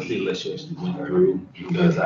completely delicious with Peru because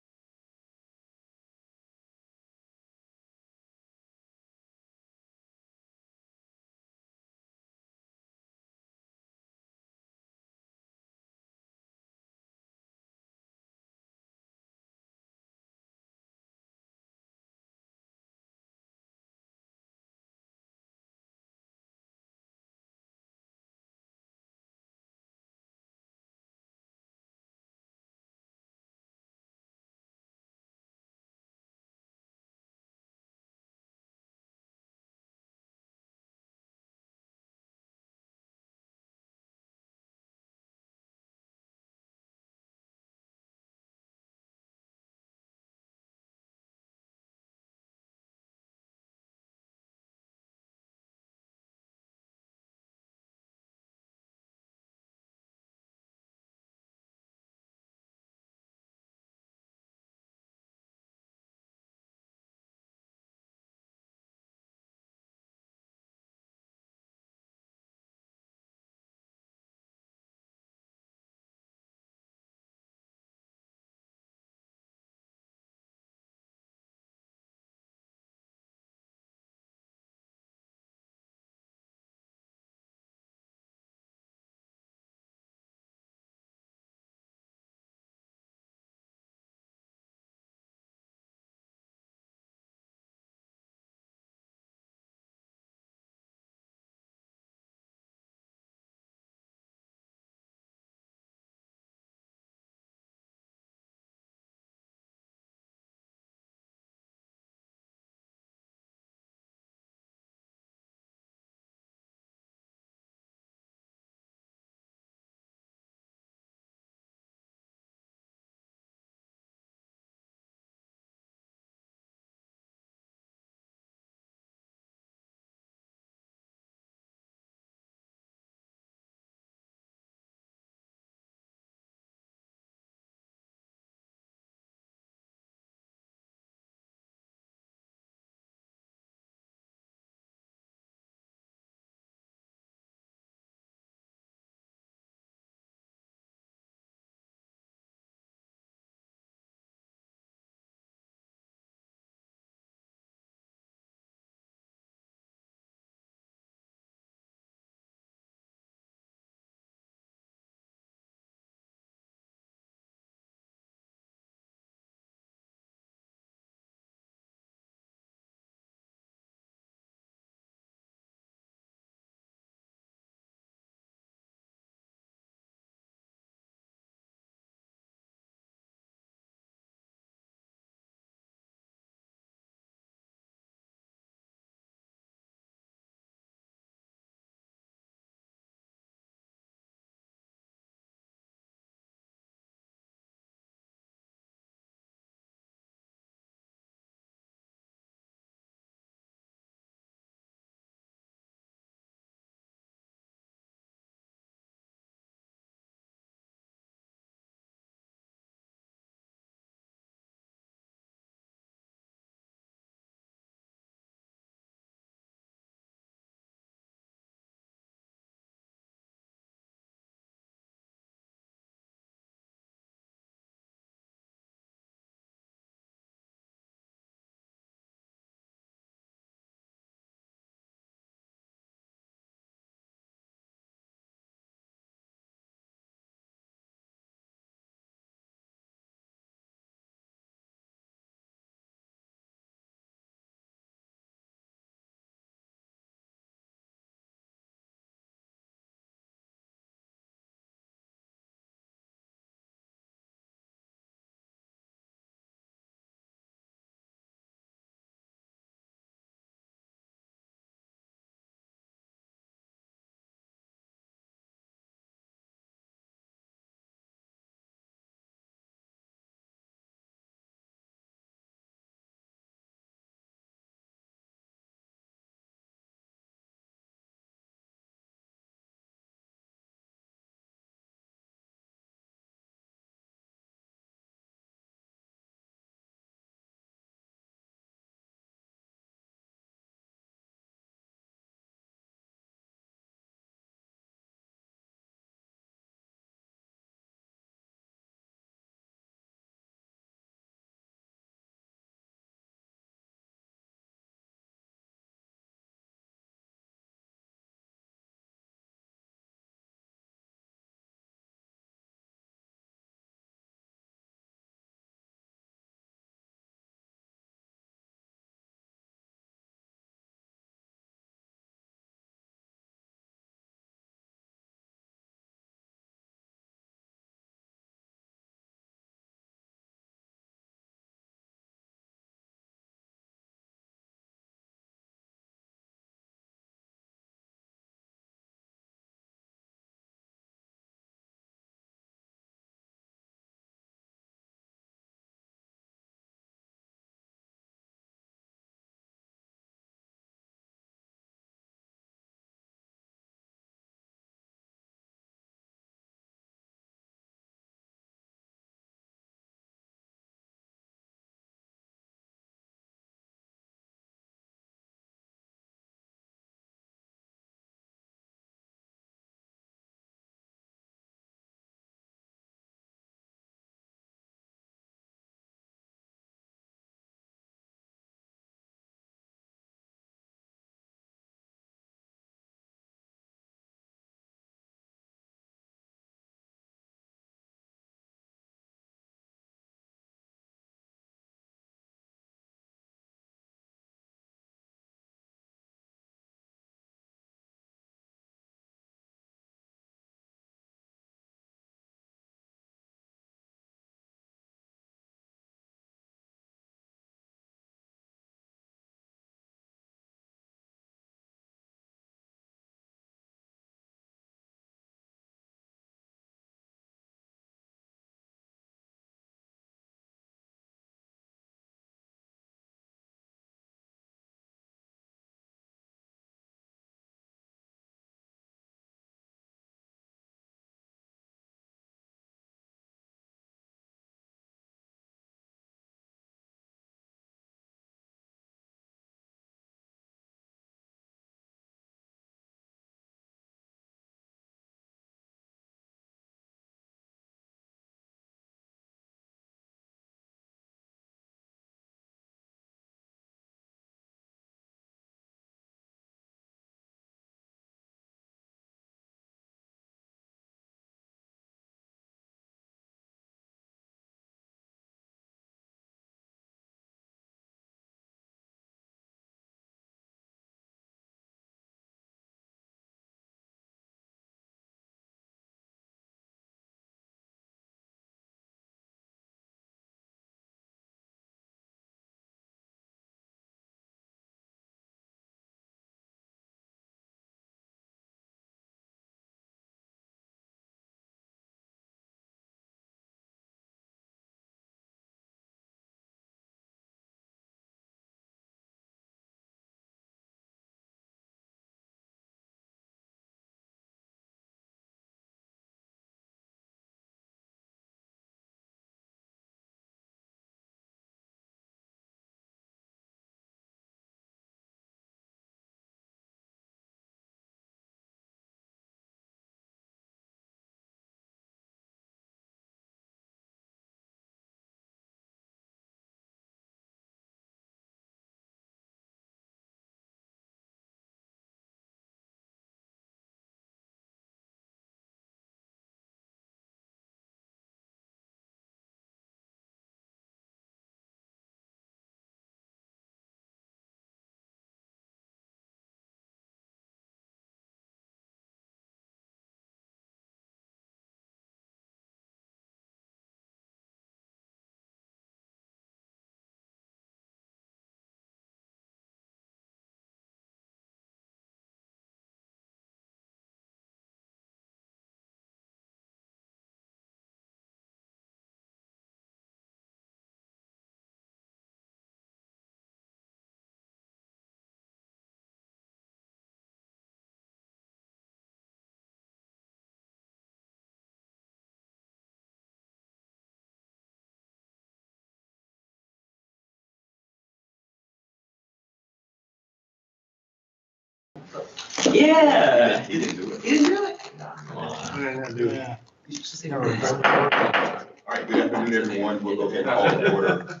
Yeah. He didn't do it. He didn't do it? Come on. Yeah. You should see All right, good afternoon, everyone. We'll go ahead and call to order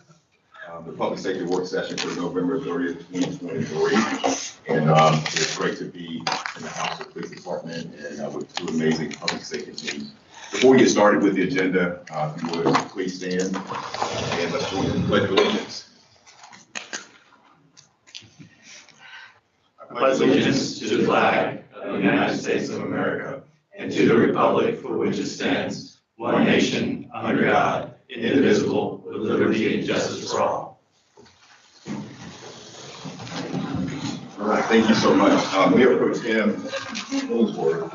the public safety work session for November 30th, 2023. And it's great to be in the House of Police Department and with two amazing public safety teams. Before we get started with the agenda, if you would please stand and let's join in the pledge of allegiance. I pledge allegiance to the flag of the United States of America and to the republic for which it stands, one nation, under God, indivisible, with liberty and justice for all. All right, thank you so much. Mayor Pro Tem Holdsworth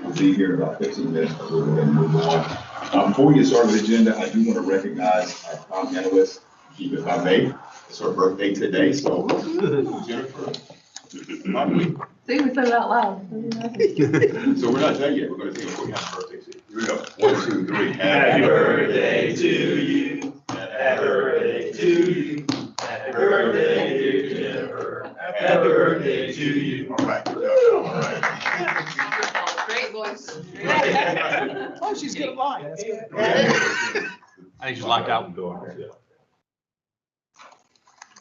will be here in about 15 minutes, but we're going to move on. Before we get started with the agenda, I do want to recognize our prom analyst, Kiva Bame. It's her birthday today, so Jennifer. See, we said it out loud. So we're not done yet. We're going to sing a quick happy birthday. Here we go. 1, 2, 3. Happy birthday to you. Happy birthday to you. Happy birthday, dear Jennifer. Happy birthday to you. All right. All right. Great voice. Oh, she's good at lying. That's good. I think she's locked out.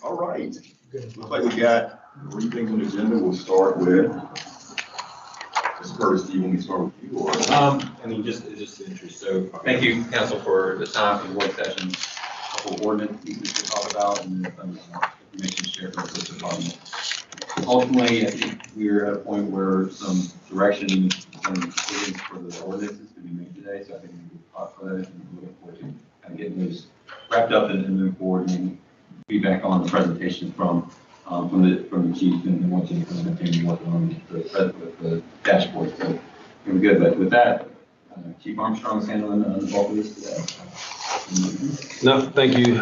All right. Looks like we got 3 things on the agenda. We'll start with, just Curtis, do you want me to start with you or? I mean, just interest. So thank you, council, for the time for the work session. A couple ordinance pieces to talk about and some information shared with the department. Ultimately, I think we're at a point where some direction, some decisions for the ordinances could be made today. So I think we can talk for that and look forward to kind of getting those wrapped up and move forward and feedback on the presentation from the chief and what you can working on the dashboard. So we're good. But with that, Chief Armstrong's handling the bulk of this today. No, thank you,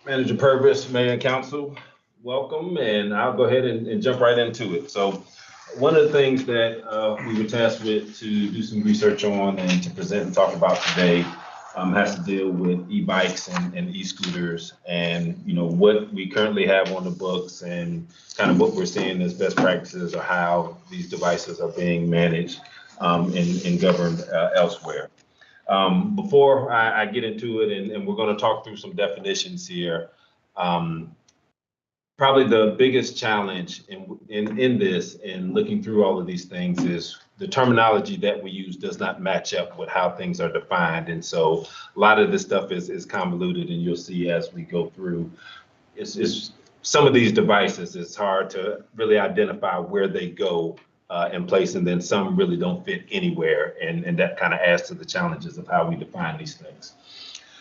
Manager Purvis, Mayor and Council. Welcome, and I'll go ahead and jump right into it. So one of the things that we were tasked with to do some research on and to present and talk about today has to deal with e-bikes and e-scooters and, you know, what we currently have on the books and kind of what we're seeing as best practices or how these devices are being managed and governed elsewhere. Before I get into it, and we're going to talk through some definitions here, probably the biggest challenge in this and looking through all of these things is the terminology that we use does not match up with how things are defined. And so a lot of this stuff is convoluted, and you'll see as we go through, it's some of these devices, it's hard to really identify where they go in place, and then some really don't fit anywhere. And that kind of adds to the challenges of how we define these things.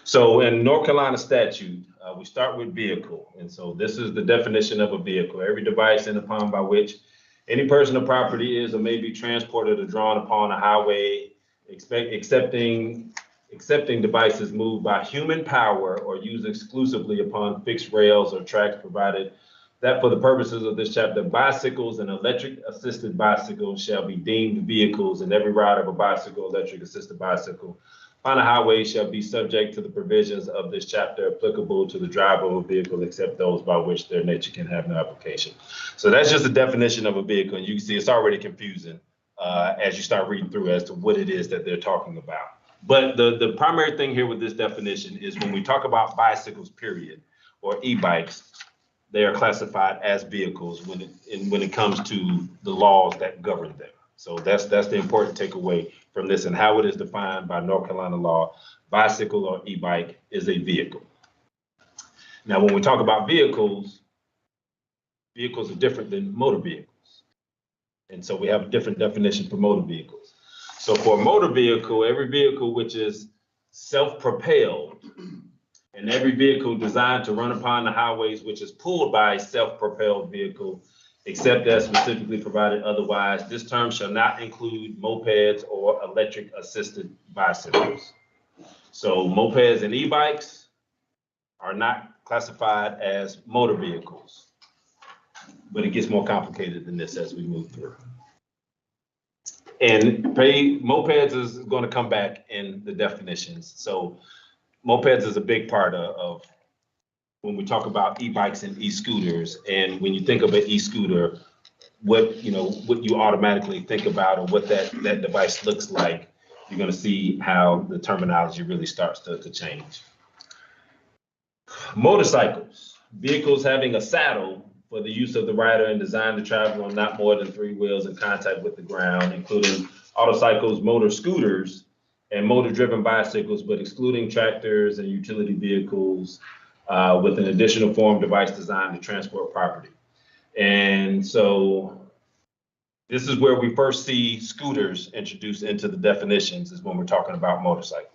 So in North Carolina statute, we start with vehicle. And so this is the definition of a vehicle: every device in upon by which any person or property is or may be transported or drawn upon a highway, excepting devices moved by human power or used exclusively upon fixed rails or tracks, provided that for the purposes of this chapter, bicycles and electric assisted bicycles shall be deemed vehicles, and every rider of a bicycle, electric assisted bicycle on a highway shall be subject to the provisions of this chapter applicable to the driver of a vehicle, except those by which their nature can have no application. So that's just a definition of a vehicle. And you can see it's already confusing as you start reading through as to what it is that they're talking about. But the primary thing here with this definition is when we talk about bicycles, period, or e-bikes, they are classified as vehicles when it comes to the laws that govern them. So that's the important takeaway from this, and how it is defined by North Carolina law. Bicycle or e-bike is a vehicle. Now, when we talk about vehicles, vehicles are different than motor vehicles. And so we have a different definition for motor vehicles. So for a motor vehicle, every vehicle which is self-propelled, and every vehicle designed to run upon the highways which is pulled by a self-propelled vehicle, except as specifically provided otherwise. This term shall not include mopeds or electric assisted bicycles. So mopeds and e-bikes are not classified as motor vehicles, but it gets more complicated than this as we move through. And mopeds is going to come back in the definitions. So mopeds is a big part of when we talk about e-bikes and e-scooters. And when you think of an e-scooter, what you automatically think about or what that device looks like, you're going to see how the terminology really starts to change. Motorcycles, vehicles having a saddle for the use of the rider and designed to travel on not more than 3 wheels in contact with the ground, including autocycles, motor scooters, and motor-driven bicycles, but excluding tractors and utility vehicles with an additional form device designed to transport property. And so this is where we first see scooters introduced into the definitions, is when we're talking about motorcycles.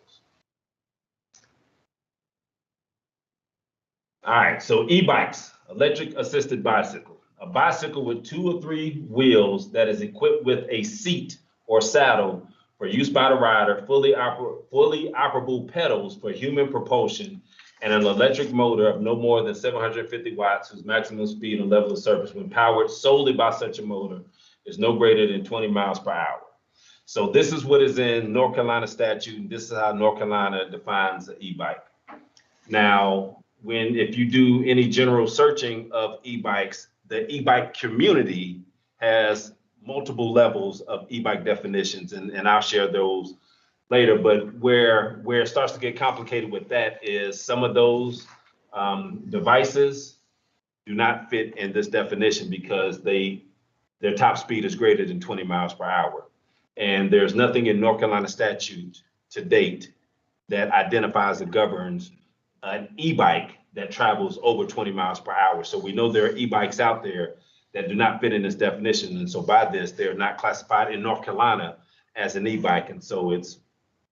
All right, so e-bikes, electric assisted bicycle. A bicycle with 2 or 3 wheels that is equipped with a seat or saddle for use by the rider, fully operable pedals for human propulsion, and an electric motor of no more than 750 watts, whose maximum speed and level of service when powered solely by such a motor is no greater than 20 miles per hour. So this is what is in North Carolina statute, and this is how North Carolina defines an e-bike. Now, if you do any general searching of e-bikes, the e-bike community has multiple levels of e-bike definitions, and I'll share those later. But where it starts to get complicated with that is some of those devices do not fit in this definition because their top speed is greater than 20 miles per hour. And there's nothing in North Carolina statute to date that identifies or governs an e-bike that travels over 20 miles per hour. So we know there are e-bikes out there that do not fit in this definition. And so by this, they're not classified in North Carolina as an e-bike. And so it's,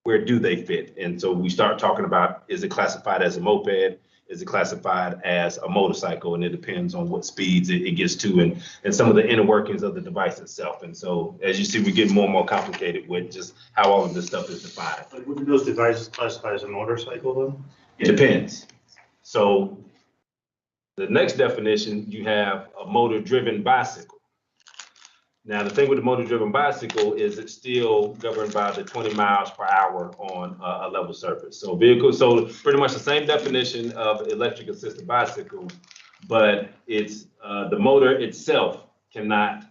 where do they fit? And so we start talking about, is it classified as a moped? Is it classified as a motorcycle? And it depends on what speeds it gets to and some of the inner workings of the device itself. And so as you see, we get more and more complicated with just how all of this stuff is defined. Like, wouldn't those devices classify as a motorcycle though? It depends. So the next definition, you have a motor-driven bicycle. Now, the thing with the motor-driven bicycle is it's still governed by the 20 miles per hour on a level surface. So so pretty much the same definition of electric assisted bicycle, but it's the motor itself cannot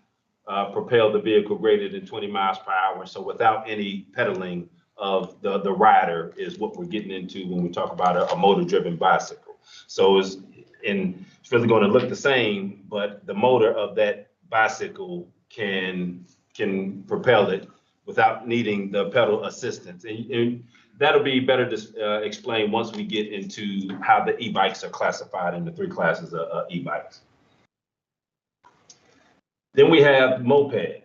propel the vehicle greater than 20 miles per hour. So without any pedaling of the rider is what we're getting into when we talk about a motor-driven bicycle. So it's really going to look the same, but the motor of that bicycle can propel it without needing the pedal assistance. And that'll be better to explain once we get into how the e-bikes are classified in the 3 classes of e-bikes. Then we have moped.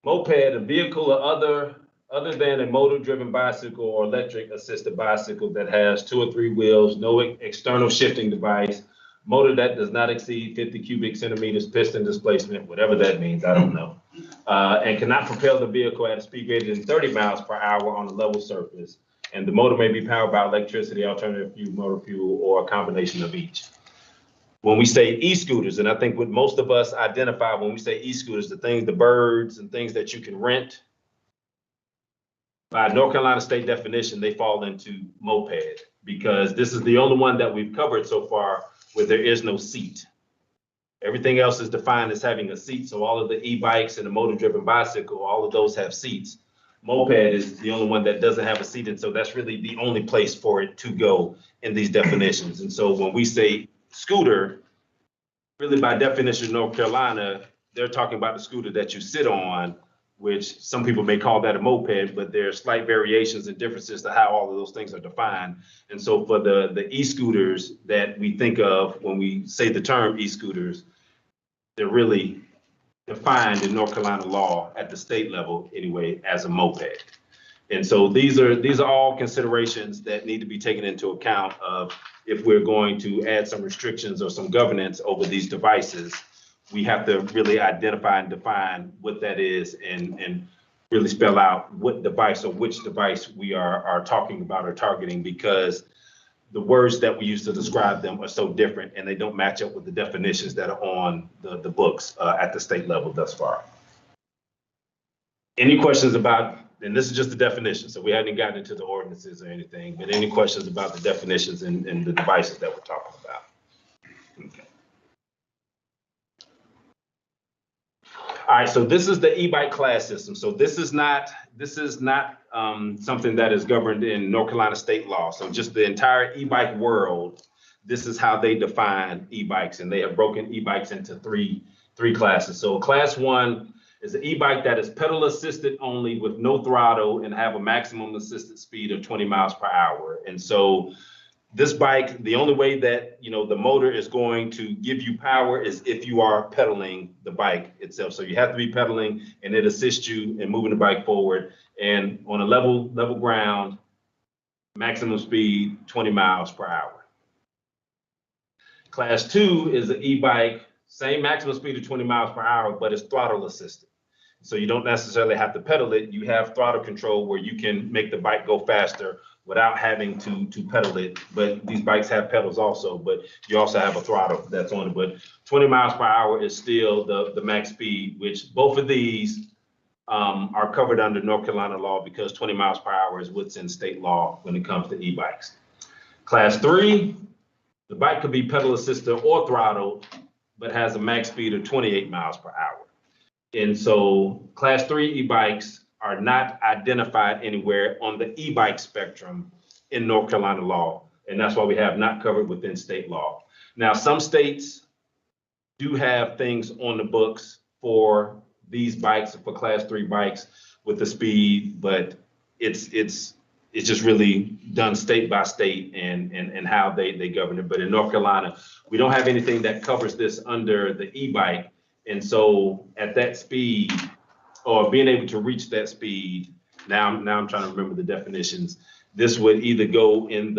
Moped, a vehicle or other than a motor-driven bicycle or electric assisted bicycle that has 2 or 3 wheels, no external shifting device, motor that does not exceed 50 cubic centimeters piston displacement, whatever that means, I don't know, and cannot propel the vehicle at a speed greater than 30 miles per hour on a level surface. And the motor may be powered by electricity, alternative fuel, motor fuel, or a combination of each. When we say e-scooters, and I think what most of us identify when we say e-scooters, the birds and things that you can rent, by North Carolina state definition, they fall into moped because this is the only one that we've covered so far where there is no seat. Everything else is defined as having a seat. So all of the e-bikes and the motor-driven bicycle, all of those have seats. Moped is the only one that doesn't have a seat. And so that's really the only place for it to go in these definitions. And so when we say scooter, really by definition in North Carolina, they're talking about the scooter that you sit on, which some people may call that a moped, but there are slight variations and differences to how all of those things are defined. And so for the e-scooters that we think of when we say the term e-scooters, they're really defined in North Carolina law at the state level anyway as a moped. And so these are all considerations that need to be taken into account of if we're going to add some restrictions or some governance over these devices. We have to really identify and define what that is and really spell out what device or which device we are talking about or targeting, because the words that we use to describe them are so different and they don't match up with the definitions that are on the books at the state level thus far. Any questions about, and this is just the definition, so we haven't gotten into the ordinances or anything, but any questions about the definitions and the devices that we're talking about? Okay. All right, so this is the e-bike class system. So this is not something that is governed in North Carolina state law. So just the entire e-bike world, this is how they define e-bikes, and they have broken e-bikes into three classes. So class 1 is an e-bike that is pedal assisted only with no throttle and have a maximum assisted speed of 20 miles per hour. And so this bike, the only way that, the motor is going to give you power is if you are pedaling the bike itself. So you have to be pedaling, and it assists you in moving the bike forward. And on a level ground, maximum speed, 20 miles per hour. Class 2 is an e-bike, same maximum speed of 20 miles per hour, but it's throttle assisted. So you don't necessarily have to pedal it. You have throttle control where you can make the bike go faster without having to pedal it. But these bikes have pedals also, but you also have a throttle that's on it. But 20 miles per hour is still the max speed, which both of these are covered under North Carolina law because 20 miles per hour is what's in state law when it comes to e-bikes. Class 3, the bike could be pedal assisted or throttled, but has a max speed of 28 miles per hour. And so class 3 e-bikes are not identified anywhere on the e-bike spectrum in North Carolina law. And that's why we have not covered within state law. Now, some states do have things on the books for these bikes, for class 3 bikes with the speed, but it's just really done state by state and how they govern it. But in North Carolina, we don't have anything that covers this under the e-bike. And so at that speed, or being able to reach that speed, now I'm trying to remember the definitions. This would either go in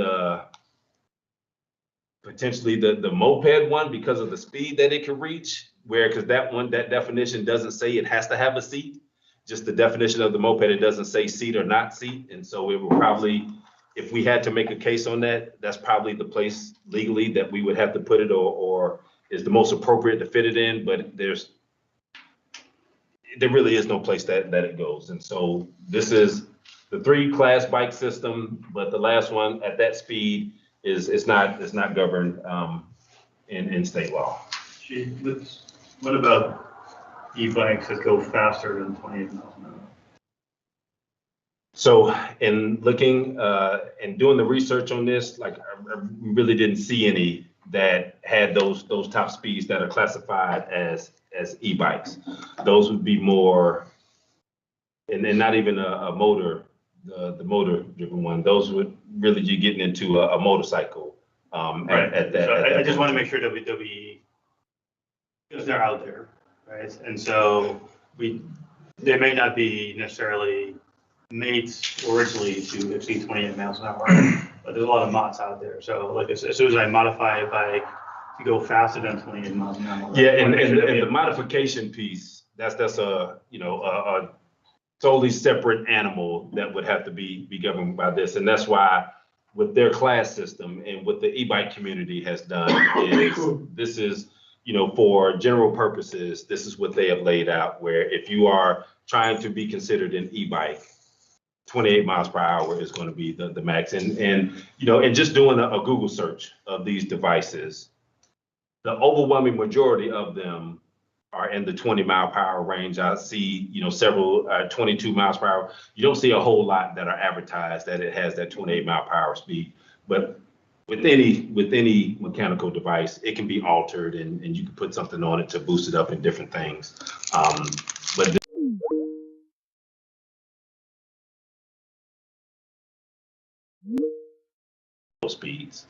potentially the moped one because of the speed that it can reach, because that definition doesn't say it has to have a seat. Just the definition of the moped, it doesn't say seat or not seat. And so it would probably, if we had to make a case on that, that's probably the place legally that we would have to put it or is the most appropriate to fit it in. But there really is no place that it goes. And so this is the 3 class bike system, but the last one at that speed is not governed in state law. What about e-bikes that go faster than 28 miles an hour? So in looking and doing the research on this, like I really didn't see any that had those top speeds that are classified as e-bikes. Those would be more, and not even a motor, the motor driven one. Those would really, you're getting into a motorcycle Right. at that. So at that I just want to point. make sure that we, because they're out there, right? And so they may not be necessarily made originally to exceed 28 miles an hour, but there's a lot of mods out there. So like as soon as I modify a bike to go faster than 28 miles an hour. Yeah, and the modification piece, that's a totally separate animal that would have to be governed by this. And that's why with their class system and what the e-bike community has done is this is, for general purposes, this is what they have laid out, where if you are trying to be considered an e-bike, 28 miles per hour is going to be the max. And just doing a Google search of these devices, the overwhelming majority of them are in the 20 mile per hour range. I see, several 22 miles per hour. You don't see a whole lot that are advertised that it has that 28 mile per hour speed. But with any mechanical device, it can be altered and you can put something on it to boost it up in different things. But speeds.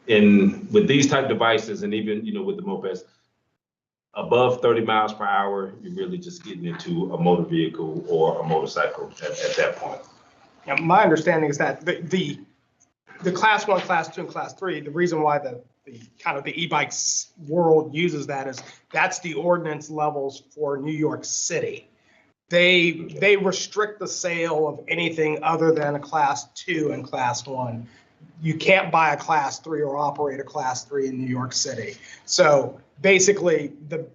And with these type devices, and even with the mopeds, above 30 miles per hour, you're really just getting into a motor vehicle or a motorcycle at that point. Now, my understanding is that the class 1, class 2, and class 3, the reason why the kind of the e-bikes world uses that is that's the ordinance levels for New York City. They restrict the sale of anything other than a class 2 and class 1. You can't buy a class 3 or operate a class 3 in New York City. So basically the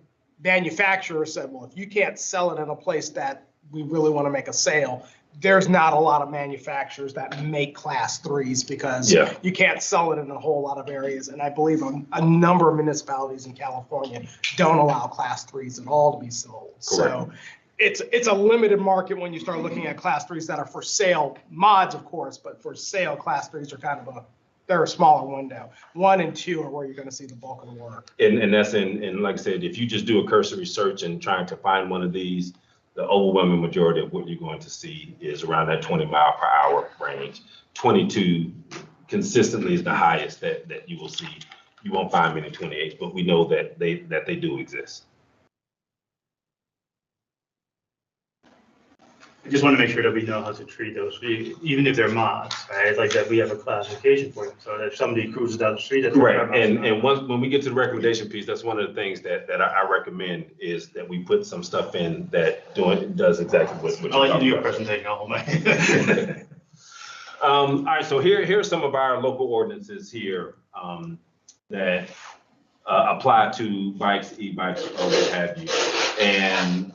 manufacturer said, well, if you can't sell it in a place that we really want to make a sale, there's not a lot of manufacturers that make class 3s because Yeah. you can't sell it in a whole lot of areas. And I believe a number of municipalities in California don't allow class 3s at all to be sold. So it's a limited market when you start looking at class 3s that are for sale, mods, of course, but for sale, class 3s are kind of they're a smaller window. 1 and 2 are where you're going to see the bulk of the work. And that's and like I said, if you just do a cursory search and trying to find one of these, the overwhelming majority of what you're going to see is around that 20 mile per hour range. 22 consistently is the highest that you will see. You won't find many 28s, but we know that they do exist. I just want to make sure that we know how to treat those, even if they're mods, right? Like that we have a classification for them. So that if somebody cruises down the street, that's Right, and once when we get to the recommendation piece, that's one of the things that I recommend is that we put some stuff in that does exactly what I'll let you do you're your talking presentation. I'll hold my. about. All right, so here's some of our local ordinances here that apply to bikes, e-bikes, or what have you. And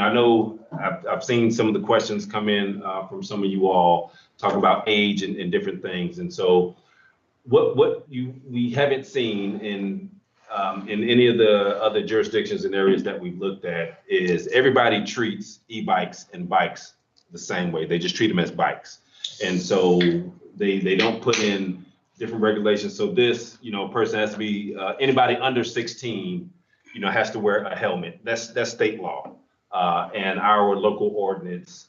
I know I've seen some of the questions come in from some of you all talk about age and different things. And so what we haven't seen in any of the other jurisdictions and areas that we've looked at is everybody treats e-bikes and bikes the same way. They just treat them as bikes. And so they don't put in different regulations. So this, person has to be, anybody under 16, has to wear a helmet. That's state law. And our local ordinance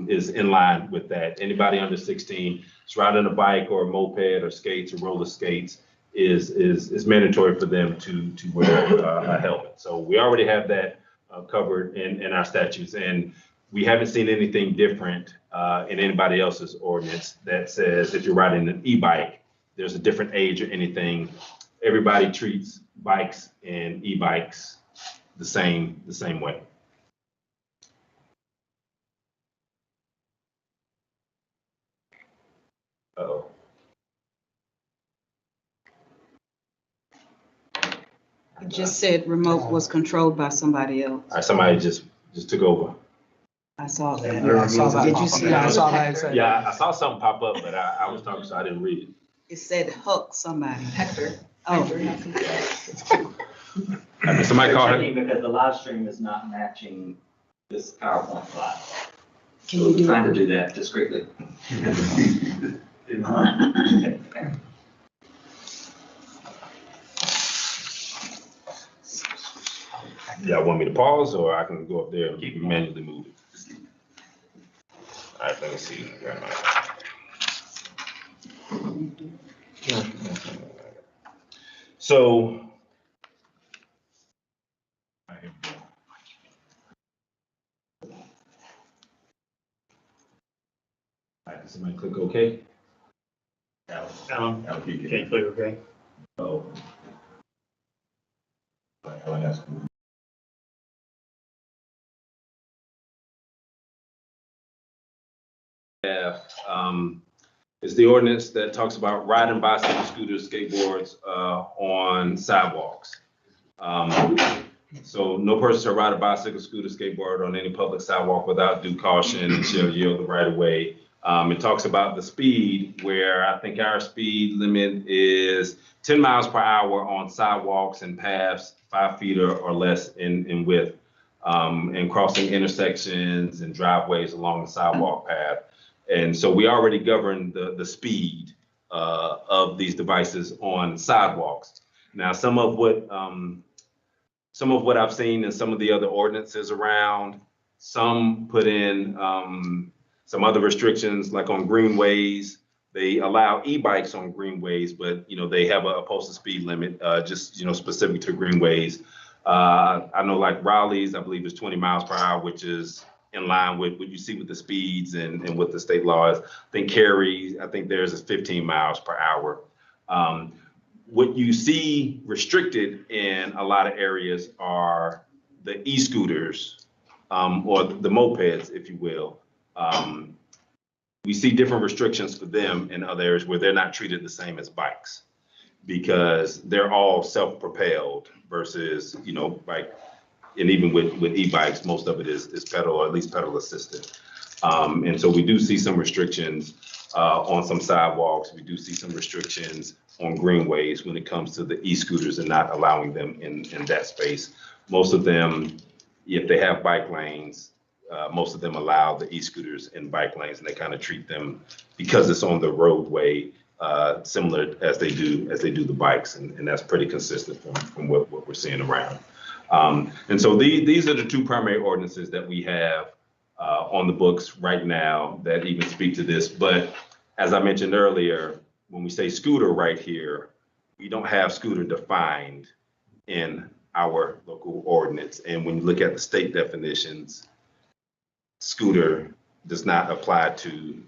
is in line with that. Anybody under 16 is riding a bike or a moped or skates or roller skates is mandatory for them to wear a helmet. So we already have that covered in our statutes. And we haven't seen anything different in anybody else's ordinance that says if you're riding an e-bike, there's a different age or anything. Everybody treats bikes and e-bikes the same way. Uh-oh. It just said remote was controlled by somebody else. All right, somebody just took over. I saw that. Yeah, I saw that. Did you see Yeah, I that? saw that. Yeah, I saw something pop up, but I was talking, so I didn't read it. It said hook somebody. Hector. Oh, Somebody call her. Because the live stream is not matching this PowerPoint slide. can So you we're do trying to it? do that discreetly. Y'all want me to pause or I can go up there and manually move it? All right, let me see. Where am I? So. All right, here we go. All right, can somebody click OK? Alan, okay, clear, okay? Oh. Is the ordinance that talks about riding bicycles, scooters, skateboards on sidewalks. So no person shall ride a bicycle, scooter, skateboard on any public sidewalk without due caution and shall yield the right of way. It talks about the speed where I think our speed limit is 10 miles per hour on sidewalks and paths 5 feet or less in width, and crossing intersections and driveways along the sidewalk path. And so we already govern the speed of these devices on sidewalks. Now, some of what I've seen in some of the other ordinances around, some put in some other restrictions, like on greenways. They allow e-bikes on greenways, but they have a posted speed limit, just specific to greenways. I know like Raleigh's, I believe, is 20 miles per hour, which is in line with what you see with the speeds and what the state law is. I think Cary, I think theirs is 15 miles per hour. What you see restricted in a lot of areas are the e-scooters or the mopeds, if you will. We see different restrictions for them in other areas where they're not treated the same as bikes because they're all self-propelled versus, bike. And even with e-bikes, most of it is pedal or at least pedal assisted. And so we do see some restrictions on some sidewalks. We do see some restrictions on greenways when it comes to the e-scooters and not allowing them in that space. Most of them, if they have bike lanes, most of them allow the e-scooters in bike lanes, and they kind of treat them, because it's on the roadway, similar as they do the bikes, and that's pretty consistent from what we're seeing around. And so these are the two primary ordinances that we have on the books right now that even speak to this. But as I mentioned earlier, when we say scooter right here, we don't have scooter defined in our local ordinance. And when you look at the state definitions, scooter does not apply to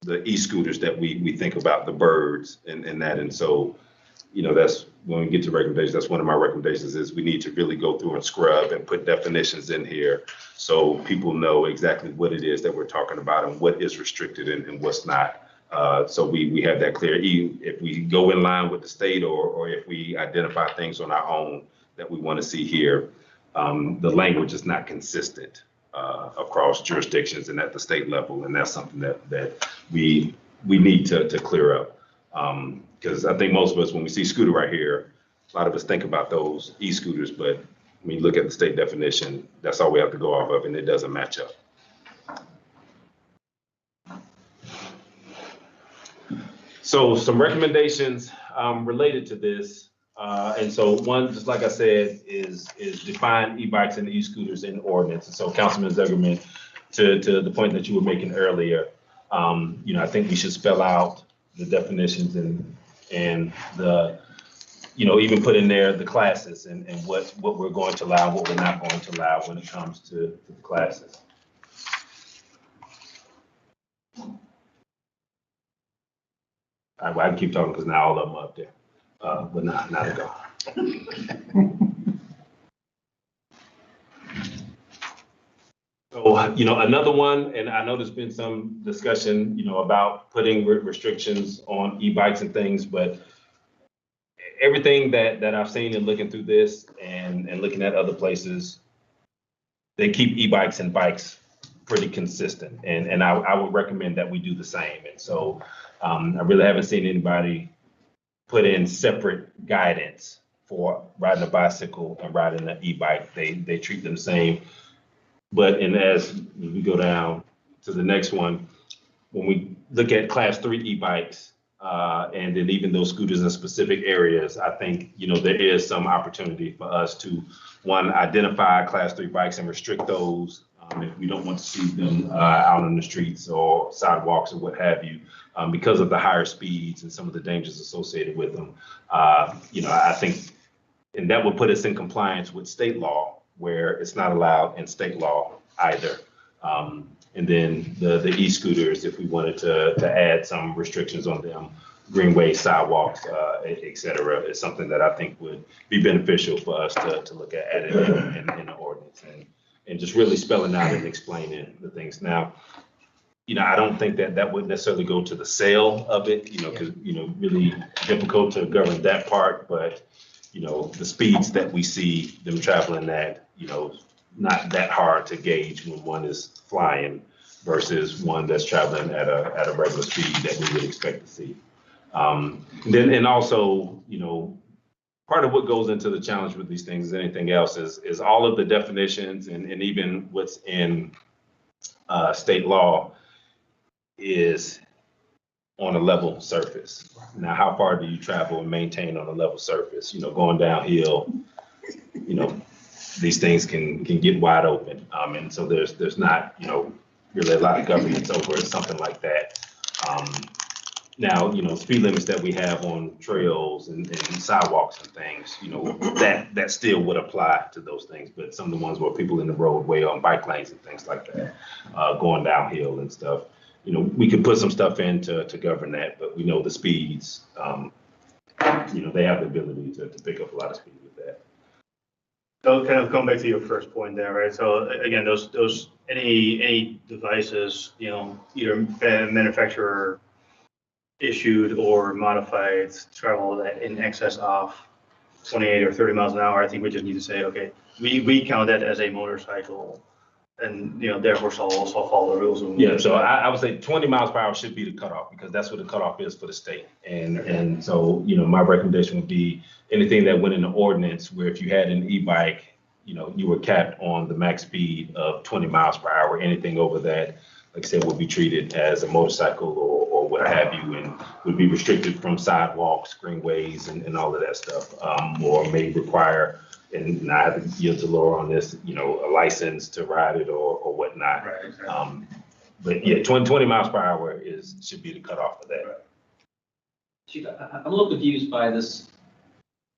the e-scooters that we think about, the birds and that. And so, that's when we get to recommendations, that's one of my recommendations, is we need to really go through and scrub and put definitions in here so people know exactly what it is that we're talking about and what is restricted and what's not. So we have that clear. If we go in line with the state or if we identify things on our own that we want to see here, the language is not consistent across jurisdictions and at the state level. And that's something that we need to clear up. Because I think most of us, when we see scooter right here, a lot of us think about those e-scooters, but when you look at the state definition, that's all we have to go off of, and it doesn't match up. So some recommendations related to this. And so one, just like I said, is define e-bikes and e-scooters in ordinance. And so Councilman Zuckerman, to the point that you were making earlier, I think we should spell out the definitions and the, even put in there the classes and what we're going to allow, what we're not going to allow when it comes to the classes. I can keep talking because now all of them are up there, but not at all. So, another one, and I know there's been some discussion, about putting restrictions on e-bikes and things, but everything that I've seen in looking through this and looking at other places, they keep e-bikes and bikes pretty consistent. And I would recommend that we do the same. And so I really haven't seen anybody put in separate guidance for riding a bicycle and riding an e-bike. They treat them the same. But as we go down to the next one, when we look at class 3 e-bikes and then even those scooters in specific areas, I think, there is some opportunity for us to, one, identify class 3 bikes and restrict those if we don't want to see them out on the streets or sidewalks or what have you, because of the higher speeds and some of the dangers associated with them. I think, and that would put us in compliance with state law, where it's not allowed in state law either. And then the e-scooters, if we wanted to add some restrictions on them, greenway, sidewalks, et cetera, is something that I think would be beneficial for us to look at adding in the ordinance and just really spelling out and explaining the things. Now, I don't think that would necessarily go to the sale of it, because, really difficult to govern that part, but the speeds that we see them traveling at, not that hard to gauge when one is flying versus one that's traveling at a regular speed that we would expect to see. And also, part of what goes into the challenge with these things, as anything else, is all of the definitions and even what's in state law is on a level surface. Now, how far do you travel and maintain on a level surface? Going downhill, these things can get wide open. And so there's not, really a lot of governance over something like that. Now, speed limits that we have on trails and sidewalks and things, that still would apply to those things. But some of the ones where people in the roadway on bike lanes and things like that, going downhill and stuff, we could put some stuff in to govern that, but we know the speeds, they have the ability to pick up a lot of speed with that. So kind of going back to your first point there, right? So again, those any devices, either manufacturer issued or modified travel that in excess of 28 or 30 miles an hour, I think we just need to say, okay, we count that as a motorcycle and, therefore shall also follow the rules. Yeah, so I would say 20 miles per hour should be the cutoff because that's what the cutoff is for the state. And so, my recommendation would be anything that went in the ordinance where if you had an e-bike, you were capped on the max speed of 20 miles per hour. Anything over that, like I said, will be treated as a motorcycle or what have you, and would be restricted from sidewalks, greenways, and all of that stuff, or may require, and I have to yield to Laura on this, a license to ride it or whatnot. Right, exactly. But yeah, 20 miles per hour should be the cutoff for that. Chief, I'm a little confused by this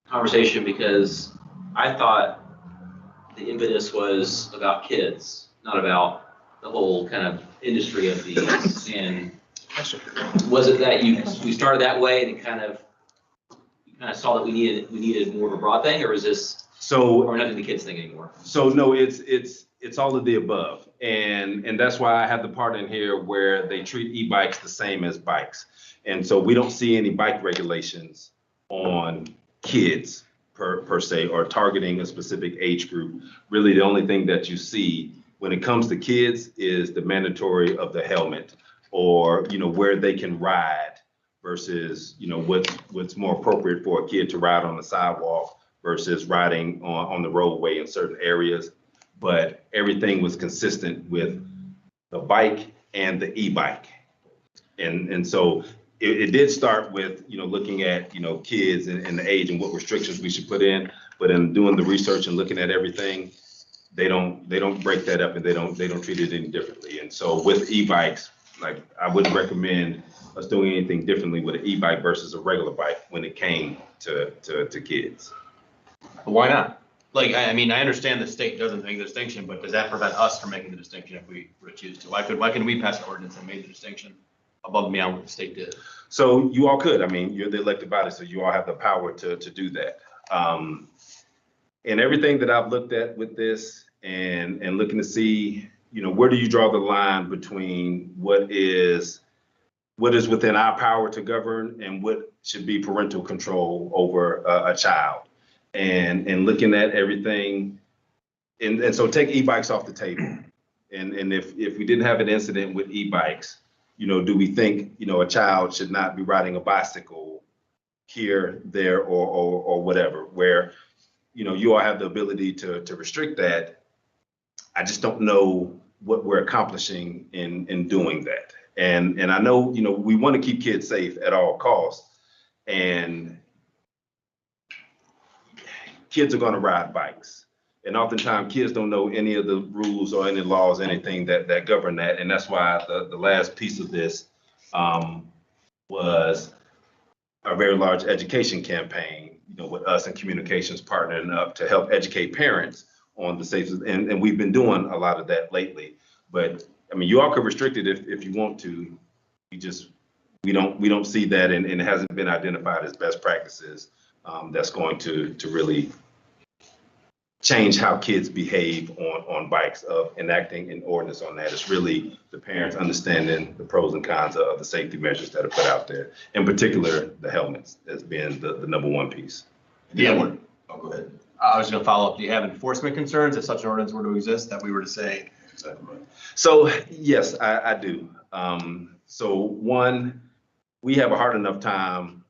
conversation because I thought the impetus was about kids, not about the whole kind of industry of these. And was it that we started that way and kind of saw that we needed more of a broad thing, or is this we're not doing the kids thing anymore? So no, it's all of the above, and that's why I have the part in here where they treat e-bikes the same as bikes, and so we don't see any bike regulations on kids per se or targeting a specific age group. Really, the only thing that you see when it comes to kids is the mandatory of the helmet, or where they can ride versus what's more appropriate for a kid to ride on the sidewalk versus riding on the roadway in certain areas. But everything was consistent with the bike and the e-bike. And so it did start with, looking at, kids and the age and what restrictions we should put in. But in doing the research and looking at everything, they don't break that up and they don't treat it any differently. And so with e-bikes, like I wouldn't recommend us doing anything differently with an e-bike versus a regular bike when it came to kids. Why not? Like, I mean, I understand the state doesn't make the distinction, but does that prevent us from making the distinction if we were to choose to? Why can we pass an ordinance and make the distinction above and beyond what the state did? So you all could. I mean, you're the elected body, so you all have the power to do that. And everything that I've looked at with this and looking to see, where do you draw the line between what is within our power to govern and what should be parental control over a child, and looking at everything. And so take e-bikes off the table. And if we didn't have an incident with e-bikes, do we think, a child should not be riding a bicycle here, there, or whatever, where, you all have the ability to restrict that. I just don't know what we're accomplishing in doing that. And I know, we want to keep kids safe at all costs, and kids are going to ride bikes. And oftentimes kids don't know any of the rules or any laws, anything that govern that. And that's why the last piece of this was a very large education campaign, with us and communications partnering up to help educate parents on the safety. And we've been doing a lot of that lately. But I mean, you all could restrict it if you want to. We don't see that, and it hasn't been identified as best practices that's going to really change how kids behave on bikes. Of enacting an ordinance on that, it's really the parents understanding the pros and cons of the safety measures that are put out there, in particular the helmets as being the number one piece. Yeah. Oh, go ahead. I was going to follow up. Do you have enforcement concerns if such an ordinance were to exist that we were to say? So yes, I do. So one, we have a hard enough time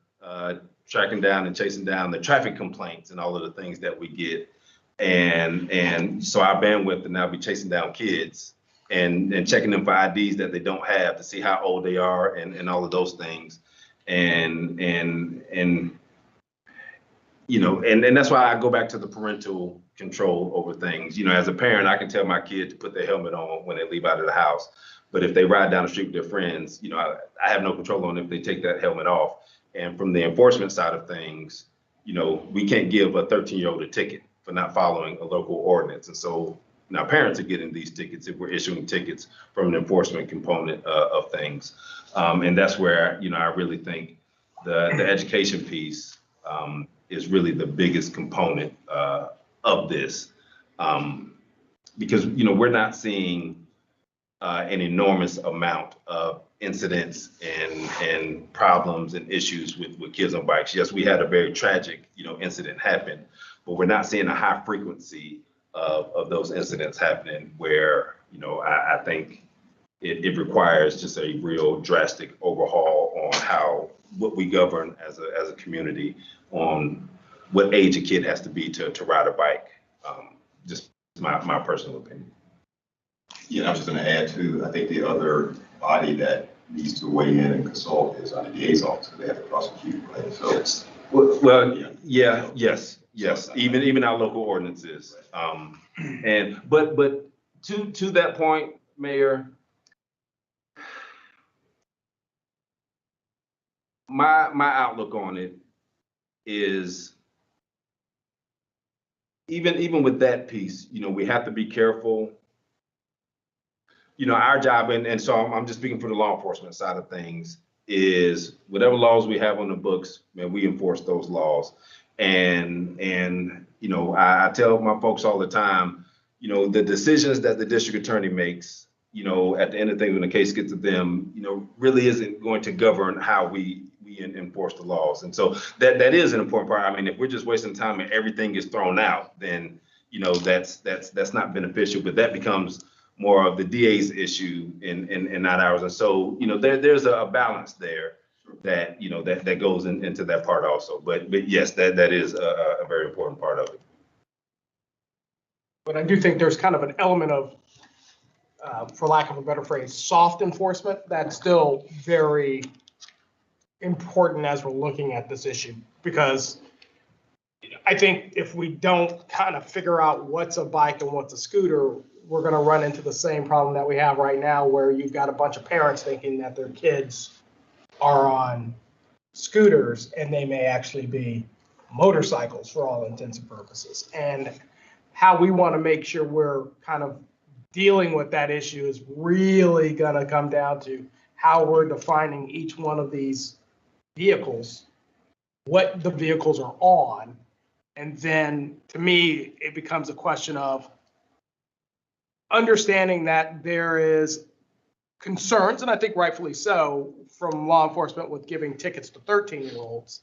tracking down and chasing down the traffic complaints and all of the things that we get. And so our bandwidth to now be chasing down kids and checking them for IDs that they don't have to see how old they are and all of those things. And that's why I go back to the parental control over things. As a parent, I can tell my kid to put their helmet on when they leave out of the house. But if they ride down the street with their friends, I have no control on if they take that helmet off. And from the enforcement side of things, we can't give a 13-year-old a ticket for not following a local ordinance. And so now parents are getting these tickets if we're issuing tickets from an enforcement component of things. And that's where, I really think the education piece is really the biggest component of this. Because, we're not seeing an enormous amount of incidents and problems and issues with kids on bikes. Yes, we had a very tragic, incident happen, but we're not seeing a high frequency of those incidents happening where I think it requires just a real drastic overhaul on what we govern as a community on what age a kid has to be to ride a bike. Just my personal opinion. Yeah, I was just going to add too, I think the other body that needs to weigh in and consult is the DA's office, because they have to prosecute, right? So Yes. Even our local ordinances. But to that point, Mayor, my outlook on it is even with that piece, we have to be careful. Our job, and so I'm just speaking for the law enforcement side of things, is whatever laws we have on the books, man, we enforce those laws. And I tell my folks all the time, the decisions that the district attorney makes, at the end of things, when the case gets to them, really isn't going to govern how we enforce the laws. And so that is an important part. I mean, if we're just wasting time and everything is thrown out, then, that's not beneficial, but that becomes more of the DA's issue and not ours. And so, there's a balance there that, that goes into that part also. But yes, that is a very important part of it. But I do think there's kind of an element of, for lack of a better phrase, soft enforcement that's still very important as we're looking at this issue. Because I think if we don't kind of figure out what's a bike and what's a scooter, we're going to run into the same problem that we have right now, where you've got a bunch of parents thinking that their kids are on scooters and they may actually be motorcycles for all intents and purposes. And how we want to make sure we're kind of dealing with that issue is really going to come down to how we're defining each one of these vehicles, what the vehicles are on. And then to me, it becomes a question of understanding that there is concerns, and I think rightfully so, from law enforcement with giving tickets to 13-year-olds.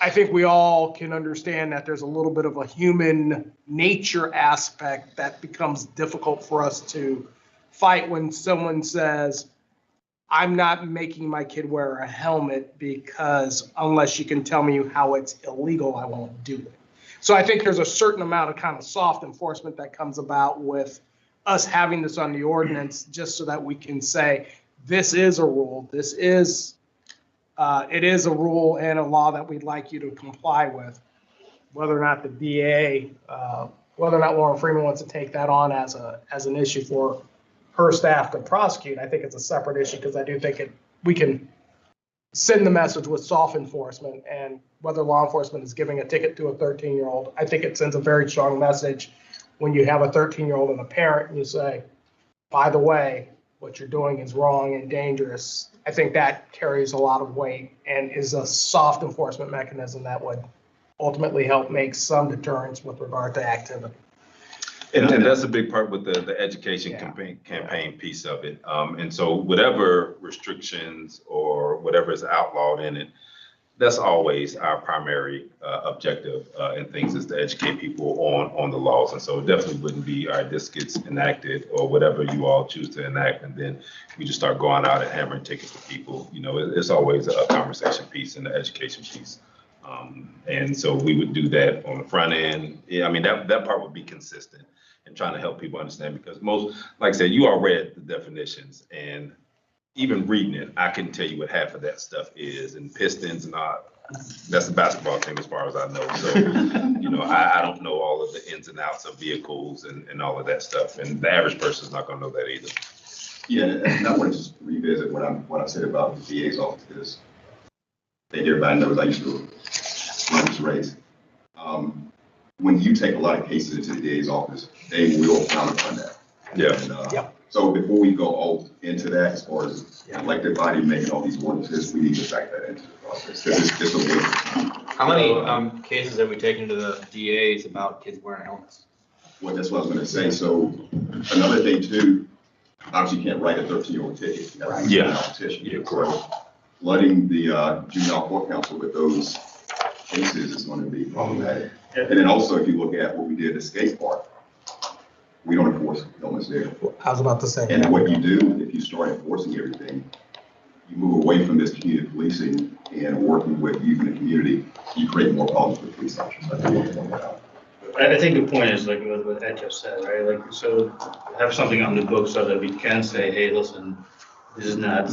I think we all can understand that there's a little bit of a human nature aspect that becomes difficult for us to fight when someone says, I'm not making my kid wear a helmet because unless you can tell me how it's illegal, I won't do it. So I think there's a certain amount of kind of soft enforcement that comes about with us having this on the ordinance, just so that we can say, this is a rule, this is, it is a rule and a law that we'd like you to comply with. Whether or not the DA, whether or not Lauren Freeman wants to take that on as an issue for her staff to prosecute, I think it's a separate issue, because I do think we can send the message with soft enforcement, and whether law enforcement is giving a ticket to a 13-year-old, I think it sends a very strong message when you have a 13-year-old and a parent and you say, by the way, what you're doing is wrong and dangerous. I think that carries a lot of weight and is a soft enforcement mechanism that would ultimately help make some deterrence with regard to activity. And that's a big part with the education campaign piece of it. And so whatever restrictions or whatever is outlawed in it, that's always our primary objective in things, is to educate people on the laws. And so it definitely wouldn't be, all right, this gets enacted or whatever you all choose to enact, and then we just start going out and hammering tickets to people. It's always a conversation piece and the education piece. And so we would do that on the front end. Yeah, I mean, that part would be consistent and trying to help people understand, because most, like I said, you all read the definitions, and even reading it, I can tell you what half of that stuff is, and Pistons and that's a basketball team as far as I know. So, I don't know all of the ins and outs of vehicles and all of that stuff. And the average person's not gonna know that either. Yeah, and I want to just revisit what I said about the DA's office, because I think everybody knows I used to run this race. When you take a lot of cases into the DA's office, they will comment on that. Yeah. And, so before we go all into that, as far as elected body making all these ordinances, we need to factor that into the process, because it's a waste of time. How many cases have we taken to the DAs about kids wearing helmets? Well, that's what I was going to say. So another thing too, obviously you can't write a 13-year-old ticket. Yeah, correct. Flooding the juvenile court council with those cases is going to be problematic. And then also, if you look at what we did at the skate park, We don't enforce helmets there. I was about to say. And what you do, if you start enforcing everything, you move away from this community policing and working with youth in the community, you create more problems with police officers. I think we'll point that out. I think the point is like what Ed just said, right? Like, so have something on the book so that we can say, hey, listen, this is not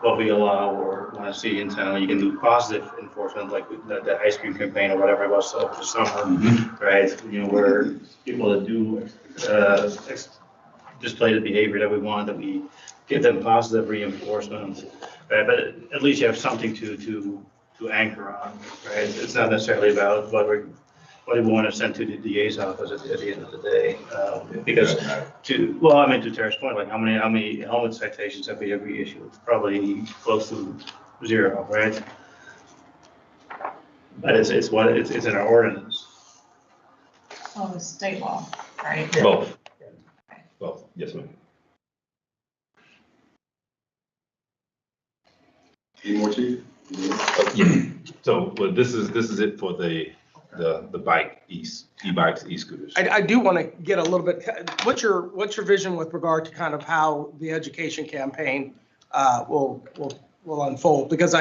what we allow or want to see in town. You can do positive enforcement, like with the ice cream campaign or whatever it was over the summer, right? You know, where people that do display the behavior that we want, that we give them positive reinforcement, right? But at least you have something to anchor on, right? It's not necessarily about what we want to send to the DA's office at the end of the day, because to Terry's point, like how many helmet citations have we ever issued? Probably close to 0, right? But it's in our ordinance. Oh, the state law, right? Both. Both, yes, ma'am. Any more, Chief? Yeah. So, well, this is it for the bike e-bikes, e-scooters. I do want to get a little bit, what's your vision with regard to kind of how the education campaign will unfold? Because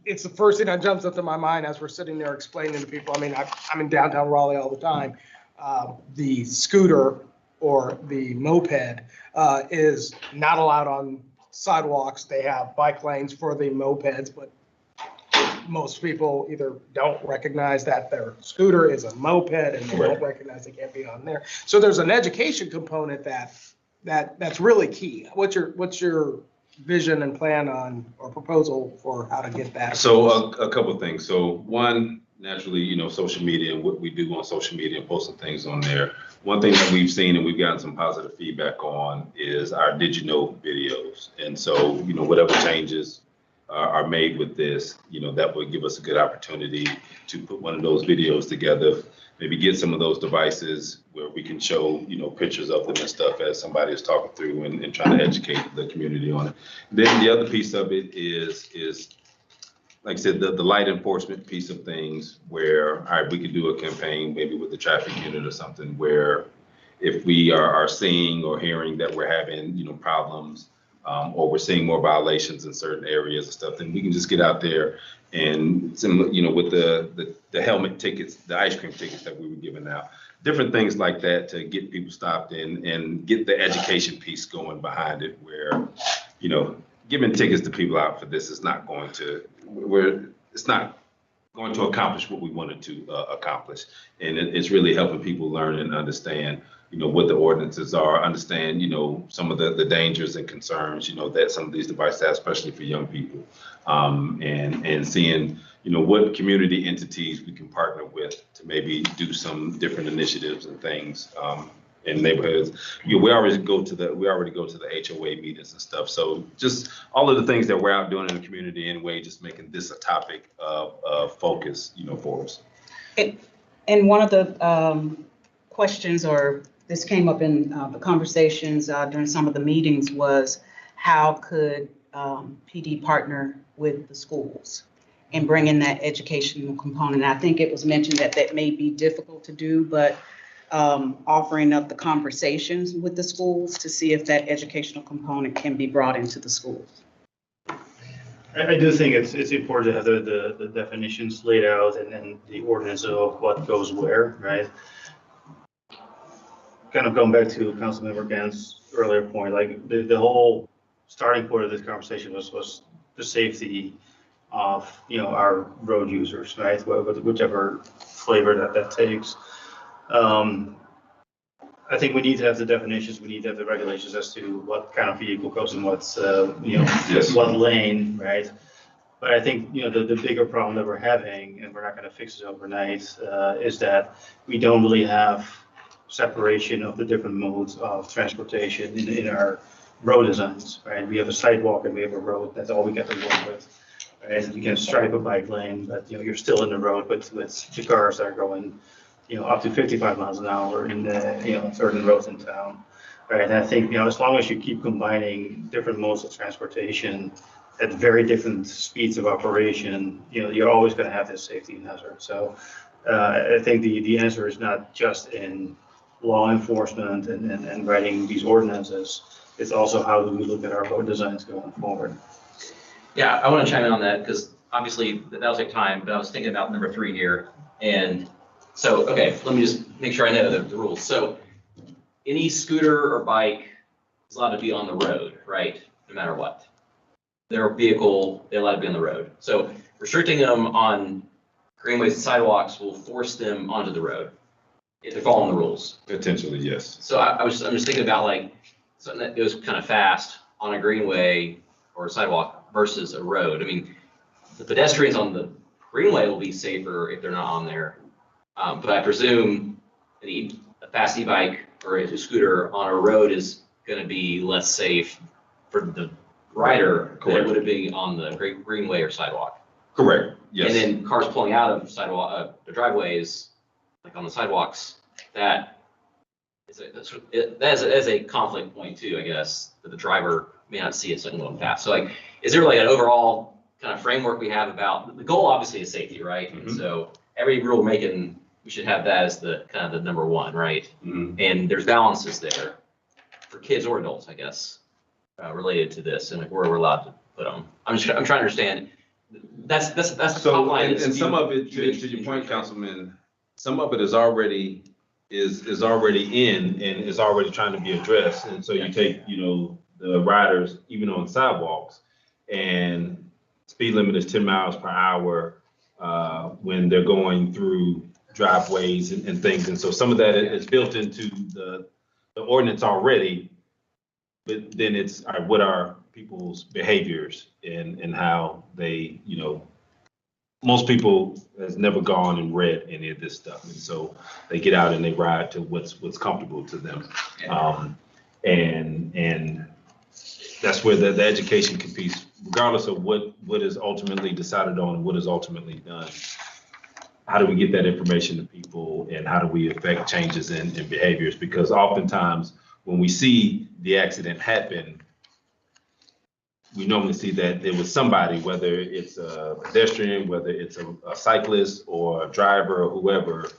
it's the first thing that jumps up to my mind as we're sitting there explaining to people. I mean, I'm in downtown Raleigh all the time. The scooter or the moped is not allowed on sidewalks. They have bike lanes for the mopeds, but most people either don't recognize that their scooter is a moped and they don't recognize they can't be on there. So there's an education component that's really key. What's your vision and plan on or proposal for how to get that? So a couple of things. So one, naturally, social media and what we do on social media and posting things on there. One thing that we've seen and we've gotten some positive feedback on is our Did You Know videos. And so, whatever changes are made with this, that would give us a good opportunity to put one of those videos together, maybe get some of those devices where we can show, pictures of them and stuff as somebody is talking through and trying to educate the community on it. Then the other piece of it is like I said, the light enforcement piece of things where, all right, we could do a campaign maybe with the traffic unit or something where if we are seeing or hearing that we're having, problems, or we're seeing more violations in certain areas and stuff, then we can just get out there and, with the helmet tickets, the ice cream tickets that we were giving out, different things like that to get people stopped and get the education piece going behind it where, giving tickets to people out for this is not going to, it's not going to accomplish what we wanted to accomplish. And it's really helping people learn and understand, what the ordinances are, understand, some of the dangers and concerns, that some of these devices have, especially for young people. And seeing, what community entities we can partner with to maybe do some different initiatives and things in neighborhoods. We already go to the HOA meetings and stuff. So just all of the things that we're out doing in the community anyway, just making this a topic of focus, for us. And one of the questions, or this came up in the conversations during some of the meetings, was how could PD partner with the schools and bring in that educational component? I think it was mentioned that may be difficult to do, but offering up the conversations with the schools to see if that educational component can be brought into the schools. I do think it's important to have the definitions laid out and then the ordinance of what goes where, right? Kind of going back to Councilmember Gann's earlier point, like the whole starting point of this conversation was the safety of, our road users, right? Whichever flavor that takes. I think we need to have the definitions, we need to have the regulations as to what kind of vehicle goes in what's, Yes. what lane, right? But I think, the bigger problem that we're having, and we're not gonna fix it overnight, is that we don't really have separation of the different modes of transportation in our road designs, right? We have a sidewalk and we have a road, that's all we get to work with. Right? You can stripe a bike lane, but, you're still in the road with the cars that are going, up to 55 miles an hour in the, certain roads in town, right? And I think, as long as you keep combining different modes of transportation at very different speeds of operation, you're always going to have this safety hazard. So I think the answer is not just in law enforcement and writing these ordinances. It's also how do we look at our road designs going forward. Yeah, I want to chime in on that because obviously that'll take time, but I was thinking about number 3 here. And so, okay, let me just make sure I know the rules. So any scooter or bike is allowed to be on the road, right? No matter what. Their vehicle, they're allowed to be on the road. So restricting them on greenways and sidewalks will force them onto the road if they're following the rules. Potentially, yes. So I'm just thinking about like something that goes kind of fast on a greenway or a sidewalk versus a road. I mean, the pedestrians on the greenway will be safer if they're not on there. But I presume a fast e-bike or a scooter on a road is going to be less safe for the rider than it would have been on the greenway or sidewalk. Correct, yes. And then cars pulling out of sidewalk, the driveways, like on the sidewalks, that is a conflict point too, I guess, that the driver may not see it something going fast. So like, is there like an overall kind of framework we have about, the goal obviously is safety, right? Mm-hmm. And so every rule making, we should have that as the kind of the number one, right? Mm-hmm. And there's balances there for kids or adults, I guess, related to this and like where we're allowed to put them. I'm trying to understand. That's the top So, line. and some of it, to your point, Councilman, some of it is already in and is already trying to be addressed. And so you take, the riders, even on sidewalks, and speed limit is 10 miles per hour when they're going through driveways and things. And so some of that is built into the ordinance already, but then it's, all right, what are people's behaviors and how they, most people has never gone and read any of this stuff. And so they get out and they ride to what's comfortable to them. And that's where the education piece, regardless of what is ultimately decided on and what is ultimately done. How do we get that information to people and how do we affect changes in behaviors? Because oftentimes when we see the accident happen, we normally see that there was somebody, whether it's a pedestrian, whether it's a cyclist or a driver or whoever,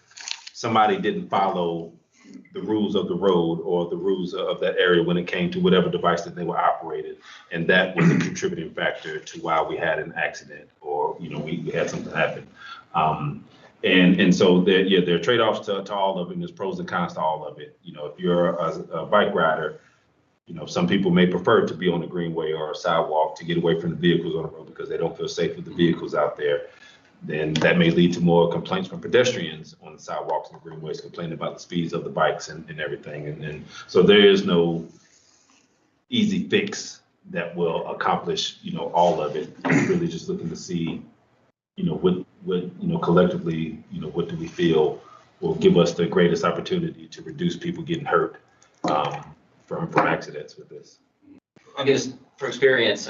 somebody didn't follow the rules of the road or the rules of that area when it came to whatever device that they were operating. And that was a contributing factor to why we had an accident or, we had something happen. And so there are trade-offs to all of it, and there's pros and cons to all of it. If you're a bike rider, some people may prefer to be on a greenway or a sidewalk to get away from the vehicles on the road because they don't feel safe with the vehicles out there. Then that may lead to more complaints from pedestrians on the sidewalks and greenways, complaining about the speeds of the bikes and everything. And so there is no easy fix that will accomplish, all of it. It's really just looking to see, what collectively, what do we feel will give us the greatest opportunity to reduce people getting hurt from accidents with this. I guess from experience,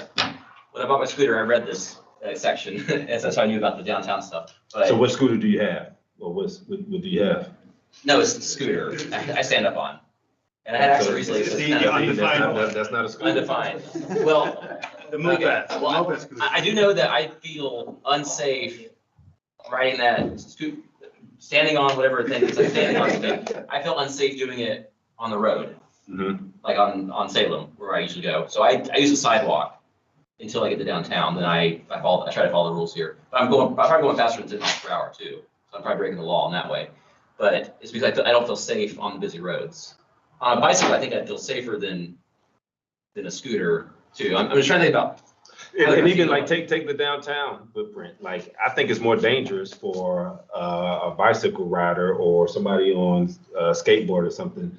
when I bought my scooter, I read this section, as that's how I knew about the downtown stuff. But So what scooter do you have? Or what do you have? No, it's the scooter I stand up on. And I had actually recently. That's not a scooter. Undefined. Well, The moped. well, I do know that I feel unsafe riding that standing on whatever thing is like standing on. I felt unsafe doing it on the road. Mm-hmm. Like on Salem, where I usually go. So I use the sidewalk until I get to downtown. Then I try to follow the rules here. But I'm probably going faster than 10 miles per hour too. So I'm probably breaking the law in that way. But it's because I don't feel safe on the busy roads. On a bicycle, I think I'd feel safer than a scooter too. I'm just trying to think about. And even like take the downtown footprint. Like I think it's more dangerous for a bicycle rider or somebody on a skateboard or something.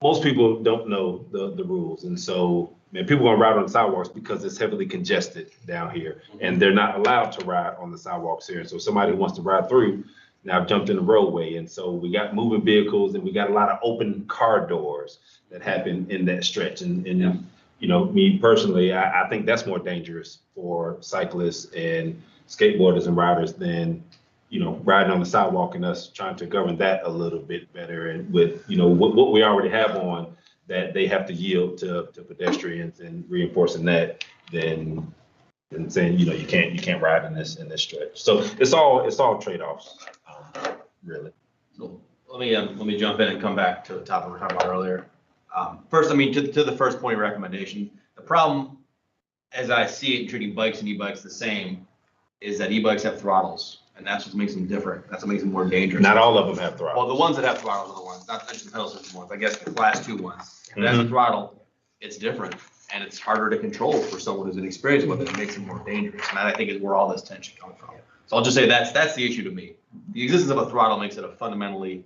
Most people don't know the rules, and so people gonna ride on the sidewalks because it's heavily congested down here, and they're not allowed to ride on the sidewalks here. So somebody who wants to ride through now jumped in the roadway, and so we got moving vehicles, and we got a lot of open car doors that happen in that stretch. And me personally, I think that's more dangerous for cyclists and skateboarders and riders than riding on the sidewalk and us trying to govern that a little bit better. And with, what we already have on that they have to yield to pedestrians and reinforcing that, then and saying, you know, you can't ride in this stretch. So it's all trade-offs, really. So let me jump in and come back to the topic we were talking about earlier. First, I mean, to the first point of recommendation, the problem, as I see it, in treating bikes and e-bikes the same, is that e-bikes have throttles, and that's what makes them different. That's what makes them more dangerous. Not all of them have Well, throttles. the ones that have throttles are the ones, not just the pedal system ones, I guess the class 2 ones. If it has a throttle, it's different, and it's harder to control for someone who's inexperienced with it. It makes it more dangerous, and that, I think, is where all this tension comes from. So I'll just say that's the issue to me. The existence of a throttle makes it a fundamentally,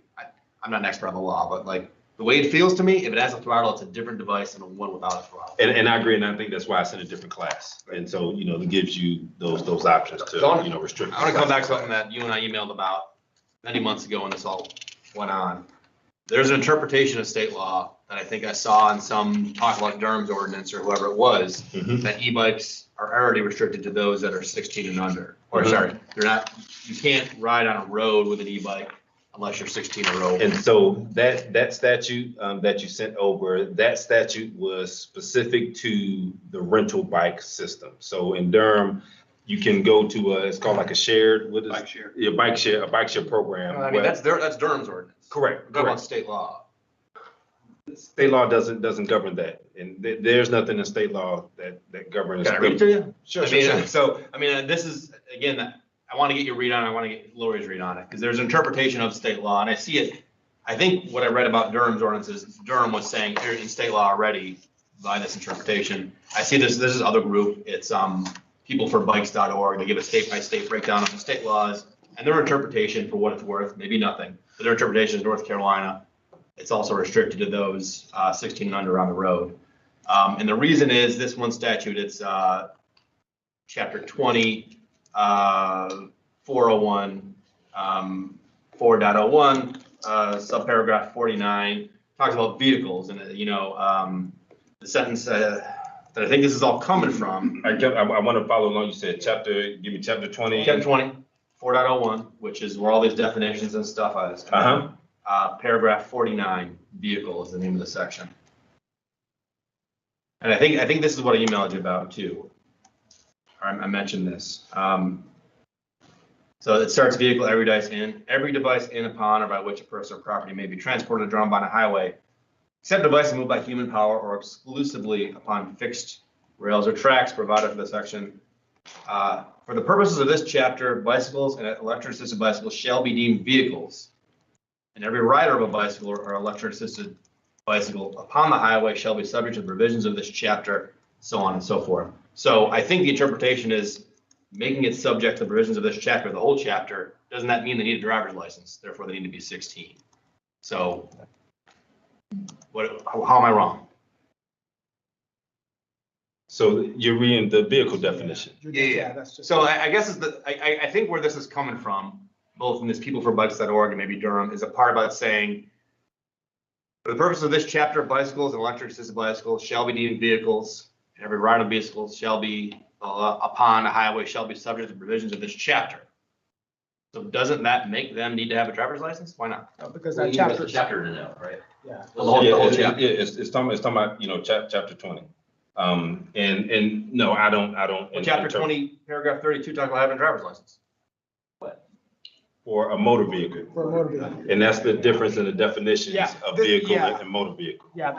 I'm not an expert on the law, but like the way it feels to me, if it has a throttle, it's a different device than one without a throttle. And I agree, and I think that's why it's in a different class. And so, you know, it gives you those options to, you know, restrict. I want to come back to something that you and I emailed about many months ago when this all went on. There's an interpretation of state law that I think I saw in some talk about Durham's ordinance or whoever it was, that e-bikes are already restricted to those that are 16 and under. Or sorry, they're not, you can't ride on a road with an e-bike unless you're 16 or over. And so that statute that you sent over, that statute was specific to the rental bike system. So in Durham, you can go to it's called like a shared, what is? Bike share. Yeah, a bike share program. I mean, that's Durham's ordinance. Correct. We're talking about state law. State law doesn't govern that, and there's nothing in state law that governs. Can I read it to you? Sure, I mean, so, I mean, this is, again, I want to get your read on it. I want to get Lori's read on it, because there's an interpretation of state law, and I see it. I think what I read about Durham's ordinance is Durham was saying here in state law already by this interpretation. I see this is other group. It's peopleforbikes.org. They give a state-by-state breakdown of the state laws and their interpretation, for what it's worth, maybe nothing, but their interpretation is North Carolina. It's also restricted to those 16 and under on the road. And the reason is this one statute, it's chapter 20, 401, 4.01, subparagraph 49, talks about vehicles. And, you know, the sentence that I think this is all coming from. I want to follow along. You said give me chapter 20. Chapter 20, 4.01, which is where all these definitions and stuff is. Paragraph 49, vehicle is the name of the section. And I think this is what I emailed you about too. I mentioned this. So it starts vehicle, every device in, upon, or by which a person or property may be transported or drawn by a highway, except devices moved by human power or exclusively upon fixed rails or tracks provided for the section. For the purposes of this chapter, bicycles and electric assisted bicycles shall be deemed vehicles. And every rider of a bicycle or electric assisted bicycle upon the highway shall be subject to the provisions of this chapter, so on and so forth. So I think the interpretation is making it subject to the provisions of this chapter, the whole chapter. Doesn't that mean they need a driver's license? Therefore, they need to be 16. So how am I wrong? So you're reading the vehicle definition. Yeah. That's just. So I guess I think where this is coming from, both in this peopleforbikes.org and maybe Durham, is a part about saying, for the purpose of this chapter, bicycles and electric assisted bicycles shall be deemed vehicles, and every rider of vehicles shall be upon a highway shall be subject to the provisions of this chapter. So doesn't that make them need to have a driver's license? Why not? No, because Well, that you got chapter. the chapter to know, right? Yeah. The whole chapter. It's talking about, you know, chapter 20. And no, I don't. Well, chapter 20, paragraph 32, talk about having a driver's license. For a motor vehicle. For a motor vehicle. And that's the difference in the definitions Yeah, of vehicle yeah. and motor vehicle. Yeah,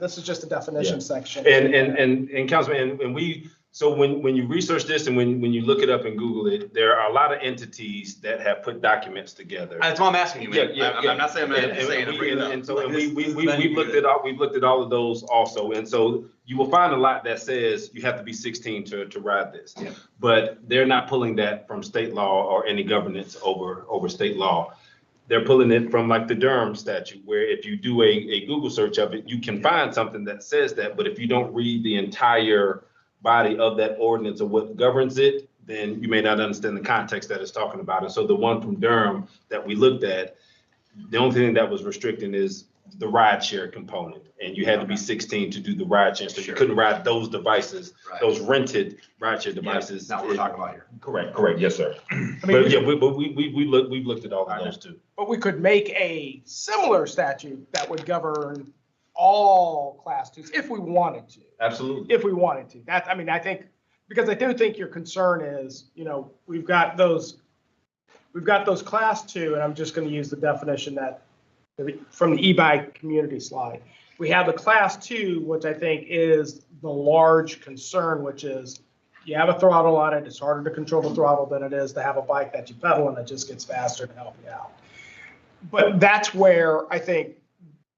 this is just the definition section. And Councilman, and so when you research this and when you look it up and Google it, there are a lot of entities that have put documents together. That's why I'm asking you, man. Yeah. I'm not saying I'm saying to bring it up. And so we've looked at all of those also. And so you will find a lot that says you have to be 16 to ride this. Yeah. But they're not pulling that from state law or any governance over state law. They're pulling it from like the Durham statute, where if you do a Google search of it, you can find something that says that. But if you don't read the entire body of that ordinance or what governs it, then you may not understand the context that it's talking about. And so the one from Durham that we looked at, the only thing that was restricting is the ride share component. And you had to be 16 to do the ride share. So you couldn't ride those devices, those rented ride share devices. Not what we're talking about here. Correct. Yes, sir. But yeah, we've looked at all of those too. But we could make a similar statute that would govern all class twos if we wanted to. Absolutely. If we wanted to. I think because I do think your concern is, we've got those class 2, and I'm just going to use the definition that from the e-bike community slide. We have the class 2, which I think is the large concern, which is you have a throttle on it. It's harder to control the throttle than it is to have a bike that you pedal and that just gets faster to help you out. But that's where I think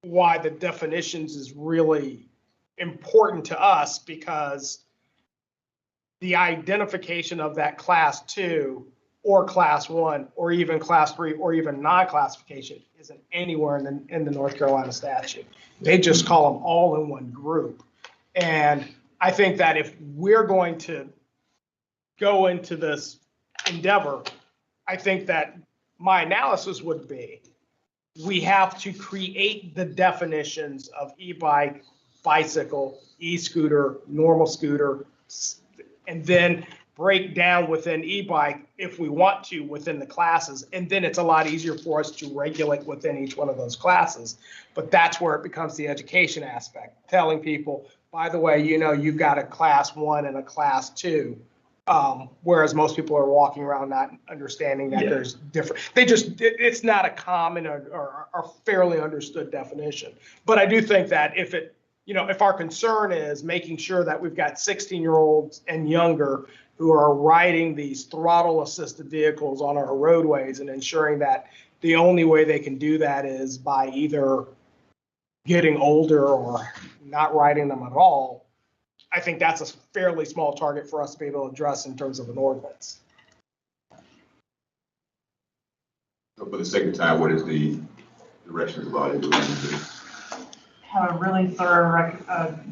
why the definitions is really important to us, because the identification of that class 2 or class 1 or even class 3 or even non-classification isn't anywhere in the North Carolina statute. They just call them all in one group. And I think that if we're going to go into this endeavor, I think that my analysis would be we have to create the definitions of e-bike, bicycle, e-scooter, normal scooter, and then break down within e-bike if we want to within the classes. And then it's a lot easier for us to regulate within each one of those classes. But that's where it becomes the education aspect, telling people, by the way, you've got a class 1 and a class 2. Whereas most people are walking around not understanding that there's different, it's not a common or fairly understood definition. But I do think that if our concern is making sure that we've got 16-year-olds and younger who are riding these throttle assisted vehicles on our roadways and ensuring that the only way they can do that is by either getting older or not riding them at all, I think that's a fairly small target for us to be able to address in terms of an ordinance. So for the sake of time, what is the direction of the body doing? Have a really thorough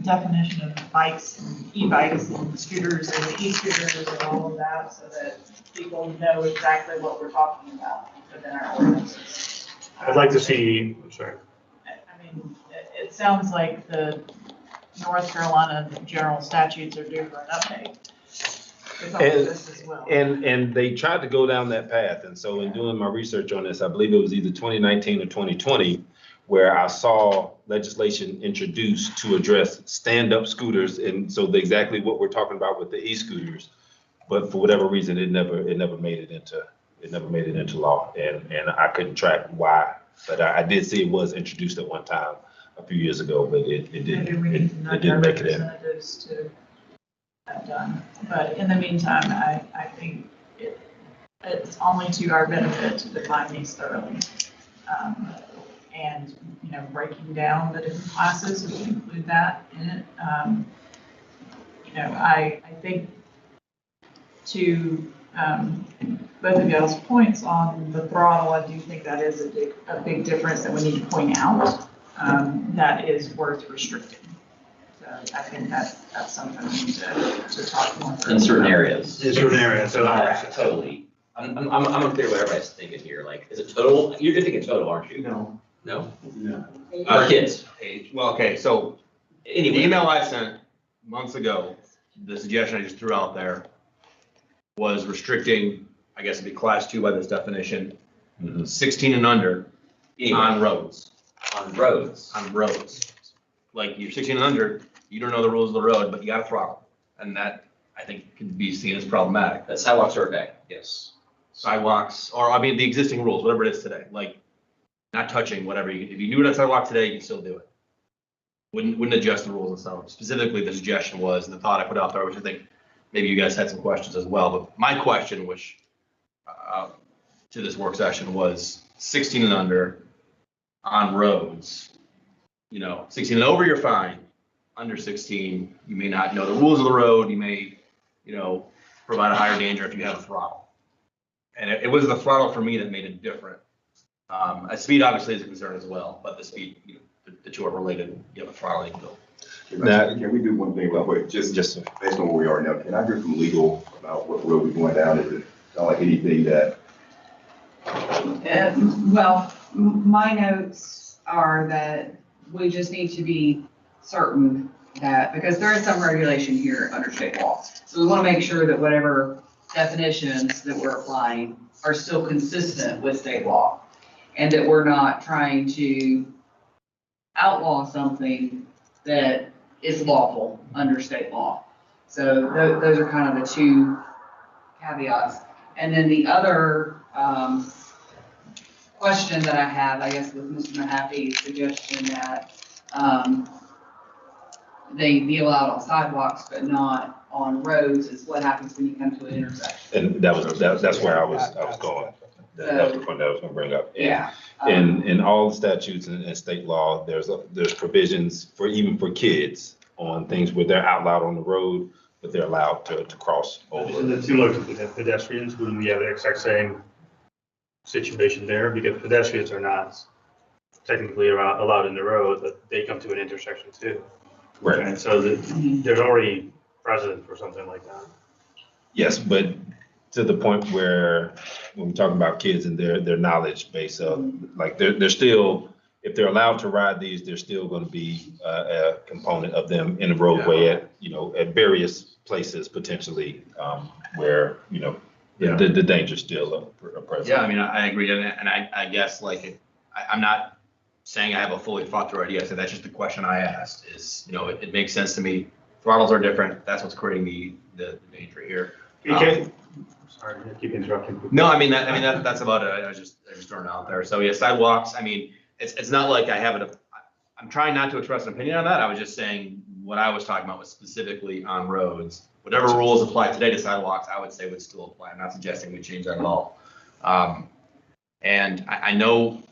definition of bikes and e-bikes and scooters and e-scooters and all of that, so that people know exactly what we're talking about within our ordinances. I'd like to see, I'm sorry. I mean, it sounds like the North Carolina general statutes are due for an update. With all of this as well. And they tried to go down that path. And so in doing my research on this, I believe it was either 2019 or 2020, where I saw legislation introduced to address stand-up scooters. And so exactly what we're talking about with the e-scooters, but for whatever reason, it never made it into law. And I couldn't track why, but I did see it was introduced at one time a few years ago, but it didn't make it in. Representatives to have done. But in the meantime, I think it's only to our benefit to define these thoroughly. And, breaking down the different classes, we include that in it. I think to both of y'all's points on the throttle, I do think that is a big difference that we need to point out. That is worth restricting. So I think that's something we need to talk more about. In certain areas. In certain areas, so. Totally. I'm unclear what everybody's thinking here. Like, is it total? You're thinking total, aren't you? No. No? No. Our kids. Well, okay, so Anyway. the email I sent months ago, the suggestion I just threw out there was restricting, I guess it'd be class 2 by this definition, 16 and under Anyway. on roads. On roads. On roads. Like, you're 16 and under, you don't know the rules of the road, but you got a throttle. And that, I think, can be seen as problematic. That sidewalks are okay. Yes. Sidewalks, or the existing rules, whatever it is today, like not touching whatever if you do it on sidewalk today, you can still do it. Wouldn't adjust the rules and stuff. Specifically, the suggestion was, the thought I put out there, which I think maybe you guys had some questions as well, but my question, which to this work session, was 16 and under on roads. 16 and over, you're fine. Under 16, you may not know the rules of the road. You may, provide a higher danger if you have a throttle. And it was the throttle for me that made it different. Speed obviously is a concern as well, but the speed, the two are related. You have a throttle, you can go. Can we do one thing real quick? Just based on where we are now, can I hear from legal about what road we're going down? Is it sound like anything that? Well, my notes are that we just need to be certain that, because there is some regulation here under state law. So we want to make sure that whatever definitions that we're applying are still consistent with state law, and that we're not trying to outlaw something that is lawful under state law. So those are kind of the two caveats. And then the other question that I have, I guess, with Mr. Mahaffey's suggestion that they be allowed on sidewalks but not on roads is what happens when you come to an intersection. And that's where I was going. That was the point that I was gonna bring up. And Yeah. in all the statutes and state law, there's provisions for, even for kids, on things where they're outlawed on the road, but they're allowed to cross over. Isn't it similar to pedestrians? Wouldn't we have the exact same situation there? Because pedestrians are not technically allowed in the road, but they come to an intersection too. Right. And so there's already precedent for something like that. Yes, but to the point where, when we talk about kids and their knowledge base of, like, they're still, if they're allowed to ride these, there's still gonna be a component of them in the roadway at, at various places potentially, where, the danger's still present. Yeah, I mean, I agree, and I guess, like, I'm not saying I have a fully thought through idea, so that's just the question I asked, is, it makes sense to me. Throttles are different, that's what's creating the danger here. Okay. Sorry, I keep interrupting. No, that's about it. I was just throwing it out there. So yeah, sidewalks, I mean, it's not like I have I'm trying not to express an opinion on that. I was just saying what I was talking about was specifically on roads. Whatever rules apply today to sidewalks, I would say would still apply. I'm not suggesting we change that at all. And I know,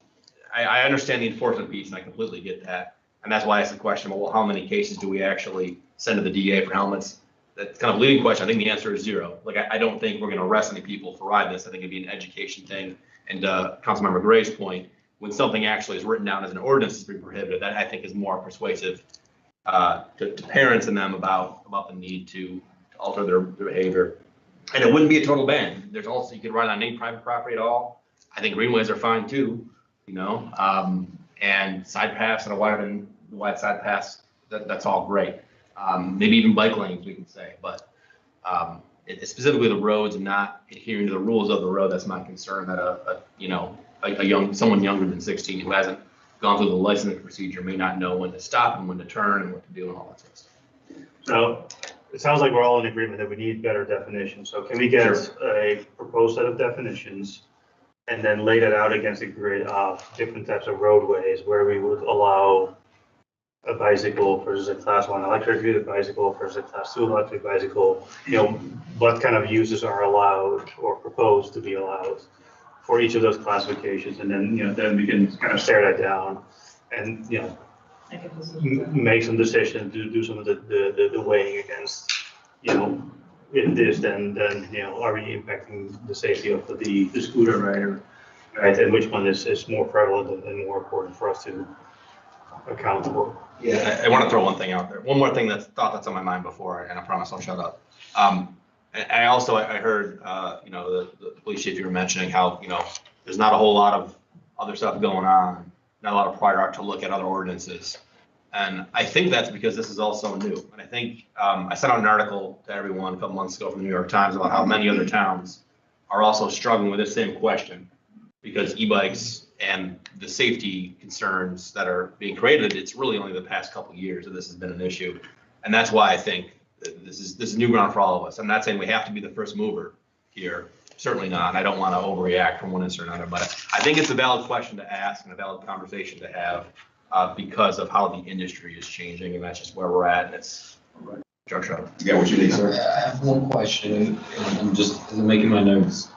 I understand the enforcement piece, and I completely get that. And that's why I asked the question, well, how many cases do we actually send to the DA for helmets? That's kind of a leading question. I think the answer is 0. Like, I don't think we're going to arrest any people for riding this. I think it'd be an education thing. And Councilmember Gray's point, when something actually is written down as an ordinance to be prohibited, that I think is more persuasive to parents and them about the need to alter their behavior. And it wouldn't be a total ban. There's also, you could ride on any private property at all. I think greenways are fine too, and side paths and a wide side paths, that's all great. Maybe even bike lanes, we can say, but it's specifically the roads and not adhering to the rules of the road. That's my concern, that someone younger than 16 who hasn't gone through the licensing procedure may not know when to stop and when to turn and what to do and all that sort of stuff. So it sounds like we're all in agreement that we need better definitions. So can we get a proposed set of definitions and then lay that out against a grid of different types of roadways where we would allow a bicycle versus a class 1 electric bicycle versus a class 2 electric bicycle, what kind of uses are allowed or proposed to be allowed for each of those classifications, and then, then we can kind of stare that down and, make some decisions, do some of the weighing against, if this, then, are we impacting the safety of the scooter rider, right? And which one is more prevalent and more important for us to account for? Yeah, I want to throw one thing out there. One more thing that's on my mind before, and I promise I'll shut up. And I heard, the police chief, you were mentioning how, there's not a whole lot of other stuff going on, not a lot of prior art to look at other ordinances. And I think that's because this is also new. And I think, I sent out an article to everyone a couple months ago from the New York Times about how many other towns are also struggling with this same question, because e-bikes and the safety concerns that are being created, it's really only the past couple of years that this has been an issue. And that's why I think this is new ground for all of us. I'm not saying we have to be the first mover here, certainly not. And I don't want to overreact from one instance or another, but I think it's a valid question to ask and a valid conversation to have because of how the industry is changing, and that's just where we're at. And it's Chuck Shuttle. You got what you need, sir? I have one question, and I'm just making my notes,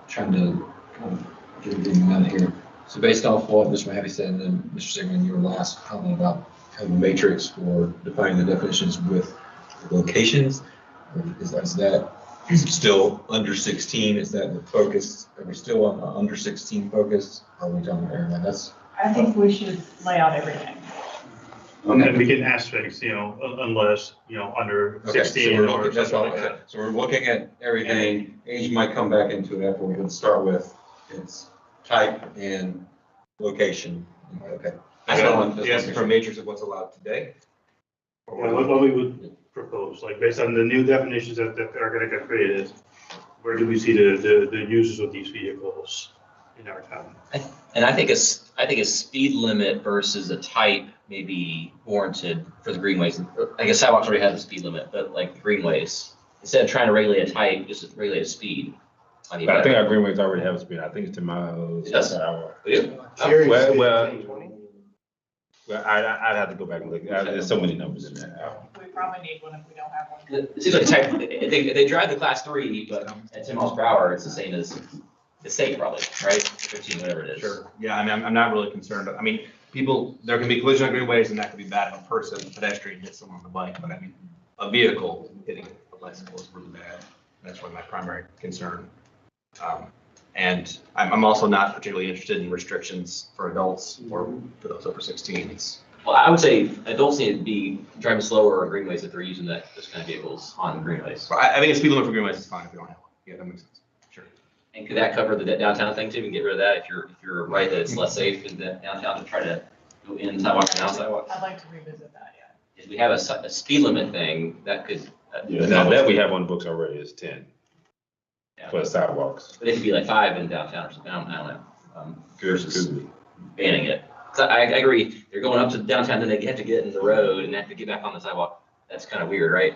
trying to kind of get everything out of here. So based off what Mr. Mahaffey said, and then Mr. Sigmund, your last comment about kind of a matrix for defining the definitions with the locations, is that still under 16? Is that the focus? Are we still on under 16 focus? Are we talking about everything? I think we should lay out everything. And we can asterisk, unless, under 16 or that's something all. like that. So we're looking at everything. Age might come back into it after we're going to start with. It's type and location. Okay. Yes, for a matrix of what's allowed today. Yeah, what we would propose, like based on the new definitions that are going to get created, where do we see the uses of these vehicles? in our town. And I think a speed limit versus a type may be warranted for the greenways. I guess sidewalks already have the speed limit, but like the greenways, instead of trying to regulate a type, just regulate a speed. I think our greenways already have a speed. I think it's 10 miles Yes. per hour. Well, I'd have to go back and look. There's so many numbers in there. We probably need one if we don't have one. It seems like type, they drive the class 3, but at 10 miles per hour, it's the same as the state probably, right? 15, whatever it is. Sure. Yeah, I mean, I'm not really concerned. I mean, there can be collision on greenways and that could be bad if a person, a pedestrian hits someone on the bike, but I mean, a vehicle hitting a bicycle is really bad. That's one of my primary concern. And I'm also not particularly interested in restrictions for adults or for those over 16. Well, I would say adults need to be driving slower on greenways if they're using those kind of vehicles on greenways. I think a speed limit for greenways is fine if you don't have one. Yeah, that makes sense. Sure. And could that cover the downtown thing too? We can get rid of that if you're right that it's less safe in the downtown to try to go in sidewalk and out sidewalk. I'd like to revisit that, yeah. If we have a speed limit thing, that could. Now that we have on the books already is 10 Yeah. for sidewalks. But it could be like 5 in downtown or something. I don't know. Could be. Banning it. 'Cause I agree. They're going up to downtown, then they have to get in the road and have to get back on the sidewalk. That's kind of weird, right?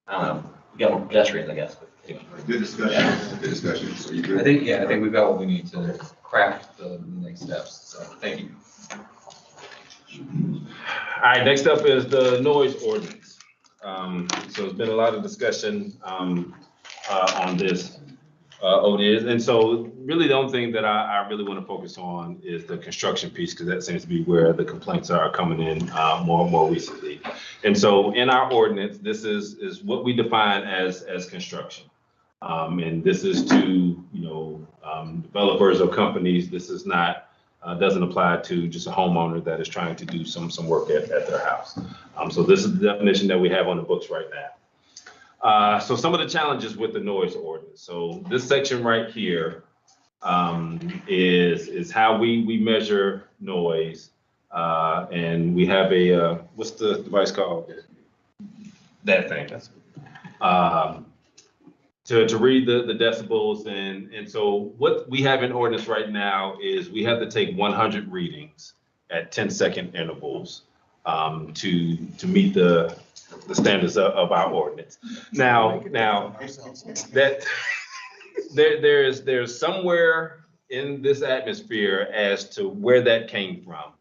I don't know. We got more pedestrians, I guess. But anyway. Good discussion, good discussion. So you good? I think we've got what we need to craft the next steps, so thank you. All right, next up is the noise ordinance. So there's been a lot of discussion on this over the years. And so really the only thing that I really want to focus on is the construction piece, because that seems to be where the complaints are coming in more recently. And so in our ordinance, this is what we define as construction. And this is to, developers or companies. This is not, doesn't apply to just a homeowner that is trying to do some work at their house. So this is the definition that we have on the books right now. So some of the challenges with the noise ordinance. So this section right here is how we measure noise. And we have what's the device called? That thing. To read the decibels. And so what we have in ordinance right now is we have to take 100 readings at 10-second intervals to meet the standards of our ordinance. Now that there's somewhere in this atmosphere as to where that came from.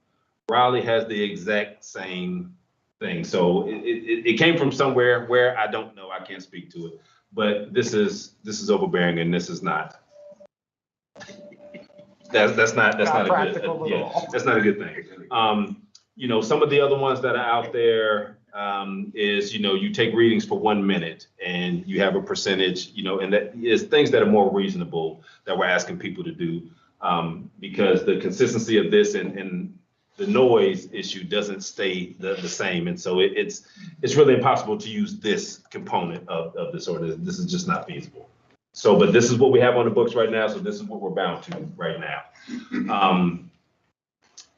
Raleigh has the exact same thing. So it came from somewhere where I don't know, I can't speak to it, but this is overbearing and this is not. That's not a good, that's not a good thing. Some of the other ones that are out there is, you take readings for 1 minute and you have a percentage, and that is things that are more reasonable that we're asking people to do, because the consistency of this and the noise issue doesn't stay the same. And so it's really impossible to use this component of this ordinance. This is just not feasible. So, but this is what we have on the books right now. So this is what we're bound to right now.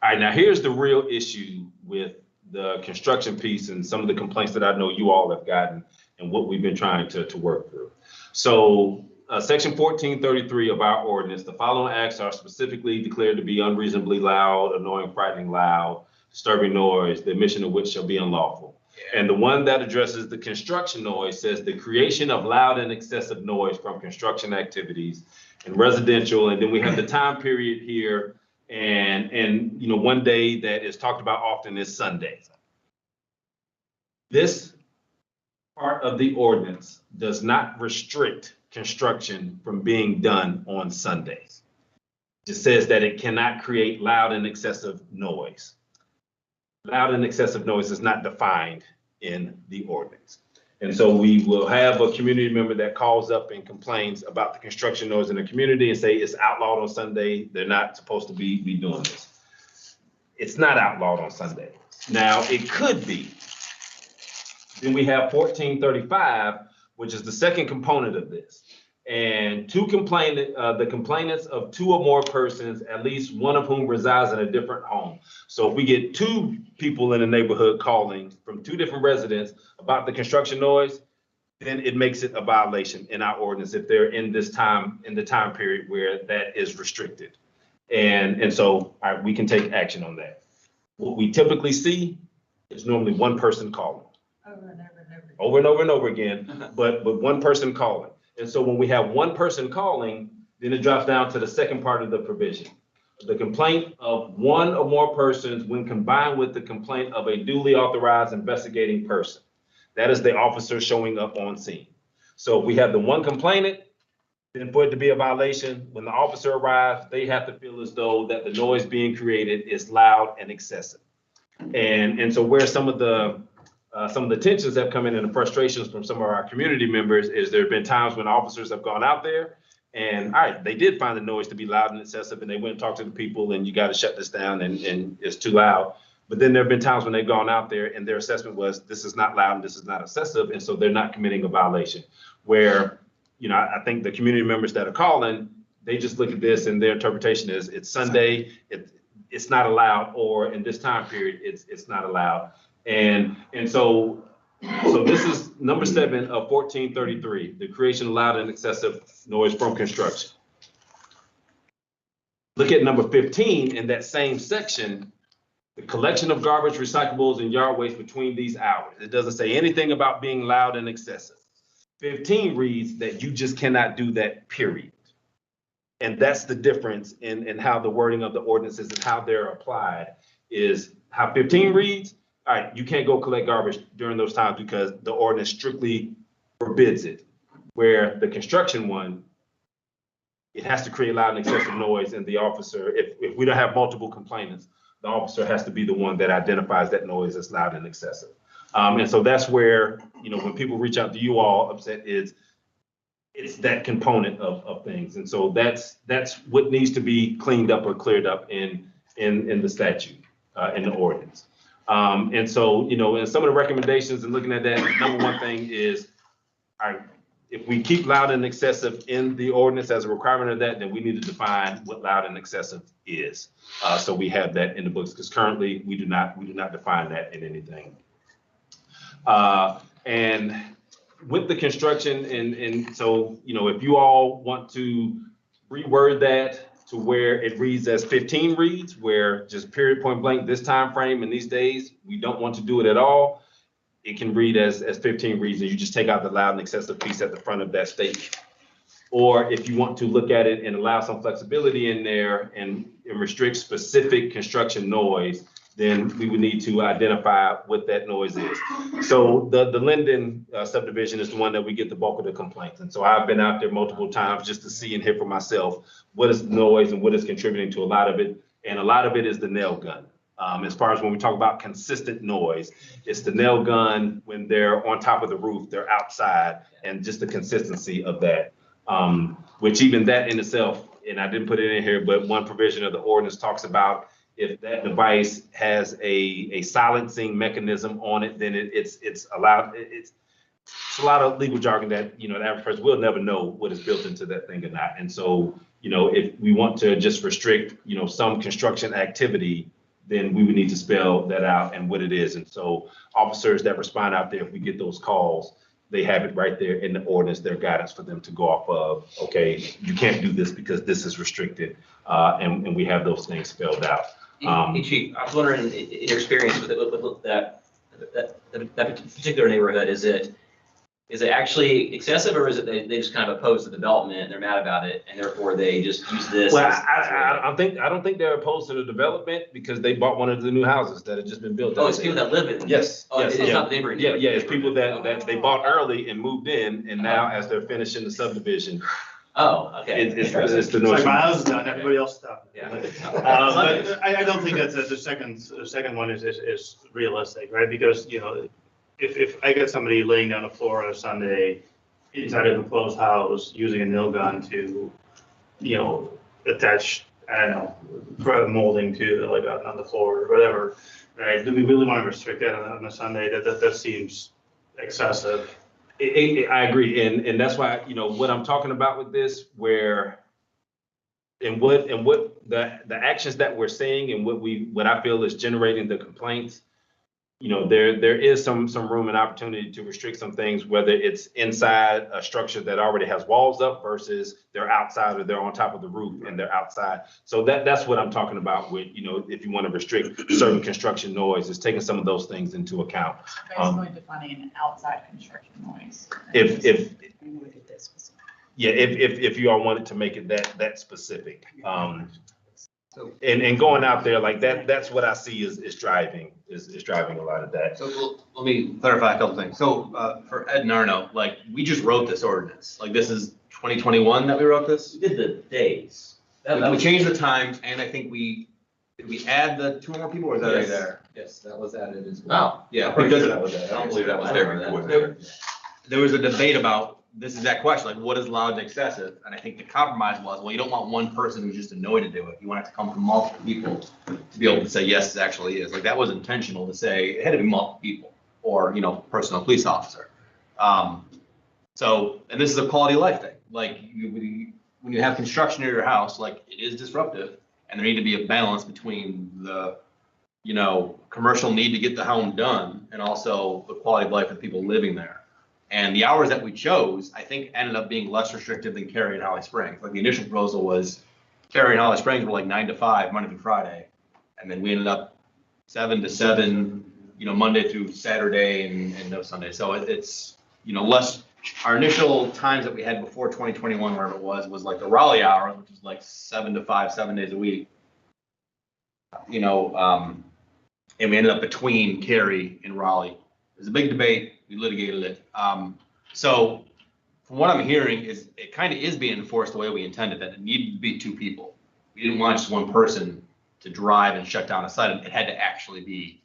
All right, now here's the real issue with the construction piece and some of the complaints that I know you all have gotten and what we've been trying to work through. So section 1433 of our ordinance, the following acts are specifically declared to be unreasonably loud, annoying, frightening loud, disturbing noise, the emission of which shall be unlawful. And the one that addresses the construction noise says the creation of loud and excessive noise from construction activities and residential. And then we have the time period here. And one day that is talked about often is Sundays. This part of the ordinance does not restrict construction from being done on Sundays. It says that it cannot create loud and excessive noise. Loud and excessive noise is not defined in the ordinance. And so we will have a community member that calls up and complains about the construction noise in the community and say it's outlawed on Sunday. They're not supposed to be doing this. It's not outlawed on Sunday. Now, it could be. Then we have 1435, which is the second component of this. And the complainants of 2 or more persons, at least one of whom resides in a different home. So if we get 2 people in the neighborhood calling from 2 different residents about the construction noise, then it makes it a violation in our ordinance if they're in the time period where that is restricted. And so, all right, we can take action on that. What we typically see is normally one person calling. Over and over and over. Over and over and over again, but one person calling. And so when we have one person calling, then it drops down to the second part of the provision. The complaint of one or more persons when combined with the complaint of a duly authorized investigating person. That is the officer showing up on scene. So if we have the one complainant, then for it to be a violation, when the officer arrives, they have to feel as though that the noise being created is loud and excessive. And so where some of the tensions have come in and the frustrations from some of our community members is there have been times when officers have gone out there and, all right, they did find the noise to be loud and excessive and they went and talked to the people and you got to shut this down and it's too loud. But then there have been times when they've gone out there and their assessment was this is not loud and this is not excessive. And so they're not committing a violation where, I think the community members that are calling, they just look at this and their interpretation is it's Sunday, it's not allowed, or in this time period, it's not allowed. And so this is number 7 of 1433, the creation of loud and excessive noise from construction. Look at number 15 in that same section, the collection of garbage, recyclables, and yard waste between these hours. It doesn't say anything about being loud and excessive. 15 reads that you just cannot do that, period. And that's the difference in how the wording of the ordinances and how they're applied is how 15 reads. All right, you can't go collect garbage during those times because the ordinance strictly forbids it. Where the construction one, it has to create loud and excessive noise, and the officer, if we don't have multiple complainants, the officer has to be the one that identifies that noise as loud and excessive. And so that's where, when people reach out to you all upset it's that component of things. And so that's what needs to be cleaned up or cleared up in the statute, in the ordinance. And so, in some of the recommendations and looking at that, number one thing is, if we keep loud and excessive in the ordinance as a requirement of that, then we need to define what loud and excessive is. So we have that in the books because currently we do not define that in anything. And with the construction and so, if you all want to reword that to where it reads as 15 reads, where just period, point blank, this time frame and these days, we don't want to do it at all. It can read as 15 reads and you just take out the loud and excessive piece at the front of that statement. Or if you want to look at it and allow some flexibility in there and restrict specific construction noise, then we would need to identify what that noise is. So the Linden subdivision is the one that we get the bulk of the complaints. And so I've been out there multiple times just to see and hear for myself what is the noise and what is contributing to a lot of it. And a lot of it is the nail gun. As far as when we talk about consistent noise, it's the nail gun when they're on top of the roof, they're outside, and just the consistency of that. Which even that in itself, and I didn't put it in here, but one provision of the ordinance talks about if that device has a silencing mechanism on it, then it's allowed. It's a lot of legal jargon that, the average person will never know what is built into that thing or not. And so, if we want to just restrict, some construction activity, then we would need to spell that out and what it is. And so officers that respond out there, if we get those calls, they have it right there in the ordinance, their guidance for them to go off of, okay, you can't do this because this is restricted. And we have those things spelled out. Hey, Chief, I was wondering, in your experience with that particular neighborhood, is it actually excessive, or is it they just kind of oppose the development and they're mad about it and therefore they just use this? Well, I don't think they're opposed to the development because they bought one of the new houses that had just been built. Oh, it's people that live in. Yes. Oh, yes, it's not the neighborhood. Yeah, it's people that they bought early and moved in, and now as they're finishing the subdivision. Oh, okay. It's the It's noise. like my house is done, everybody else is done. Yeah. But I don't think that the second one is realistic, right? Because, if I get somebody laying down the floor on a Sunday inside of a closed house using a nail gun to, attach, I don't know, molding to like on the floor or whatever, right? Do we really want to restrict that on a Sunday? That seems excessive. I agree, and that's why what I'm talking about with this, where and what the actions that we're seeing and what I feel is generating the complaints. there is some room and opportunity to restrict some things, whether it's inside a structure that already has walls up versus they're outside or they're on top of the roof and they're outside. So that's what I'm talking about with, if you want to restrict certain construction noise, is taking some of those things into account. Basically defining an outside construction noise. If you all wanted to make it that specific. And going out there like that, that's what I see is driving a lot of that. So let me clarify a couple things. So for Ed Narno, like we just wrote this ordinance. Like this is 2021 that we wrote this. We did the days. We changed the times, and I think did we add the 2 or more people, or is that already there? Yes, that was added as well. Oh, yeah, Pretty because sure that was there. I don't believe that was there. there was a debate about this exact question, like what is loud and excessive? And I think the compromise was, well, you don't want one person who's just annoyed to do it. You want it to come from multiple people to be able to say, yes, it actually is. Like that was intentional to say it had to be multiple people or, personal police officer. So, and this is a quality of life thing. Like when you have construction near your house, like it is disruptive, and there need to be a balance between the, commercial need to get the home done and also the quality of life of the people living there. And the hours that we chose, I think, ended up being less restrictive than Cary and Holly Springs. Like the initial proposal was Cary and Holly Springs were like 9 to 5, Monday through Friday. And then we ended up 7 to 7, Monday through Saturday and no Sunday. So it's, less. Our initial times that we had before 2021, wherever it was like the Raleigh hours, which is like 7 to 5, 7 days a week. And we ended up between Cary and Raleigh. It was a big debate. We litigated it. So from what I'm hearing is it kind of is being enforced the way we intended, that it needed to be 2 people. We didn't want just one person to drive and shut down a site. It had to actually be,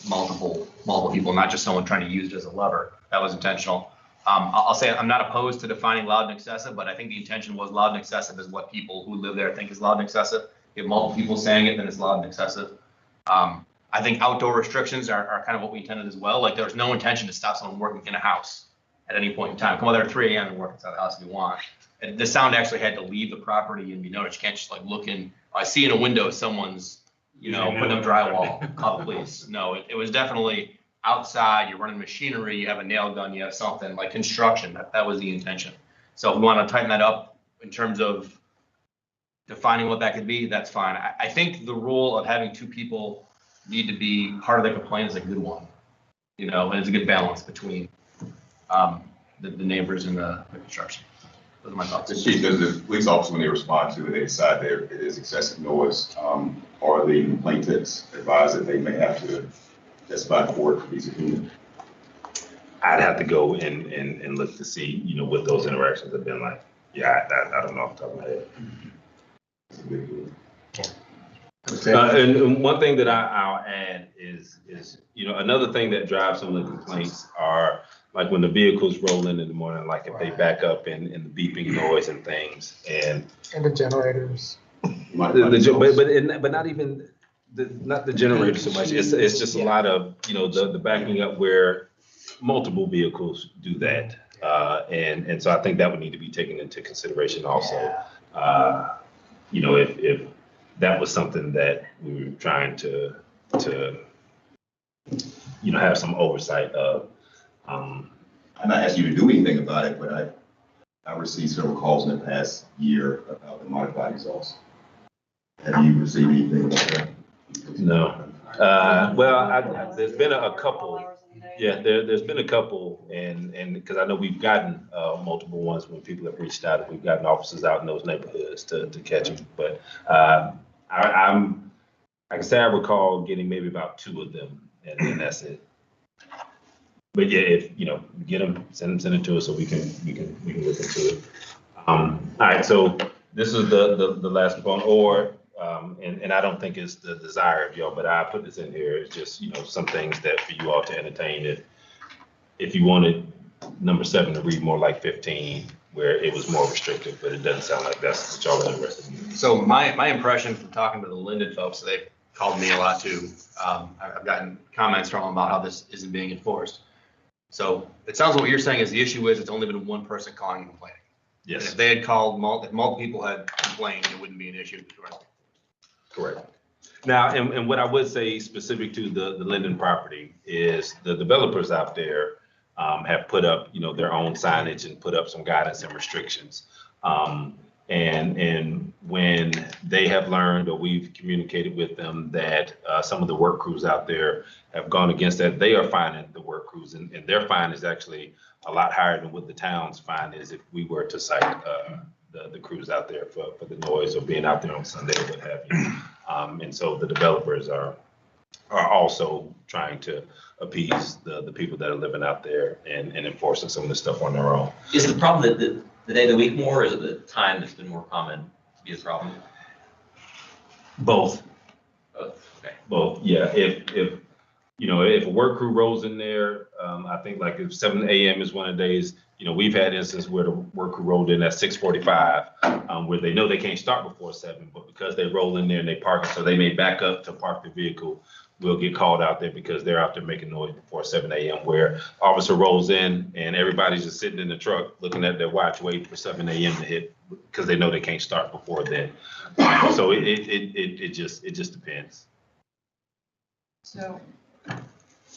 multiple people, not just someone trying to use it as a lever. That was intentional. I'll say I'm not opposed to defining loud and excessive, but I think the intention was loud and excessive is what people who live there think is loud and excessive. If multiple people saying it, then it's loud and excessive. I think outdoor restrictions are kind of what we intended as well. Like there was no intention to stop someone working in a house at any point in time. Come over there at 3 a.m. and work inside the house if you want. And the sound actually had to leave the property and be noticed. You can't just like look in. I see in a window someone's, putting up drywall. Call the police. No, it was definitely outside. You're running machinery. You have a nail gun. You have something like construction. That was the intention. So if we want to tighten that up in terms of defining what that could be, that's fine. I think the rule of having 2 people need to be part of the complaint is a good one, and it's a good balance between the neighbors and the construction. Those are my thoughts. Chief, does the police officer, when they respond to it, they decide there it is excessive noise, or the plaintiffs advise that they may have to testify in court to be subpoenaed? I'd have to go and look to see, what those interactions have been like. Yeah, I don't know off the top of my head. And one thing that I'll add is, another thing that drives some of the complaints are like when the vehicles roll in the morning, like if they back up and the beeping noise and things and the generators. But not even not the generator so much. It's just a lot of, the backing up where multiple vehicles do that. And so I think that would need to be taken into consideration also. If that was something that we were trying to have some oversight of. I'm not asking you to do anything about it, but I received several calls in the past year about the modified exhaust. Have you received anything about that? No. Well, there's been a couple. Yeah, there's been a couple, and because I know we've gotten multiple ones when people have reached out, we've gotten officers out in those neighborhoods to catch them. But I'm, like I said, I recall getting maybe about 2 of them, and that's it. But yeah, if get them, send it to us so we can look into it. All right, so this is the last component, or and I don't think it's the desire of y'all, but I put this in here. It's just some things that for you all to entertain. If you wanted number 7 to read more like 15, where it was more restrictive, but it doesn't sound like that's what y'all are interested in. So my impression from talking to the Linden folks, they've called me a lot too. I've gotten comments from them about how this isn't being enforced. So it sounds like what you're saying is the issue is it's only been one person calling and complaining. Yes. And if they had called, if multiple people had complained, it wouldn't be an issue. Correct. Now, and what I would say specific to the Linden property is the developers out there have put up, their own signage and put up some guidance and restrictions. And when they have learned, or we've communicated with them that some of the work crews out there have gone against that, they are fining the work crews, and their fine is actually a lot higher than what the town's fine is if we were to cite the crews out there for the noise or being out there on Sunday or what have you. And so the developers are also trying to appease the people that are living out there and enforcing some of this stuff on their own. Is the problem that the day of the week more, or is it the time that's been more common to be a problem? Both. Okay. Both, yeah. If a work crew rolls in there, I think like if 7 a.m. is one of the days, we've had instances where the work crew rolled in at 6:45, where they know they can't start before 7, but because they roll in there and they park it, so they may back up to park the vehicle, we'll get called out there because they're out there making noise before 7 a.m. where officer rolls in and everybody's just sitting in the truck looking at their watch, waiting for 7 a.m. to hit because they know they can't start before then. So it just depends. So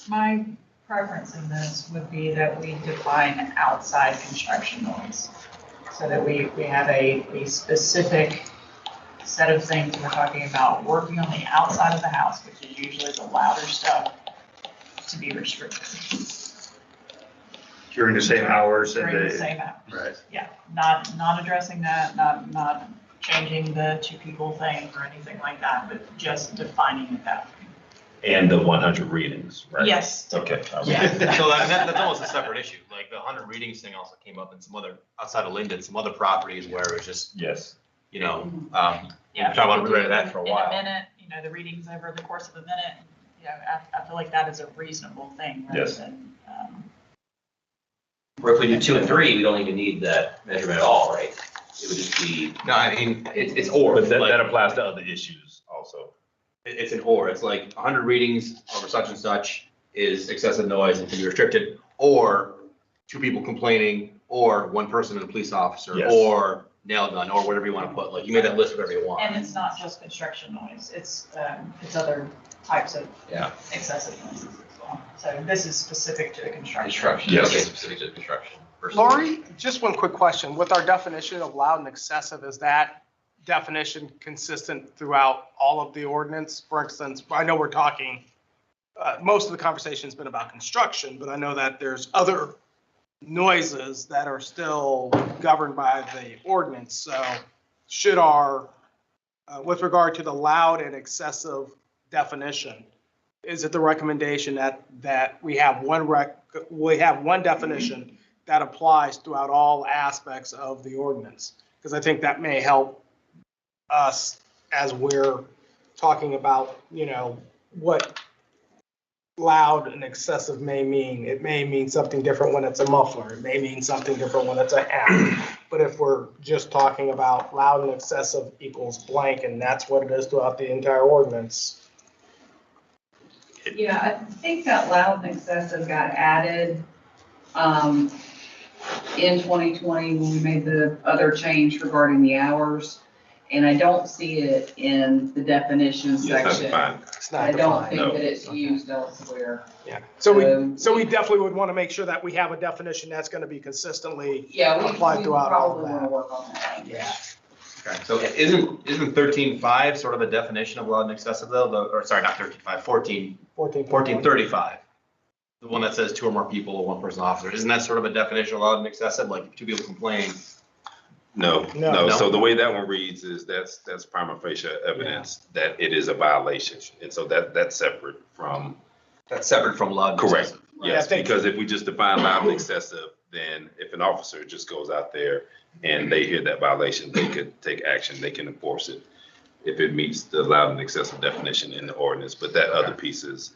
my preference in this would be that we define outside construction noise, so that we have a specific set of things we're talking about working on the outside of the house, which is usually the louder stuff, to be restricted During the same hours and during the same hours. Right. Yeah, not addressing that, not changing the two people thing or anything like that, but just defining it that way. And the 100 readings, right? Yes. Okay. Yeah. So that's almost a separate issue. Like the 100 readings thing also came up in some other, outside of Linden, some other properties where it was just, Yes. Yeah. talk about that for a while. In a minute, the readings over the course of a minute, I feel like that is a reasonable thing rather Yes. than, Or if we do 2 and 3, we don't even need that measurement at all, right? It would just be. No, I mean, it's or. But that like, applies to other issues also. It's an or. It's like 100 readings over such and such is excessive noise and can be restricted, or 2 people complaining, or 1 person and a police officer, Yes. or nail gun, or whatever you want to put. Like you made that list whatever you want. and it's not just construction noise, it's other types of Yeah. excessive noises as well. So this is specific to the construction. Construction, Yes. okay, specific to construction. versus- Laurie, just one quick question. With our definition of loud and excessive, is that definition consistent throughout all of the ordinance? For instance, I know we're talking, most of the conversation's been about construction, but I know that there's other noises that are still governed by the ordinance. So should our, with regard to the loud and excessive definition, is it the recommendation that we have one definition that applies throughout all aspects of the ordinance? Because I think that may help us as we're talking about, what loud and excessive may mean. It may mean something different when it's a muffler. It may mean something different when it's a amp. But if we're just talking about loud and excessive equals blank, and that's what it is throughout the entire ordinance. Yeah, I think that loud and excessive got added in 2020 when we made the other change regarding the hours. And I don't see it in the definition Yes, that's section. fine. It's I not don't defined. think No. that it's used elsewhere. Yeah. So we definitely would want to make sure that we have a definition that's going to be consistently. Yeah, Applied we throughout all of probably want to that. work on that. Yeah. Okay, so isn't 13.5 sort of a definition of loud and excessive though? Or sorry, not 13.5, 1435. The one that says 2 or more people or 1 person officer. Isn't that sort of a definition of loud and excessive? Like 2 people complaining. No. No. So the way that one reads is that's prima facie evidence that it is a violation. And so that's separate from. That's separate from loud and Correct. excessive. Yes, Yeah, I think- because if we just define loud and excessive, then if an officer just goes out there and they hear that violation, they could take action, they can enforce it if it meets the loud and excessive definition in the ordinance. But that other piece is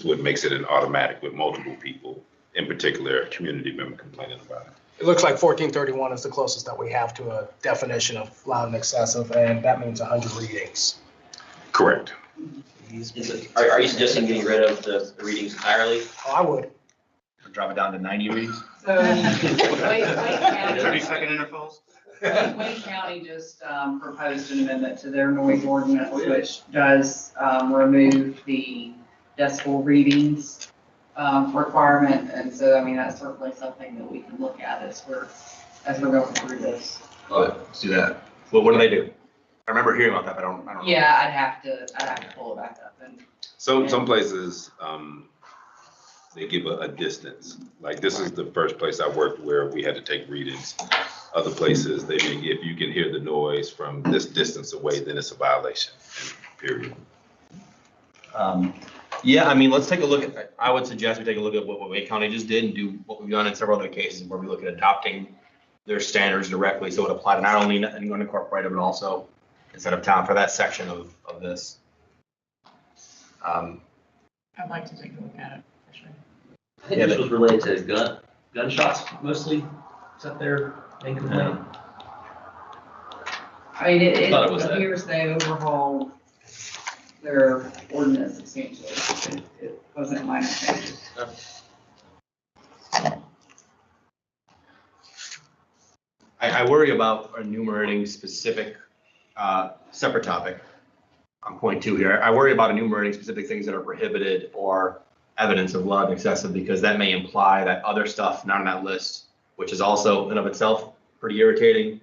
what makes it an automatic with multiple people, in particular, a community member complaining about it. It looks like 1431 is the closest that we have to a definition of loud and excessive, and that means 100 readings. Correct. Are you suggesting getting rid of the readings entirely? Oh, I would. Drop it down to 90 readings? So Wayne County. 30-second intervals? Wayne County just proposed an amendment to their noise ordinance, which does remove the decibel readings requirement. And so, I mean, that's certainly something that we can look at as we're going through this. Let's do that. Well, what do they do? I remember hearing about that, but I don't know. Yeah, I'd have to pull it back up and. Some places, they give a distance. Like this is the first place I worked where we had to take readings. Other places, they may, if you can hear the noise from this distance away, then it's a violation, period. Yeah, I mean, let's take a look at, I would suggest we take a look at what Wake County just did and do what we've done in several other cases where we look at adopting their standards directly, so it apply to not only anyone incorporated, but also instead of town for that section of this. I'd like to take a look at it, for sure. I think this was related to gunshots mostly. Is that their main complaint? I mean, it Thought it was that. appears they overhauled their ordinance substantially. It wasn't minor changes. I worry about enumerating specific, separate topic on point 2 here. I worry about enumerating specific things that are prohibited or evidence of loud and excessive, because that may imply that other stuff not on that list, which is also in of itself pretty irritating,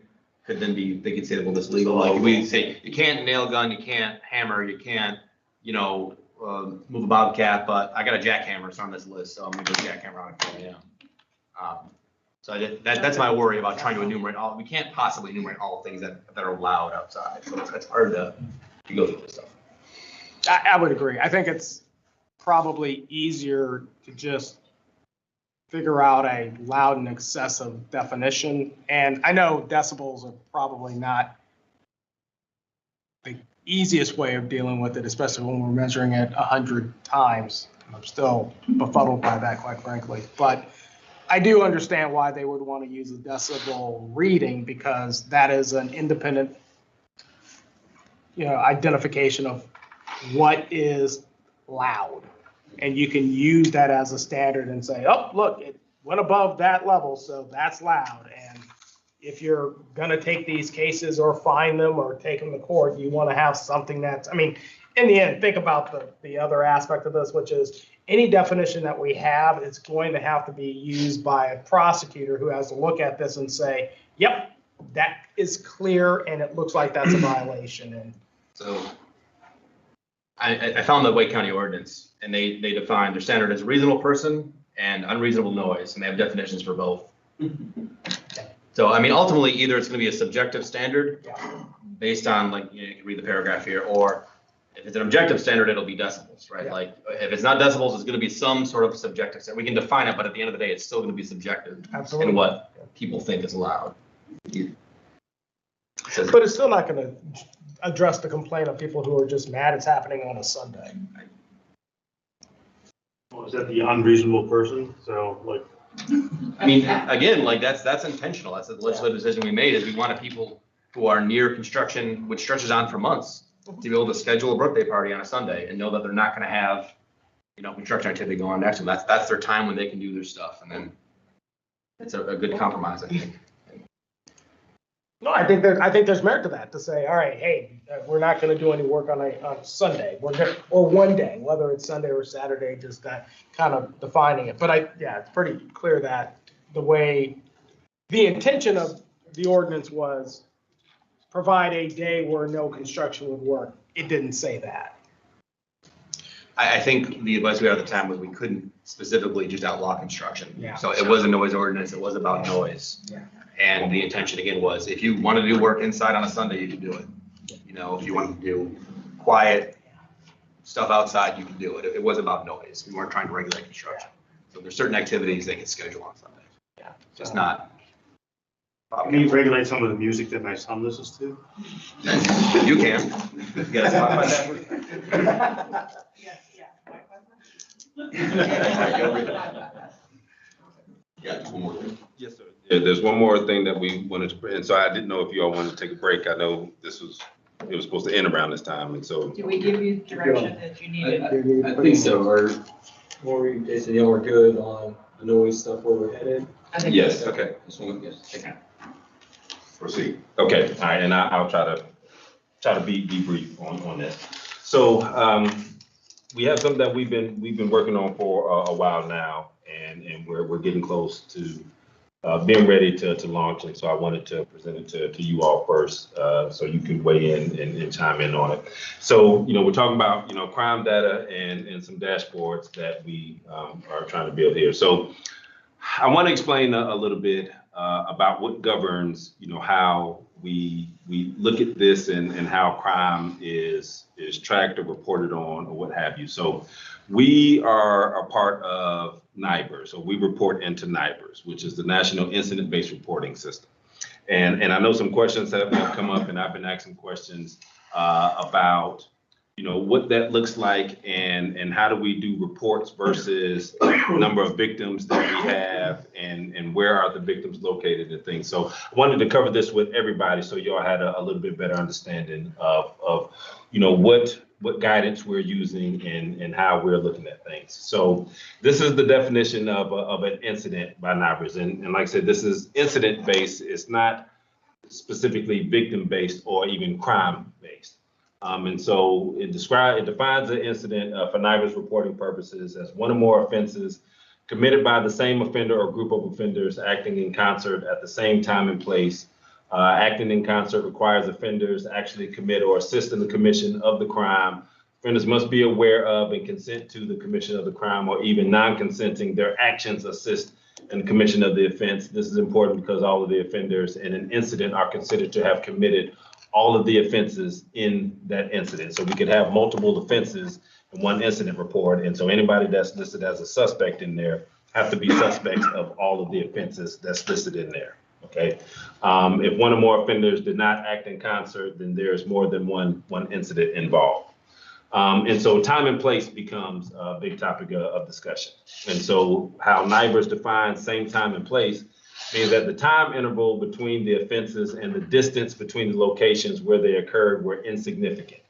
could then be, they could say, well, this is legal. Like we say, you can't nail gun, you can't hammer, you can't, move a bobcat, but I got a jackhammer, it's on this list, so I'm gonna do a jackhammer on it for you. So that's my worry about trying to enumerate all, we can't possibly enumerate all things that are loud outside, so it's hard to go through this stuff. I would agree. I think it's probably easier to just figure out a loud and excessive definition. And I know decibels are probably not the easiest way of dealing with it, especially when we're measuring it 100 times. I'm still befuddled by that, quite frankly. But I do understand why they would want to use a decibel reading, because that is an independent, identification of what is loud. And you can use that as a standard and say, oh, look, it went above that level, so that's loud. And if you're going to take these cases or fine them or take them to court, you want to have something that's, I mean, in the end, think about the other aspect of this, which is any definition that we have is going to have to be used by a prosecutor who has to look at this and say, yep, that is clear and it looks like that's a violation. And so I found the Wake County ordinance, and they define their standard as reasonable person and unreasonable noise, and they have definitions for both. So, I mean, ultimately, either it's going to be a subjective standard based on, like, you can read the paragraph here, or if it's an objective standard, it'll be decibels, right? Yeah. Like, if it's not decibels, it's going to be some sort of subjective standard. We can define it, but at the end of the day, it's still going to be subjective Absolutely. in what people think is loud. But it's still not going to address the complaint of people who are just mad it's happening on a Sunday. Well, is that the unreasonable person? So like. I mean, again, like that's intentional. That's the legislative decision we made, is we wanted people who are near construction, which stretches on for months, to be able to schedule a birthday party on a Sunday and know that they're not going to have, construction activity going on next to them. That's their time when they can do their stuff. And then it's a good compromise, I think. No, I think there's merit to that, to say, all right, hey, we're not going to do any work on a Sunday, or one day, whether it's Sunday or Saturday, just that kind of defining it. But it's pretty clear that the intention of the ordinance was provide a day where no construction would work. It didn't say that. I think the advice we had at the time was we couldn't specifically just outlaw construction. Yeah. So it was a noise ordinance. It was about noise. Yeah. And the intention again was, if you wanted to do work inside on a Sunday, you could do it. If you wanted to do quiet stuff outside, you could do it. It was about noise. We weren't trying to regulate construction. So there's certain activities they could schedule on Sunday. Yeah. Just not. Can you regulate some of the music that my son listens to? You can. Yes. Yeah, one more thing. Yes, sir. Yeah, there's one more thing that we wanted to, and so I didn't know if you all wanted to take a break. I know it was supposed to end around this time, and so. Do we give you direction that you needed? I think so, or Jason, y'all were good on noise stuff where we're headed? I think Yes, Okay, this one, yes, take it. Proceed. okay, all right, and I'll try to be brief on this. So, we have something that we've been working on for a while now, and we're getting close to being ready to launch. And so I wanted to present it to you all first, so you can weigh in and chime in on it. So, we're talking about, crime data and some dashboards that we are trying to build here. So I want to explain a little bit about what governs, how we look at this and how crime is tracked or reported on or what have you. So we are a part of NIBRS, so we report into NIBRS, which is the National Incident-Based Reporting System. And I know some questions have come up, and I've been asking questions about what that looks like and how do we do reports versus number of victims that we have and where are the victims located and things. So I wanted to cover this with everybody so y'all had a little bit better understanding of what guidance we're using and how we're looking at things. So this is the definition of an incident by NIBRS. And like I said, this is incident based. It's not specifically victim based or even crime based. And so it defines an incident for NIBRS reporting purposes as one or more offenses committed by the same offender or group of offenders acting in concert at the same time and place. Acting in concert requires offenders actually commit or assist in the commission of the crime. Offenders must be aware of and consent to the commission of the crime, or even non-consenting, their actions assist in the commission of the offense. This is important because all of the offenders in an incident are considered to have committed all of the offenses in that incident. So we could have multiple offenses in one incident report. And so anybody that's listed as a suspect in there have to be suspects of all of the offenses that's listed in there. Okay. If one or more offenders did not act in concert, then there's more than one incident involved. And so time and place becomes a big topic of discussion. And so how NIBRS defines same time and place means that the time interval between the offenses and the distance between the locations where they occurred were insignificant.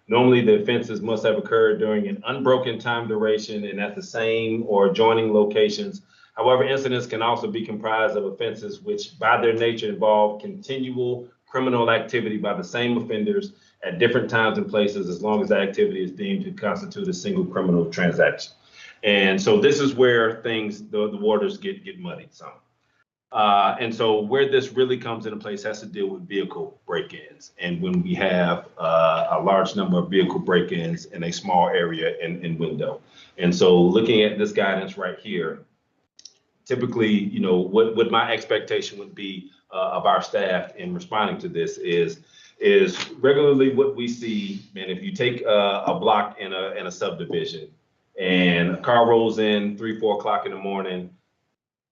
Normally, the offenses must have occurred during an unbroken time duration and at the same or adjoining locations. However, incidents can also be comprised of offenses which by their nature involve continual criminal activity by the same offenders at different times and places, as long as the activity is deemed to constitute a single criminal transaction. And so this is where the waters get muddied some. And so where this really comes into place has to deal with vehicle break-ins. And when we have a large number of vehicle break-ins in a small area in window. And so looking at this guidance right here, typically, what my expectation would be of our staff in responding to this is regularly what we see. And if you take a block in a subdivision and a car rolls in 3-4 o'clock in the morning,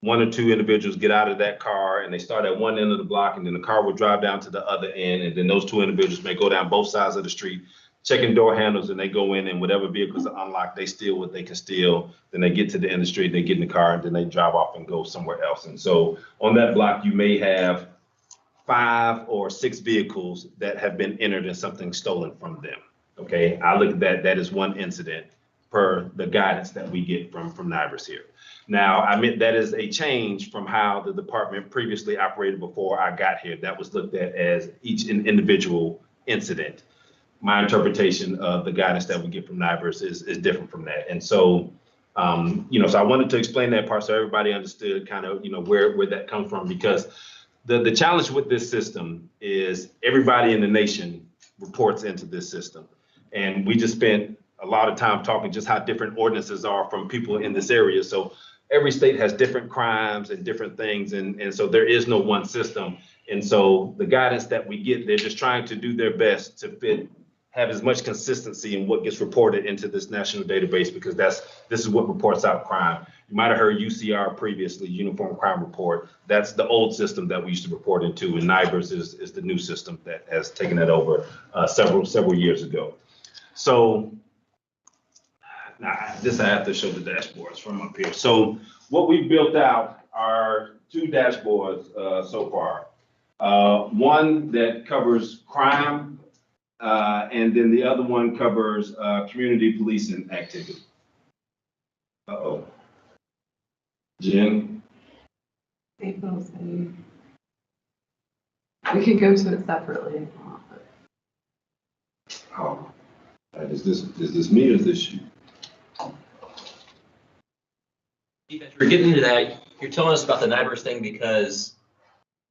one or two individuals get out of that car and they start at one end of the block, and then the car will drive down to the other end. And then those two individuals may go down both sides of the street, checking door handles, and they go in, and whatever vehicles are unlocked, they steal what they can steal. Then they get to the end of the street, they get in the car, and then they drive off and go somewhere else. And so on that block, you may have 5 or 6 vehicles that have been entered and something stolen from them. Okay, I look at that as one incident per the guidance that we get from NIBRS here. Now, I meant that is a change from how the department previously operated before I got here. That was looked at as each individual incident. My interpretation of the guidance that we get from NIBRS is different from that. And so, so I wanted to explain that part so everybody understood kind of, where that comes from, because the challenge with this system is everybody in the nation reports into this system. And we just spent a lot of time talking just how different ordinances are from people in this area. So every state has different crimes and different things. And so there is no one system. And so the guidance that we get, they're just trying to do their best to have as much consistency in what gets reported into this national database, because this is what reports out crime. You might have heard UCR previously, Uniform Crime Report. That's the old system that we used to report into, and NIBRS is the new system that has taken that over several years ago. So now this I have to show the dashboards from up here. So what we've built out are 2 dashboards so far. One that covers crime, and then the other one covers community policing activity. Uh-oh. Jen? They both say we can go to it separately if you want, but Oh, is this me or is this you? We're getting into that. You're telling us about the NIBRS thing because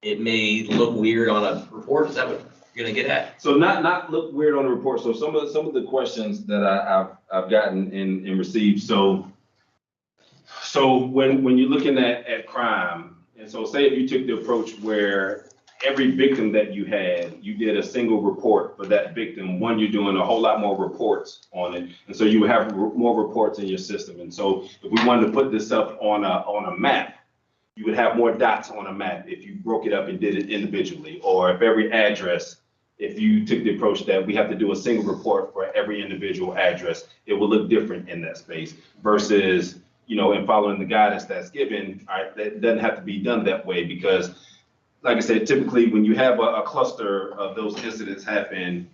it may look weird on a report. Is that what you're gonna get at? So not look weird on the report. So some of the questions that I've gotten and received. So when you're looking at crime, and so say if you took the approach where every victim that you had, you did a single report for that victim. One, you're doing a whole lot more reports on it. And so you have more reports in your system. And so if we wanted to put this up on a map, you would have more dots on a map if you broke it up and did it individually. Or if every address, if you took the approach that we have to do a single report for every individual address, it will look different in that space versus, in following the guidance that's given, that doesn't have to be done that way because like I said, typically when you have a cluster of those incidents happen,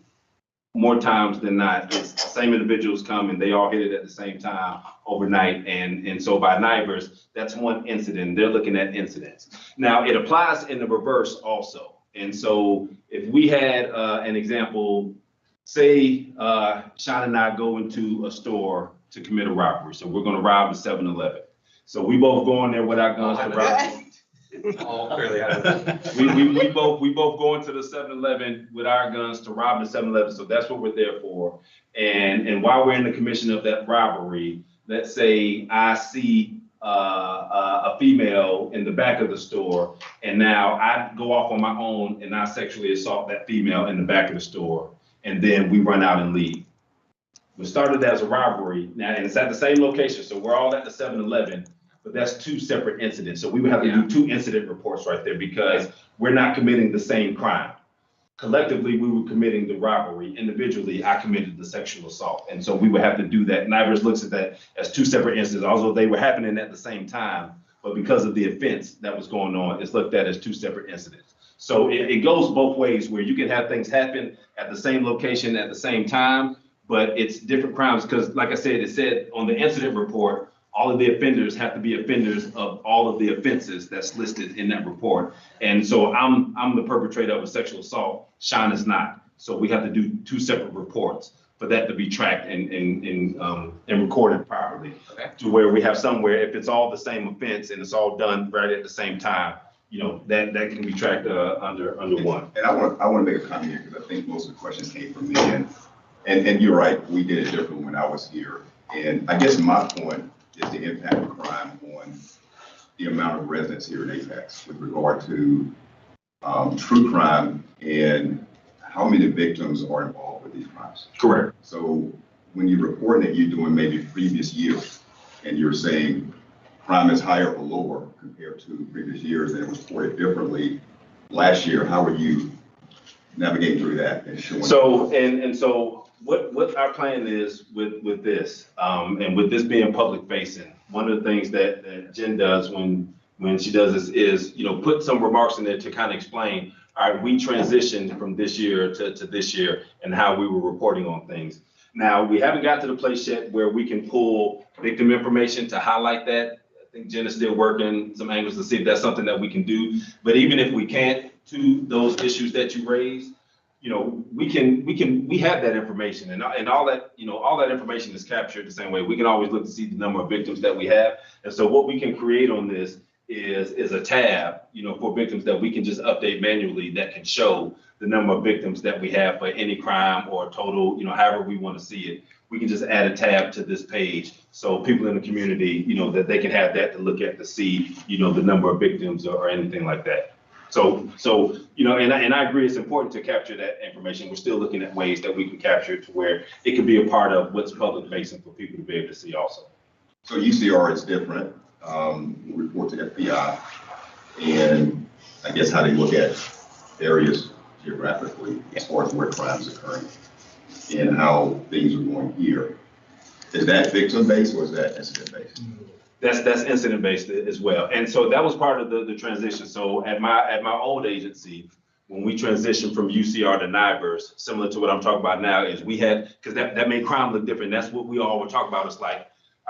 more times than not, it's the same individuals come and they all hit it at the same time overnight. And so by NIBRS, that's one incident. They're looking at incidents. Now it applies in the reverse also. And so if we had an example, say Sean and I go into a store to commit a robbery. So we're going to rob the 7-Eleven. So we both go in there with our guns to rob. All clearly out of that. We both go into the 7-Eleven with our guns to rob the 7-Eleven. So that's what we're there for. And while we're in the commission of that robbery, let's say I see a female in the back of the store, and now I go off on my own and I sexually assault that female in the back of the store, and then we run out and leave. We started as a robbery now, and it's at the same location, so we're all at the 7-Eleven. But that's two separate incidents. So we would have to do two incident reports right there because we're not committing the same crime. Collectively, we were committing the robbery. Individually, I committed the sexual assault. And so we would have to do that. NIBRS looks at that as two separate incidents, although they were happening at the same time. But because of the offense that was going on, it's looked at as two separate incidents. So it goes both ways where you can have things happen at the same location at the same time, but it's different crimes because like I said, it said on the incident report, all of the offenders have to be offenders of all of the offenses that's listed in that report. And so I'm the perpetrator of a sexual assault, Sean is not. So we have to do two separate reports for that to be tracked and recorded properly. Okay. To where we have somewhere, if it's all the same offense and it's all done right at the same time, that can be tracked under one. And I want to make a comment here because I think most of the questions came from me. And you're right, we did it different when I was here. And I guess my point is the impact of crime on the amount of residents here in Apex with regard to true crime and how many victims are involved with these crimes. Correct. So when you're reporting that you're doing maybe previous years and you're saying crime is higher or lower compared to previous years and it was reported differently last year, how are you navigating through that and showing? So what our plan is with this, and with this being public facing, one of the things that Jen does when she does this is, put some remarks in there to kind of explain, all right, we transitioned from this year to this year and how we were reporting on things. Now, we haven't got to the place yet where we can pull victim information to highlight that. I think Jen is still working some angles to see if that's something that we can do. But even if we can't, to those issues that you raised, we have that information and all that information is captured the same way. We can always look to see the number of victims that we have. And so what we can create on this is a tab, for victims that we can just update manually that can show the number of victims that we have for any crime or total, however we want to see it. We can just add a tab to this page so people in the community, that they can have that to look at to see, the number of victims or anything like that. So and I agree, it's important to capture that information. We're still looking at ways that we can capture it to where it can be a part of what's public facing for people to be able to see also. So UCR is different, we report to FBI, and I guess how they look at areas geographically as far as where crimes are occurring and how things are going here. Is that victim based or is that incident based? That's incident based as well. And so that was part of the transition. So at my old agency, when we transitioned from UCR to NIBRS, similar to what I'm talking about now, is we had, because that made crime look different. That's what we all were talking about. It's like,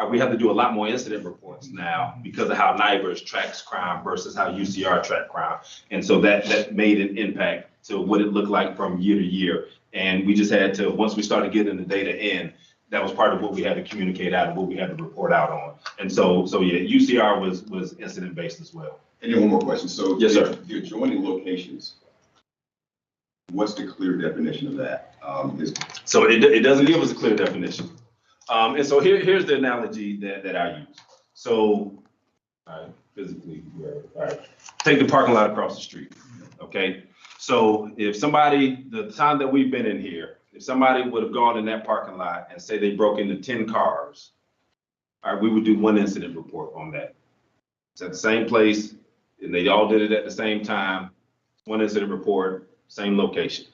we have to do a lot more incident reports now because of how NIBRS tracks crime versus how UCR track crime. And so that made an impact to what it looked like from year to year. And we just had to, once we started getting the data in, that was part of what we had to communicate out and what we had to report out on. And so yeah, UCR was incident based as well. And then one more question. So Yes, sir. the adjoining locations, what's the clear definition of that? So it doesn't give us a clear definition. And so here's the analogy that I use. So physically, all right, take the parking lot across the street, okay? So if somebody, the time that we've been in here, if somebody would have gone in that parking lot and say they broke into 10 cars, all right, we would do one incident report on that. It's at the same place, and they all did it at the same time, one incident report, same location.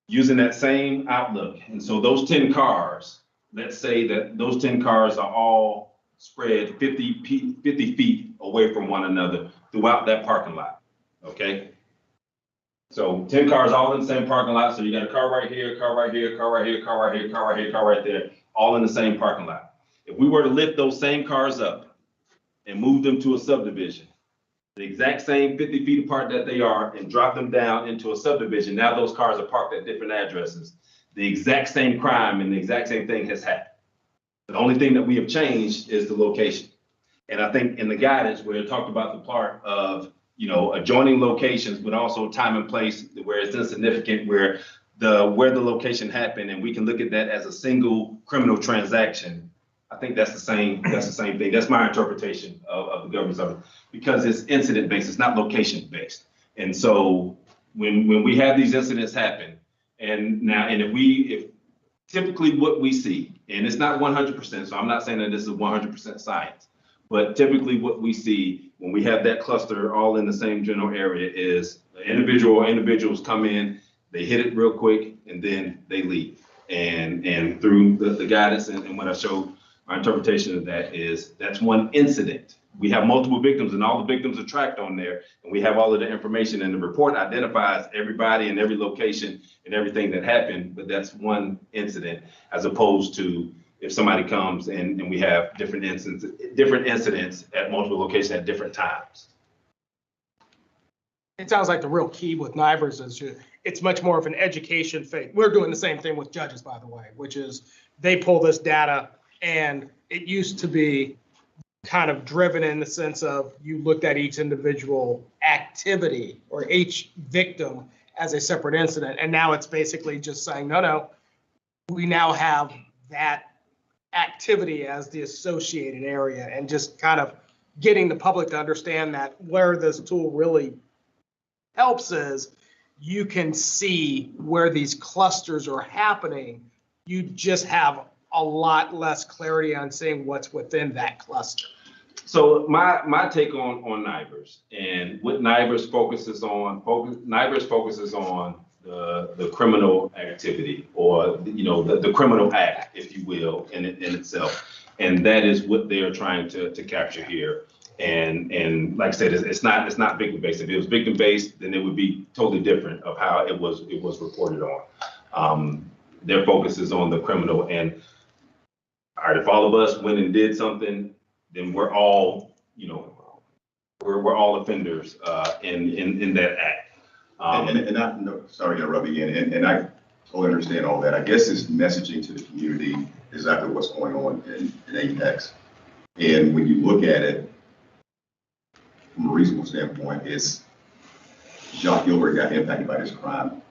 Using that same outlook, and so those 10 cars, let's say that those 10 cars are all spread 50 feet away from one another throughout that parking lot, okay? So 10 cars all in the same parking lot, so you got a car right here, car right here, car right here, car right here, car right here, car right there, all in the same parking lot. If we were to lift those same cars up and move them to a subdivision, the exact same 50 feet apart that they are, and drop them down into a subdivision, now those cars are parked at different addresses. The exact same crime and the exact same thing has happened. The only thing that we have changed is the location. And I think in the guidance where it talked about the part of, adjoining locations, but also time and place where it's insignificant, where the location happened, and we can look at that as a single criminal transaction. I think that's the same thing. That's my interpretation of the governance of it, because it's incident based, it's not location based. And so when we have these incidents happen, if typically what we see, and it's not 100%, so I'm not saying that this is 100% science, but typically what we see when we have that cluster all in the same general area is the individual or individuals come in, they hit it real quick, and then they leave. And through the guidance and what I showed, my interpretation of that is that's one incident. We have multiple victims, and all the victims are tracked on there, and we have all of the information, and the report identifies everybody and every location and everything that happened, but that's one incident, as opposed to if somebody comes and we have different incidents at multiple locations at different times. It sounds like the real key with NIBRS is it's much more of an education phase. We're doing the same thing with judges, by the way, which is they pull this data, and it used to be kind of driven in the sense of you looked at each individual activity or each victim as a separate incident. And now it's basically just saying, no, we now have that activity as the associated area, and just kind of getting the public to understand that where this tool really helps is you can see where these clusters are happening. You just have a lot less clarity on seeing what's within that cluster. So my take on NIBRS, and what NIBRS focuses on, NIBRS focuses on the criminal activity, or the criminal act, if you will, in itself, and that is what they are trying to capture here. And like I said, it's not victim based. If it was victim based, then it would be totally different of how it was reported on. Their focus is on the criminal, and all right, if all of us went and did something, then we're all, we're all offenders in that act. Sorry to interrupt again, and I totally understand all that. I guess it's messaging to the community exactly what's going on in Apex. And when you look at it from a reasonable standpoint, it's Jacques Gilbert got impacted by this crime,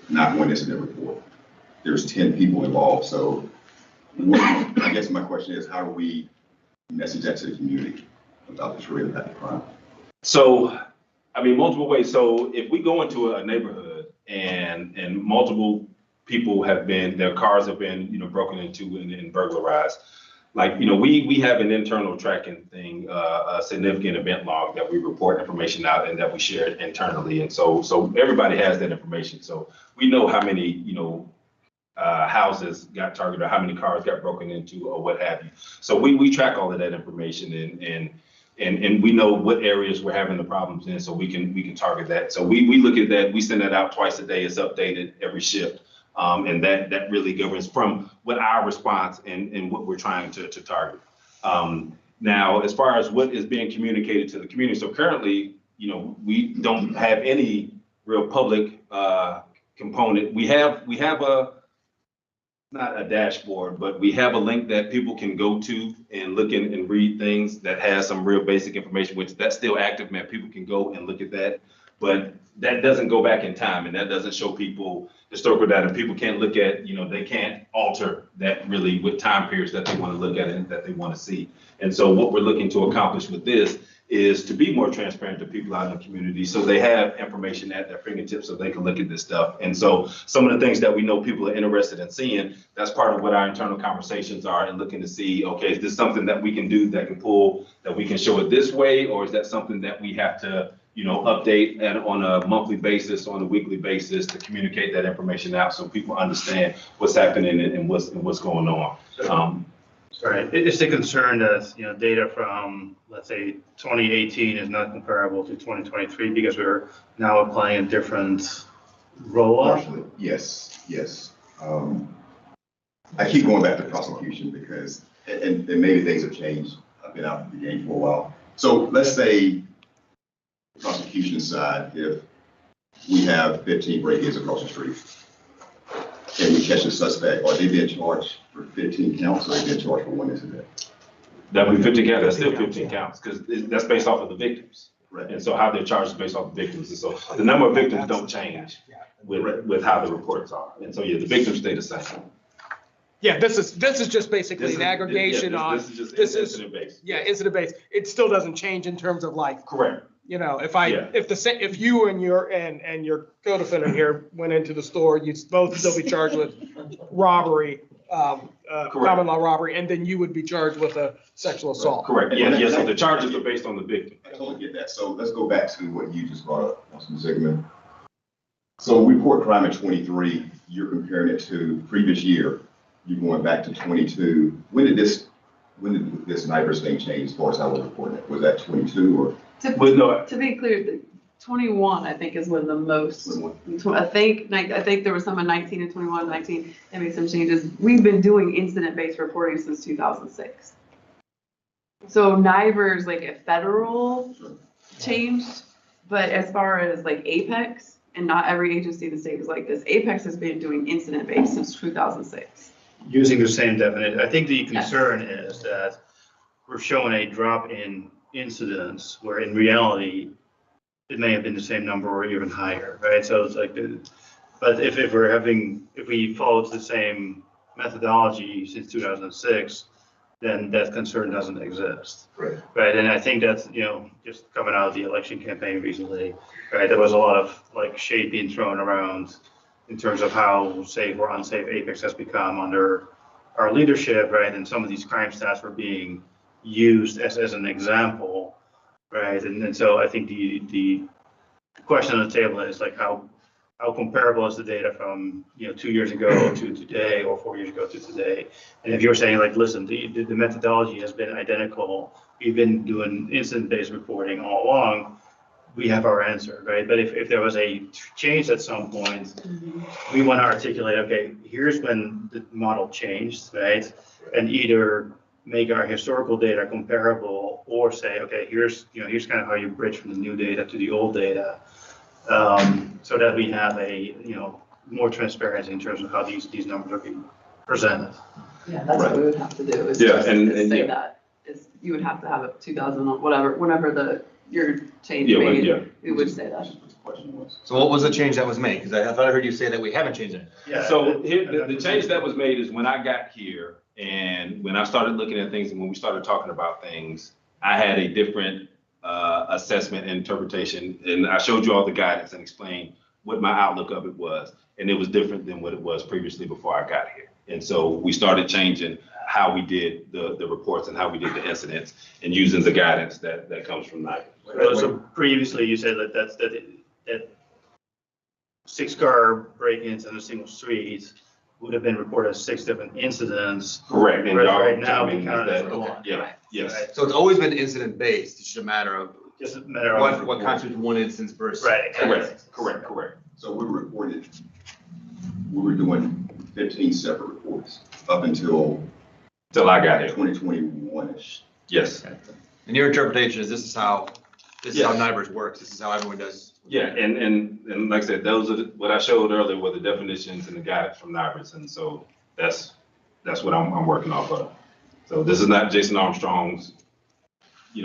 not one incident report. There's 10 people involved. So I guess my question is, how do we message that to the community about this really impacted crime? So, multiple ways. So if we go into a neighborhood and multiple people their cars have been, broken into and burglarized, we have an internal tracking thing, a significant event log that we report information out and that we share internally. And so everybody has that information. So we know how many, houses got targeted, or how many cars got broken into, or what have you. So we track all of that information, and we know what areas we're having the problems in, so we can target that. So we look at that. We send that out twice a day. It's updated every shift. And that really governs from what our response and what we're trying to target. Now, as far as what is being communicated to the community, so currently, we don't have any real public component. We have not a dashboard, but we have a link that people can go to and look and read things that has some real basic information, which that's still active, man. People can go and look at that, but that doesn't go back in time, and that doesn't show people historical data. People can't look at, they can't alter that really with time periods that they want to look at and that they want to see. And so what we're looking to accomplish with this is to be more transparent to people out in the community so they have information at their fingertips so they can look at this stuff. And so some of the things that we know people are interested in seeing, that's part of what our internal conversations are, and looking to see, okay, is this something that we can do that can pull, that we can show it this way, or is that something that we have to update and on a monthly basis, on a weekly basis, to communicate that information out so people understand what's happening and what's going on. Right, it's a concern that, data from, let's say, 2018 is not comparable to 2023 because we're now applying a different roll-up. Partially, yes. I keep going back to prosecution because, and maybe things have changed. I've been out of the game for a while. So let's say the prosecution side, if we have 15 break-ins across the street and we catch a suspect, are they being charged for 15 counts, or are they being charged for one incident? That would be 15 counts, that's still 15 counts, because that's based off of the victims. Right. And so how they're charged is based off the victims. And so the number of victims don't change with how the reports are. And so, the victims stay the same. Yeah, this is just basically an aggregation on. This is just incident based. Yeah, incident based. It still doesn't change in terms of like. Correct. If you and your co-defendant here went into the store, you'd both still be charged with robbery, common law robbery, and then you would be charged with a sexual assault. Correct. Yeah, so the charges are based on the victim. I totally get that. So let's go back to what you just brought up, Councilman Zigman. So report crime in 23, you're comparing it to previous year. You're going back to 22. When did this NIBRS thing change as far as how we're reporting it? Was that 22 or? To be clear, the 21, I think, is when the most, I think there was some in 19 and 21, 19, they made some changes. We've been doing incident-based reporting since 2006. So NIBRS like a federal changed, but as far as like Apex, and not every agency in the state is like this, Apex has been doing incident-based since 2006. Using the same definition. I think the concern is that we're showing a drop in incidents where in reality, it may have been the same number or even higher, right? So it's like, but if we followed the same methodology since 2006, then that concern doesn't exist. Right. Right, and I think that's, just coming out of the election campaign recently, right, there was a lot of like shade being thrown around in terms of how safe or unsafe Apex has become under our leadership, right? And some of these crime stats were being used as an example, right? And so I think the question on the table is like how comparable is the data from 2 years ago to today, or 4 years ago to today? And if you're saying like, listen, the methodology has been identical, we've been doing incident-based reporting all along, we have our answer, right? But if there was a change at some point, we want to articulate, okay, here's when the model changed, right? And either make our historical data comparable, or say, okay, here's kind of how you bridge from the new data to the old data, so that we have a more transparency in terms of how these numbers are being presented. Yeah, that's what we would have to do. Is say that is you would have to have a 2000 whenever your change made. We would say that. So what was the change that was made? Because I thought I heard you say that we haven't changed it. Yeah. So here, the change that was made is when I got here and when I started looking at things and when we started talking about things, I had a different assessment and interpretation. And I showed you all the guidance and explained what my outlook of it was. And it was different than what it was previously before I got here. And so we started changing how we did the reports and how we did the incidents and using the guidance that comes from NIBRS. So previously you said that 6 car break-ins in a single street would have been reported as 6 different incidents. Correct. And right now we count it as one. Yeah. Yes. Right. So it's always been incident based. It's just a matter of what constitutes one instance versus. Right. Correct. So we reported we were doing 15 separate reports up until Till I got here. 2021-ish. Yes. And your interpretation is this is how Yes. NIBRS works. This is how everyone does. Yeah, and like I said, those are, what I showed earlier were the definitions and the guidance from NIBRS, and so that's what I'm working off of. So this is not Jason Armstrong's,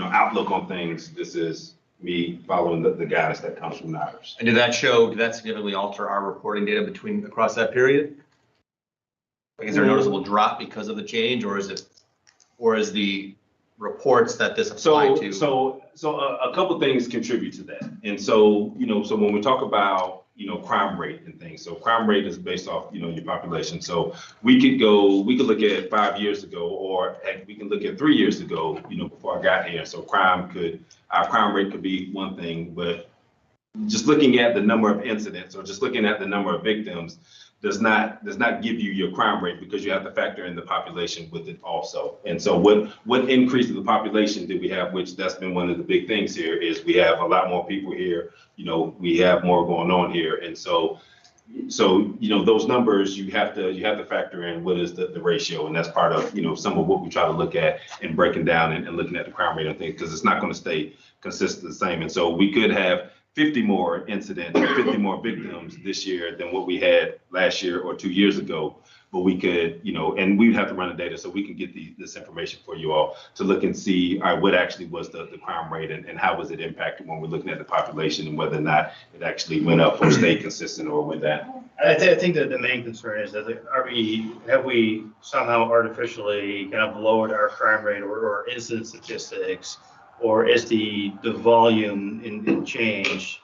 outlook on things. This is me following the guidance that comes from NIBRS. And did that significantly alter our reporting data across that period? Like, is there a noticeable drop because of the change, or is the reports that this applied to? So a couple things contribute to that. And so, so when we talk about, crime rate and things, so crime rate is based off, your population. So we could look at 5 years ago, or heck, we can look at 3 years ago, before I got here. So our crime rate could be one thing, but just looking at the number of incidents or just looking at the number of victims does not give you your crime rate, because you have to factor in the population with it also. And so what increase of the population did we have, which that's been one of the big things here, is we have a lot more people here, we have more going on here. And so those numbers, you have to factor in what is the ratio, and that's part of, some of what we try to look at and breaking down and looking at the crime rate and things, because it's not going to stay consistent the same. And so we could have 50 more incidents or 50 more victims this year than what we had last year or 2 years ago. But we could, and we'd have to run the data so we can get this information for you all to look and see, all right, what actually was the crime rate and how was it impacted when we're looking at the population, and whether or not it actually went up or stayed consistent or went down. I think that the main concern is that have we somehow artificially kind of lowered our crime rate or incident statistics, or is the volume in change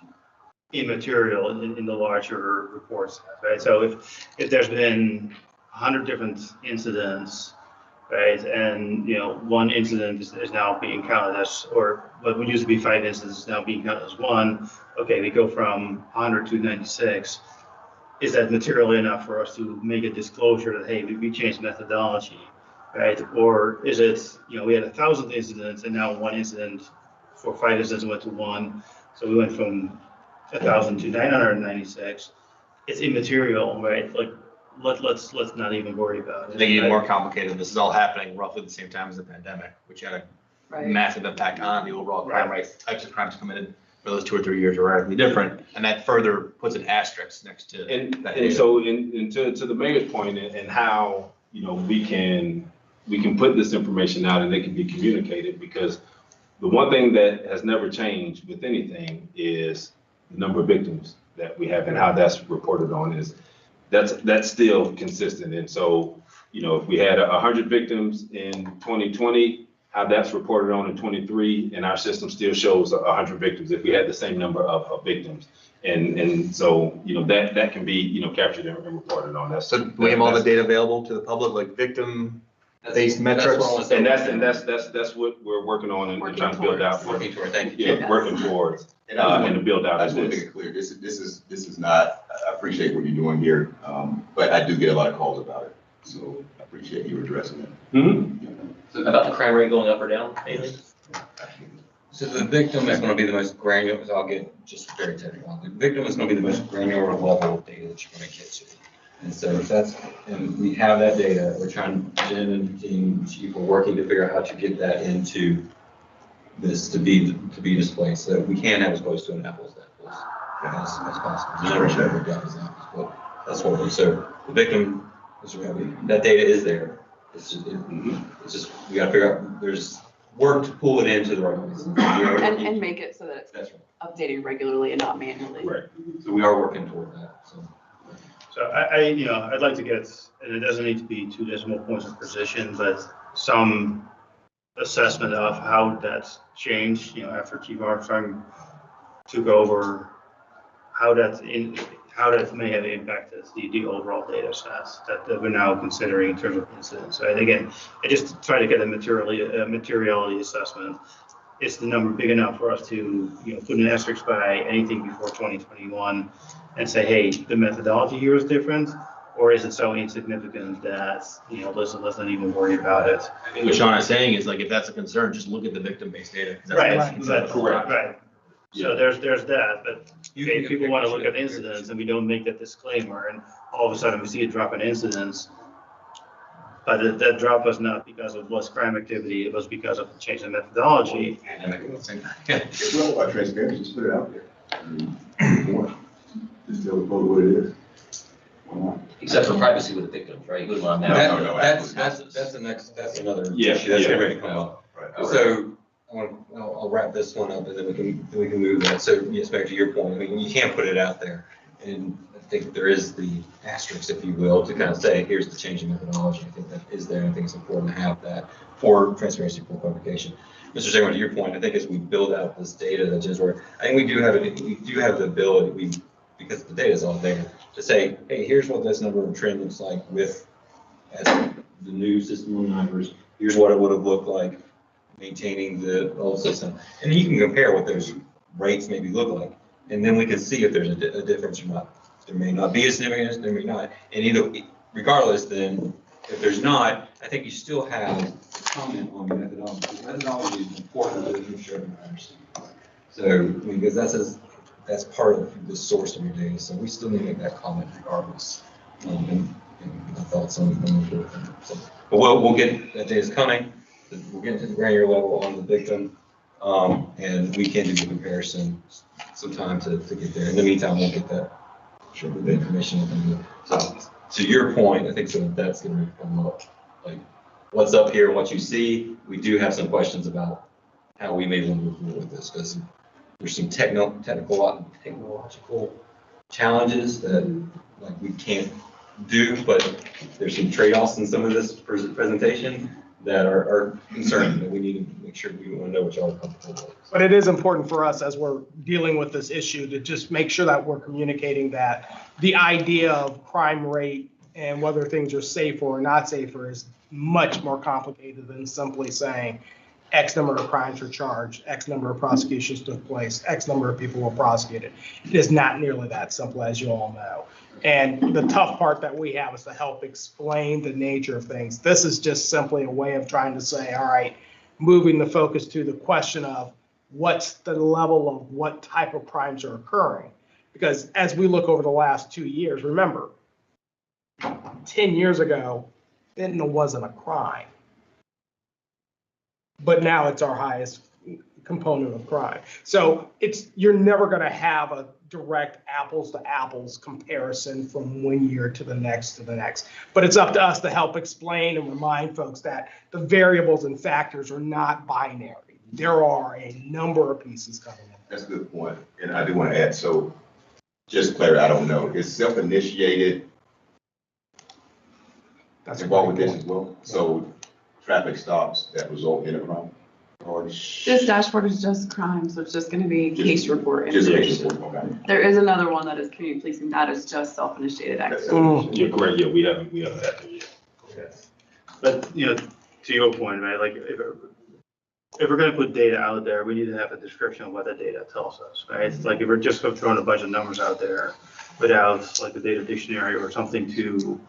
immaterial in the larger reports, right? So if there's been 100 different incidents, right, and one incident is now being counted as, or what would used to be 5 incidents is now being counted as 1. Okay, we go from 100 to 96. Is that material enough for us to make a disclosure that, hey, we changed methodology, right? Or is it, we had 1,000 incidents and now 1 incident for 5 incidents went to 1. So we went from 1,000 to 996. It's immaterial, right? Like, let's not even worry about it. Make it even more complicated. This is all happening roughly at the same time as the pandemic, which had a massive impact on the overall crime rate. Types of crimes committed for those 2 or 3 years are radically different, and that further puts an asterisk next to that. And so, to the mayor's point, and how we can put this information out and it can be communicated, because the one thing that has never changed with anything is the number of victims that we have and how that's reported on is that's still consistent. And so, if we had 100 victims in 2020, how that's reported on in 23, and our system still shows 100 victims if we had the same number of victims. And so, that can be, captured and reported on. So do we have all the data available to the public, like victim-based metrics? And that's what we're working on and trying to build out. Working toward, thank you. Yeah, working towards, and to build out. I just want to make it clear, this is not, I appreciate what you're doing here, but I do get a lot of calls about it. So I appreciate you addressing it. Mm-hmm. So about the crime rate going up or down, mainly? So the victim is going to be the most granular, so I'll get just very technical. The victim is going to be the most granular level of data that you're going to get to. And so and we have that data, we're trying, Jen and the team, chief, are working to figure out how to get that into this to be displayed, so that we can have as close to an apples to apples as possible. There's never apples, but that's what we're, so the victim, that data is there. It's just, we got to figure out, there's work to pull it into the right place. And make it so that it's updated regularly and not manually. Right. So we are working toward that. So I'd like to get, and it doesn't need to be 2 decimal points of precision, but some assessment of how that's changed, after Chief Armstrong took over, how that may have impacted the overall data sets that we're now considering in terms of incidents. So again, I just try to get a materiality assessment. Is the number big enough for us to, put an asterisk by anything before 2021 and say, hey, the methodology here is different? Or is it so insignificant that, let's not even worry about it? I think what Sean is saying is, like, if that's a concern, just look at the victim-based data. 'Cause that's Right. correct. Right. So there's that, but You okay, can people want to look at pick- incidents and we don't make that disclaimer and all of a sudden we see a drop in incidents. But that drop was not because of less crime activity, it was because of the change in methodology. If we're all about transparency, just put it out there. I mean, just tell the public what it is. Why not? Except for privacy with the victims, right? You wouldn't want them to No, have. no, That's the next, that's another Yeah, issue that's yeah. getting ready to come up. Right. So I'll wrap this one up and then we can move that. So yes, back to your point, I mean, you can't put it out there. And I think there is the asterisk, if you will, to kind of say, here's the change in methodology. I think that is there. I think it's important to have that for transparency, for publication. Mr. Sigmund, to your point, I think as we build out this data that just where, I think we do have the ability, because the data is all there, to say, hey, here's what this number of trend looks like with as the new system on numbers. Here's what it would have looked like maintaining the old system. And then you can compare what those rates maybe look like. And then we can see if there's a difference or not. There may not be a significance, there may not. And regardless, then if there's not, I think you still have a comment on the methodology. Because methodology is important to make sure everyone understands. So, because that's part of the source of your data. So we still need to make that comment regardless. And my thoughts on the so, but we'll get that data's coming. We'll get to the granular level on the victim. And we can do the comparison sometime to get there. In the meantime, we'll get that, sure, the information. So to your point, I think that's going to come up. Like what's up here, what you see. We do have some questions about how we may want to move forward with this because there's some technological challenges that like we can't do, but there's some trade-offs in some of this presentation that are concerning that we need to make sure we want to know what y'all are comfortable with. But it is important for us as we're dealing with this issue to just make sure that we're communicating that the idea of crime rate and whether things are safer or not safer is much more complicated than simply saying X number of crimes were charged, X number of prosecutions took place, X number of people were prosecuted. It is not nearly that simple, as you all know. And the tough part that we have is to help explain the nature of things. This is just simply a way of trying to say, all right, moving the focus to the question of what's the level of what type of crimes are occurring. Because as we look over the last 2 years, remember, 10 years ago, fentanyl wasn't a crime. But now it's our highest component of crime. So you're never going to have a direct apples to apples comparison from one year to the next. But it's up to us to help explain and remind folks that the variables and factors are not binary. There are a number of pieces coming in. That's a good point. And I do want to add, so just clarity, I don't know, is self-initiated involved with this as well? So traffic stops that result in a crime? Or This dashboard is just crime, so it's just gonna be case report just a case information. report, okay. There is another one that is community policing, that is just self-initiated That's activity. Yeah, correct. Yeah, we haven't had that yet. But, to your point, right, like if we're gonna put data out there, we need to have a description of what that data tells us, right? It's like if we're just throwing a bunch of numbers out there without like a data dictionary or something to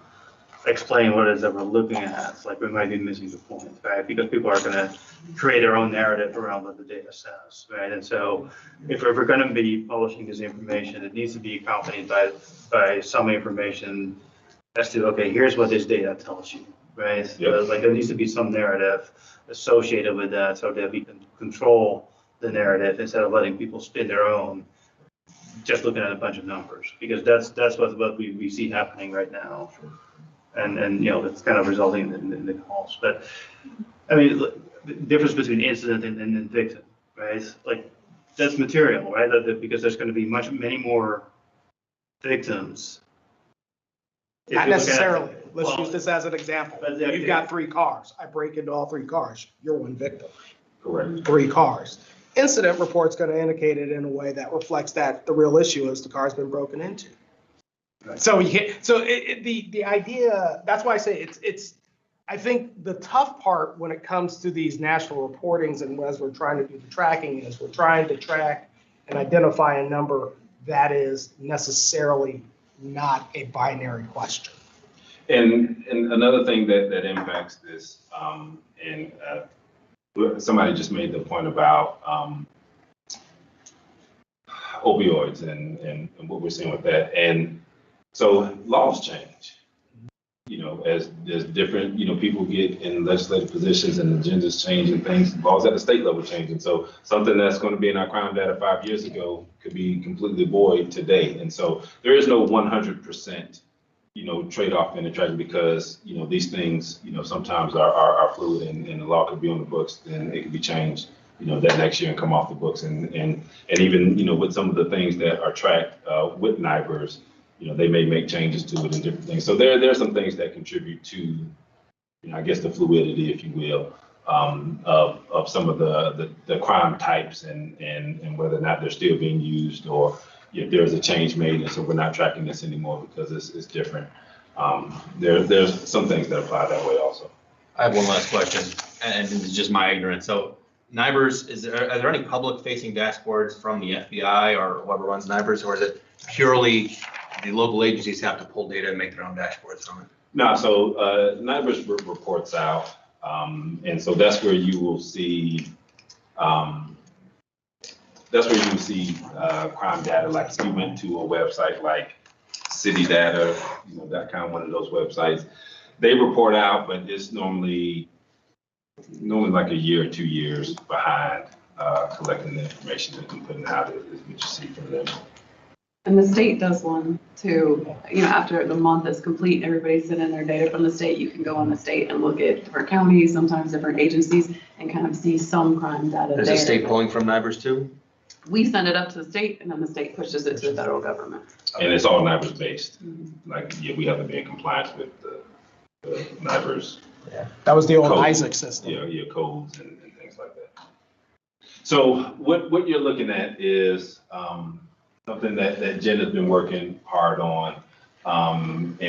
explain what it is that we're looking at, it's like we might be missing the point, right? Because people are gonna create their own narrative around what the data says, right? And so if we're gonna be publishing this information, it needs to be accompanied by some information as to, okay, here's what this data tells you, right? Yep. Like there needs to be some narrative associated with that so that we can control the narrative instead of letting people spin their own, just looking at a bunch of numbers, because that's what we see happening right now. And that's kind of resulting in the calls. But I mean, the difference between incident and victim, right? Like that's material, right? Because there's going to be many more victims. If Not you look at- necessarily. Let's well, use this as an example. but You've got 3 cars. I break into all 3 cars. You're one victim. Correct. 3 cars. Incident report's going to indicate it in a way that reflects that the real issue is the car's been broken into. So the idea, that's why I say I think the tough part when it comes to these national reportings and as we're trying to do the tracking is we're trying to track and identify a number that is necessarily not a binary question. And another thing that impacts this, somebody just made the point about opioids and what we're seeing with that. And so laws change, you know, as different, you know, people get in legislative positions and agendas change and things, laws at the state level change. And so something that's going to be in our crime data 5 years ago could be completely void today. And so there is no 100%, you know, trade-off in the tragedy because, you know, these things, you know, sometimes are fluid and the law could be on the books and it could be changed, you know, that next year and come off the books. And even, you know, with some of the things that are tracked with NIBRS, you know, they may make changes to it and different things. So there are some things that contribute to, you know, I guess the fluidity, if you will, of some of the crime types and whether or not they're still being used or if there's a change made and so we're not tracking this anymore because it's different. There's some things that apply that way also. I have one last question, and it's just my ignorance. So NIBRS, are there any public-facing dashboards from the FBI or whoever runs NIBRS, or is it purely the local agencies have to pull data and make their own dashboards from it? No, so NIBRS reports out, and so that's where you will see crime data. Like if you went to a website like City Data, you know, .com, one of those websites, they report out, but it's normally like a year or 2 years behind collecting the information and putting out is what you see from them. And the state does one too, you know, after the month is complete, everybody's sending their data from the state. You can go on the state and look at different counties, sometimes different agencies, and kind of see some crime data Is there. the state pulling from NIBRS too? We send it up to the state and then the state pushes it to the federal government. And it's all NIBRS based. Like, yeah, we have to be in compliance with the NIBRS. Yeah, that was the old codes. Isaac system. Yeah, codes and things like that. So what you're looking at is something that Jen has been working hard on. And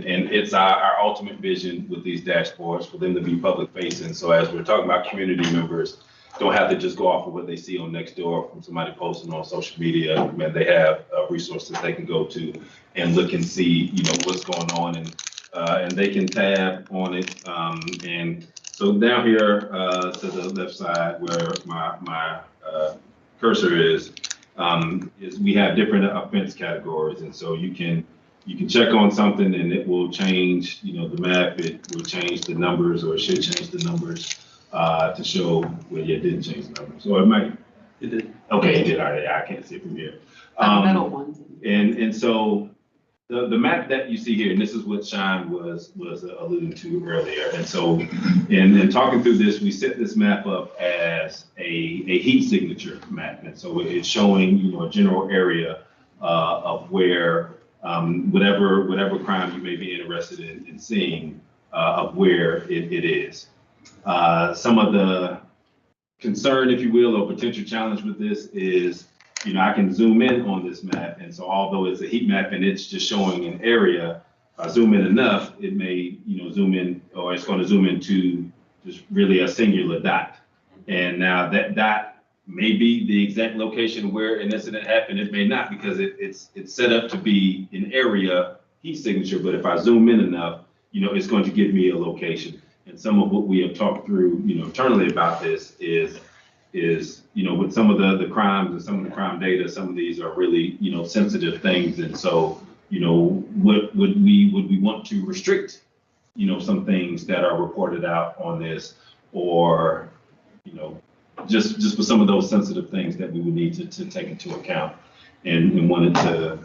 it's our ultimate vision with these dashboards for them to be public facing. So as we're talking about community members, don't have to just go off of what they see on Nextdoor from somebody posting on social media. Man, they have resources they can go to and look and see, you know, what's going on and they can tab on it. And so down here to the left side where my cursor is we have different offense categories. And so you can check on something and it will change, you know, the map, it will change the numbers or it should change the numbers to show, well, yeah, it didn't change the numbers. So it might. It did. Okay, it did. All right, I can't see it from here. The middle ones. And so the map that you see here, and this is what Sean was alluding to earlier. And so in talking through this, we set this map up as a heat signature map. And so it's showing, you know, a general area of where whatever crime you may be interested in seeing of where it is. Some of the concern, if you will, or potential challenge with this is, you know, I can zoom in on this map. And so although it's a heat map and it's just showing an area, if I zoom in enough, it may, you know, zoom in, or it's going to zoom into just really a singular dot. And now that dot may be the exact location where an incident happened. It may not, because it's set up to be an area heat signature. But if I zoom in enough, you know, it's going to give me a location. And some of what we have talked through, you know, internally about this is, you know, with some of the crimes and some of the crime data, some of these are really, you know, sensitive things. And so, you know, would we want to restrict, you know, some things that are reported out on this, or, you know, just for some of those sensitive things that we would need to take into account and wanted to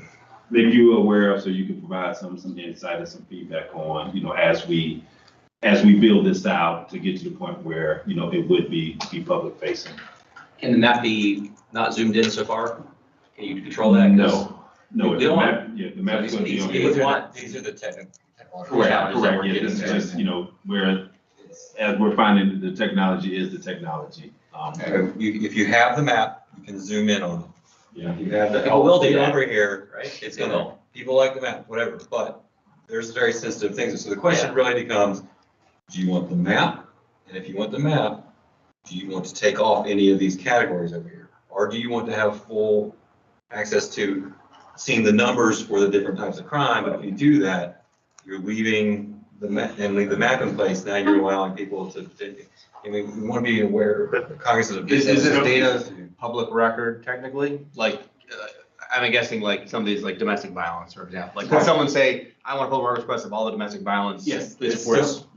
make you aware of so you can provide some insight and some feedback on, you know, as we build this out to get to the point where, you know, it would be public facing. Can the map be not zoomed in so far? Can you control that? No, We the don't map, yeah, the map's So going to be on these- here. These are the technical. Correct, yeah, this is just, you know, where, as we're finding, the technology is the technology. If you have the map, you can zoom in on it. Yeah. You have the, People will do that. over here, Right? it's gonna, people like the map, whatever, but there's very sensitive things. So the question really becomes, do you want the map? And if you want the map, do you want to take off any of these categories over here? Or do you want to have full access to seeing the numbers for the different types of crime? But if you do that, you're leaving the map and leave the map in place. Now you're allowing people to, I mean, we want to be aware, cognizant of. Is this data public record technically? Like, I'm guessing like some of these like domestic violence, for example, like, can someone say, I want to pull a request of all the domestic violence? Yes, It's it's worth. still,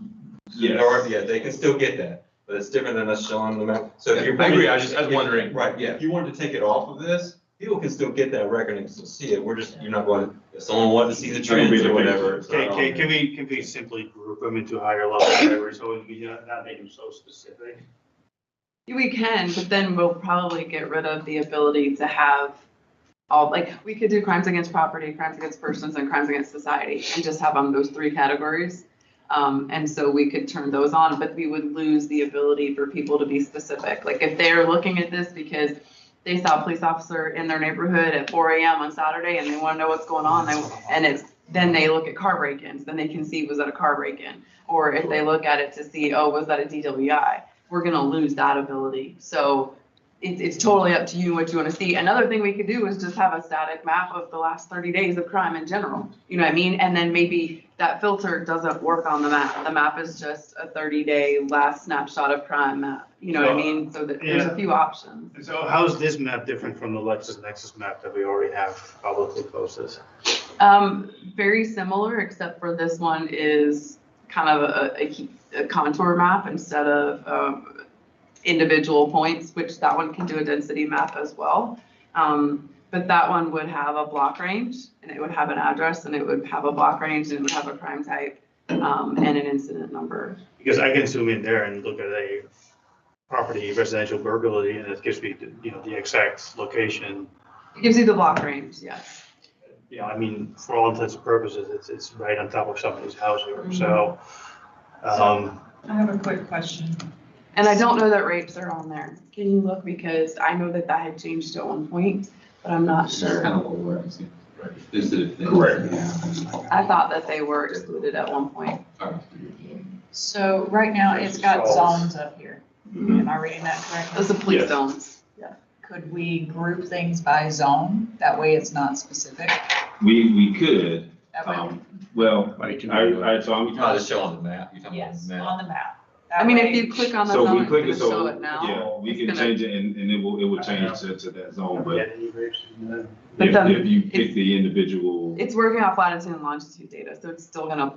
yeah, they can still get that, but it's different than us showing them. So if you're. I agree, I was wondering. Right, yeah, if you wanted to take it off of this, people can still get that record and still see it. We're just, you're not going, if someone wanted to see the trends or whatever. it's not on Can we simply group them into higher level categories, so we not make them so specific? We can, but then we'll probably get rid of the ability to have all, like, we could do crimes against property, crimes against persons, and crimes against society, and just have on those 3 categories. And so we could turn those on, but we would lose the ability for people to be specific. Like, if they're looking at this because they saw a police officer in their neighborhood at 4 a.m. on Saturday and they want to know what's going on, then they look at car break-ins, then they can see, was that a car break-in? Or if they look at it to see, oh, was that a DWI? We're gonna lose that ability. So it's totally up to you what you want to see. Another thing we could do is just have a static map of the last 30 days of crime in general. You know what I mean? And then maybe that filter doesn't work on the map. The map is just a 30-day last snapshot of crime map. You know what I mean? So that there's a few options. And so how is this map different from the LexisNexis map that we already have publicly posted? Very similar, except for this one is kind of a contour map instead of individual points, which that one can do a density map as well. But that one would have a block range, and it would have an address, and it would have a block range, and it would have a crime type, and an incident number. Because I can zoom in there and look at a property residential burglary, and it gives me, the exact location. It gives you the block range, yes. Yeah, I mean, for all intents and purposes, it's right on top of somebody's house here, so. I have a quick question. And I don't know that rapes are on there. Can you look? Because I know that had changed at one point, but I'm not sure. Kind of what we're asking. Correct. I thought that they were excluded at one point. So right now, it's got zones up here. Am I reading that correctly? Those are police Yes. zones. Could we group things by zone? That way it's not specific. We could, That way, well, Why don't you I, do I, so I'm. Not just showing the map, you're talking about yes, the map. on the map. I mean, if you click on the So zone, we it's click gonna it, show so, it now. yeah, we It's can gonna- change it and it will change to that zone, but But if you it's- pick the individual. It's working off latitude and longitude data, so it's still gonna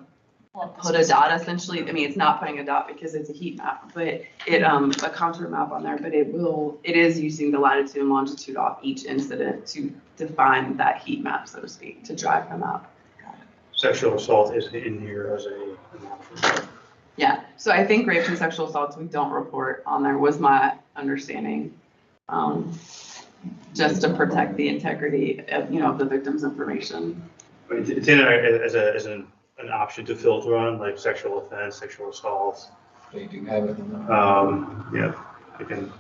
put a dot essentially. I mean, it's not putting a dot because it's a heat map, but it, a contour map on there, but it is using the latitude and longitude off each incident to define that heat map, so to speak, to drive them out. Sexual assault is in here as an option. Yeah, so I think rapes and sexual assaults we don't report on there was my understanding. Just to protect the integrity of, of the victim's information. But it's in there as an option to filter on, like sexual offense, sexual assault. They do have it. Yeah, you can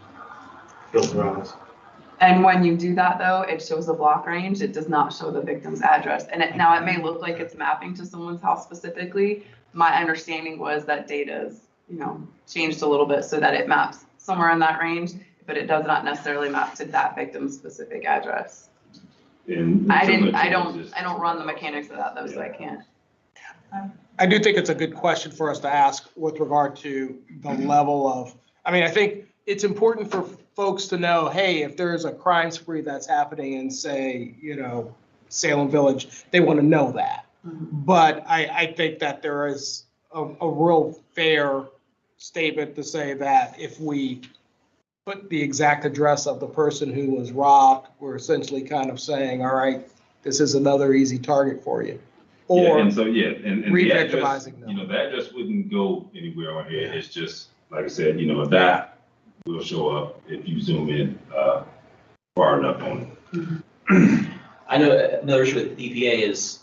filter on it. And when you do that though, it shows a block range, it does not show the victim's address. And now it may look like it's mapping to someone's house specifically. My understanding was that data's, changed a little bit so that it maps somewhere in that range, but it does not necessarily map to that victim's specific address. And I don't run the mechanics of that though, so I can't. I do think it's a good question for us to ask with regard to the level of, I think it's important for folks to know, hey, if there's a crime spree that's happening in, say, Salem Village, they want to know that. But I think that there is a real fair statement to say that if we put the exact address of the person who was robbed, we're essentially kind of saying, all right, this is another easy target for you. Yeah, Or and so, yeah, and the address, re-victimizing them. the address wouldn't go anywhere on here. It's just, like I said, that will show up if you zoom in, far enough on it. I know another issue with EPA is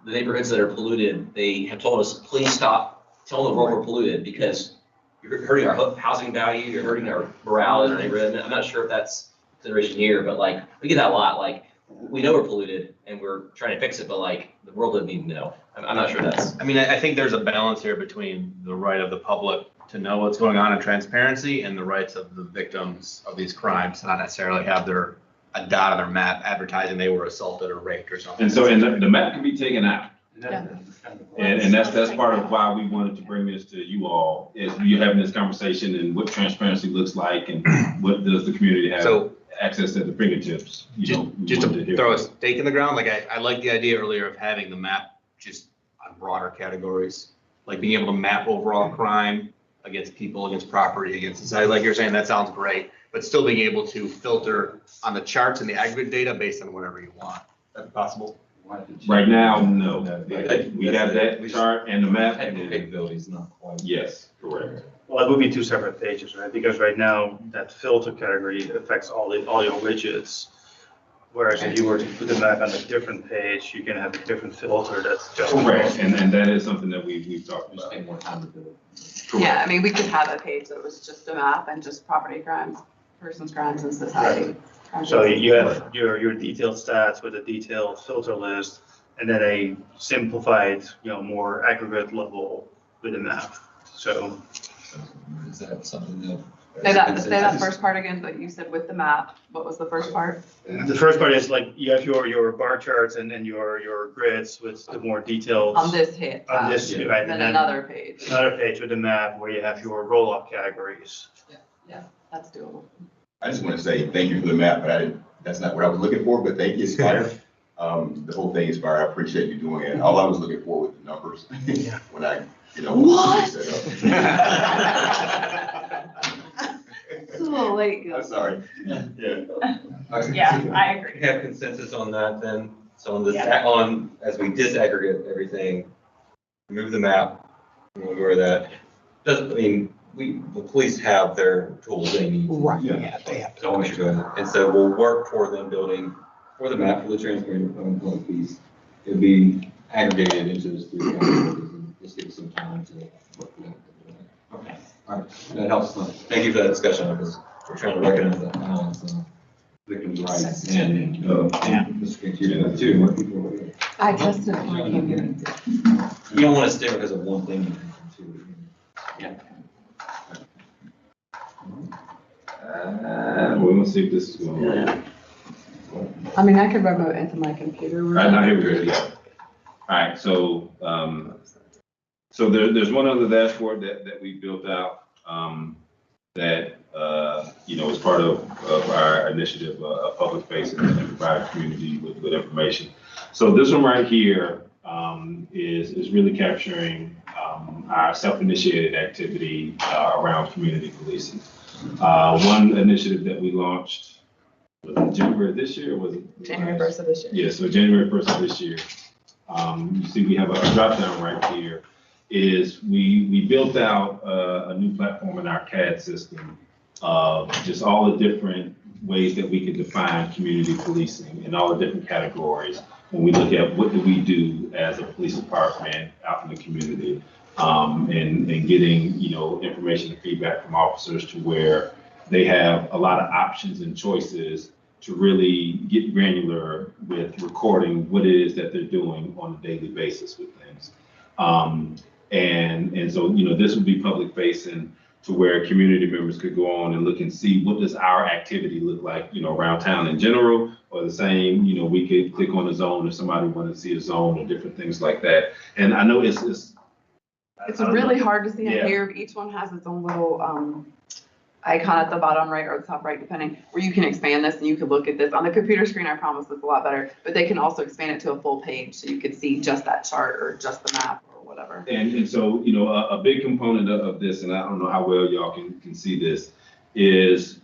the neighborhoods that are polluted, they have told us, please stop telling the world we're polluted because you're hurting our housing value, you're hurting our morale in our neighborhood. I'm not sure if that's consideration here, but we get that a lot. We know we're polluted and we're trying to fix it, but the world doesn't need to know. I'm not sure that's. I think there's a balance here between the right of the public to know what's going on in transparency and the rights of the victims of these crimes to not necessarily have a dot on their map advertising they were assaulted or raped or something. And so, the map can be taken out. Yeah. And that's part of why we wanted to bring this to you all, is you're having this conversation and what transparency looks like and what does the community have So access at the fingertips, you know. we Just wanted to hear throw a from- stake in the ground, like I like the idea earlier of having the map just on broader categories, like being able to map overall crime against people, against property, against society, like you're saying, that sounds great, but still being able to filter on the charts and the aggregate data based on whatever you want. That's possible? Right now, no. That- We have that chart and the map. Technical and- capability is not quite. Yes, correct. Well, it would be two separate pages, right? Because right now, that filter category affects all your widgets. Whereas if you were to put the map on a different page, you can have a different filter that's just. Correct, and that is something that we've talked Just about. take more time to do it. Yeah, I mean, we could have a page that was just a map and just property crimes, persons crimes and society. So you have your detailed stats with a detailed filter list, and then a simplified, more aggregate level with a map. So Is that something that? Say that first part again, that you said with the map. What was the first part? the first part is like, you have your bar charts and then your grids with the more detailed. On this hit. On this, right, Then and then another page. another page with a map where you have your roll-up categories. That's doable. I just want to say thank you for the map, but that's not what I was looking for, but thank you, Spire. The whole thing is Spire. I appreciate you doing it. All I was looking for was the numbers when I, What? set up. It's a little late. I'm sorry. Yeah. Yeah, I agree. We have consensus on that then, so on this, Yeah. as we disaggregate everything, remove the map, remove that, the police have their tools they need. Right, yeah, they have. So I want to go ahead, and so we'll work toward them building, for the map, for the transparent public piece, it'll be aggregated into those three categories, and just give us some time to work with that. Okay, all right, that helps. Thank you for that discussion, because we're trying to recognize that balance of victims' rights and, Mr. Katie, too, more people. I testified. You don't want to stick because of one thing. We're gonna see if this is going to work. I mean, I could remote into my computer. All right, now here we go, yeah. All right, so, there's one other dashboard that we built out, that, is part of our initiative, public facing and provide community with information. So this one right here, is really capturing, our self-initiated activity, around community policing. One initiative that we launched, was it January of this year, or was it? January 1st of this year. Yeah, so January 1st of this year. You see we have a drop down right here, is we built out a new platform in our CAD system of just all the different ways that we can define community policing in all the different categories. When we look at what do we do as a police department out in the community, and getting, information and feedback from officers to where they have a lot of options and choices to really get granular with recording what it is that they're doing on a daily basis with things. And so, this would be public facing to where community members could go on and look and see what does our activity look like, around town in general, or the same, we could click on a zone if somebody wanted to see a zone or different things like that. And I know it's really hard to see Yeah. in here. Each one has its own little icon at the bottom right or the top right, depending, where you can expand this and you can look at this. On the computer screen, I promise it's a lot better, but they can also expand it to a full page so you could see just that chart or just the map or whatever. And so, a big component of this, and I don't know how well y'all can see this, is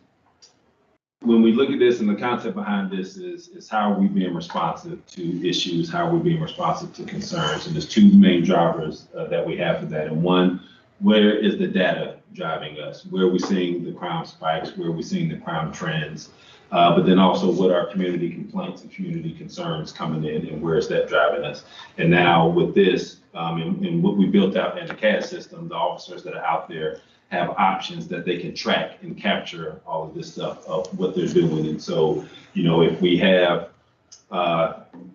when we look at this, and the concept behind this is how are we being responsive to issues, how are we being responsive to concerns? And there's two main drivers that we have for that. And one, where is the data driving us? Where are we seeing the crime spikes? Where are we seeing the crime trends? But then also, what are community complaints and community concerns coming in, and where is that driving us? And now with this, and what we built out in the CAD system, the officers that are out there have options that they can track and capture all of this stuff of what they're doing. And so, if we have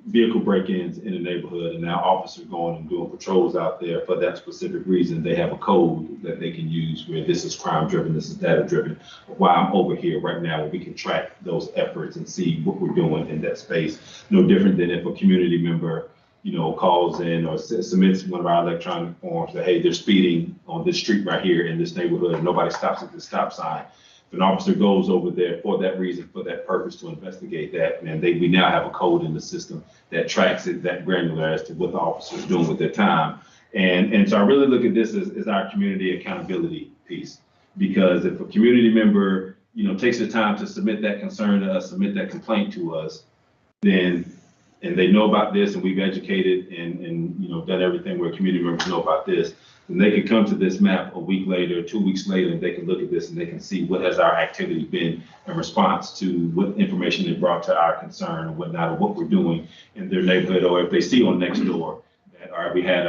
vehicle break-ins in a neighborhood and now officers going and doing patrols out there for that specific reason, they have a code that they can use where this is crime-driven, this is data-driven. While I'm over here right now, we can track those efforts and see what we're doing in that space. No different than if a community member calls in or submits one of our electronic forms that, hey, they're speeding on this street right here in this neighborhood, and nobody stops at the stop sign. if an officer goes over there for that reason, for that purpose, to investigate that, and we now have a code in the system that tracks it that granular as to what the officer is doing with their time. And so I really look at this as our community accountability piece, because if a community member, takes the time to submit that concern to us, submit that complaint to us, then, and they know about this, and we've educated and done everything where community members know about this, then they can come to this map a week later, 2 weeks later, and they can look at this and they can see what has our activity been in response to what information they brought to our concern and whatnot, or what we're doing in their neighborhood, or if they see on Nextdoor that, all right, we had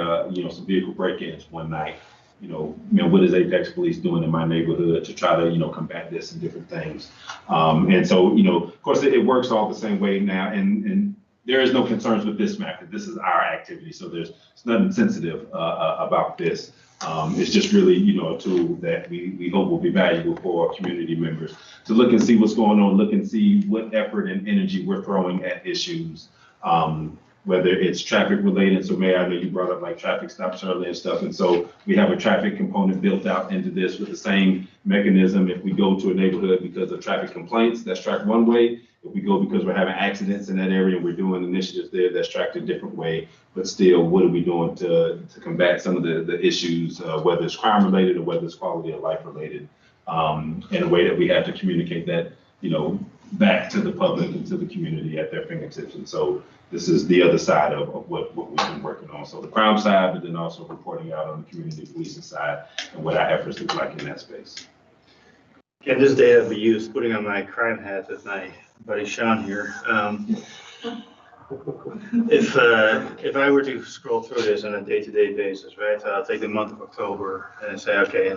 some vehicle break-ins one night. What is Apex Police doing in my neighborhood to try to, combat this and different things. And so, of course, it works all the same way now. And there is no concerns with this map. This is our activity. So there's nothing sensitive about this. It's just really, a tool that we hope will be valuable for our community members to look and see what's going on, look and see what effort and energy we're throwing at issues. Whether it's traffic related, so Mayor, I know you brought up like traffic stops earlier and stuff, and so we have a traffic component built out into this with the same mechanism. If we go to a neighborhood because of traffic complaints, that's tracked one way. If we go because we're having accidents in that area, we're doing initiatives there, that's tracked a different way. But still, what are we doing to combat some of the issues, whether it's crime related or whether it's quality of life related, in a way that we have to communicate that, back to the public and to the community at their fingertips. And so this is the other side of what we've been working on. So the crime side, but then also reporting out on the community policing side and what our efforts look like in that space. And this data we use, putting on my crime hat with my buddy Sean here. If I were to scroll through this on a day-to-day basis, right? I'll take the month of October and say, okay,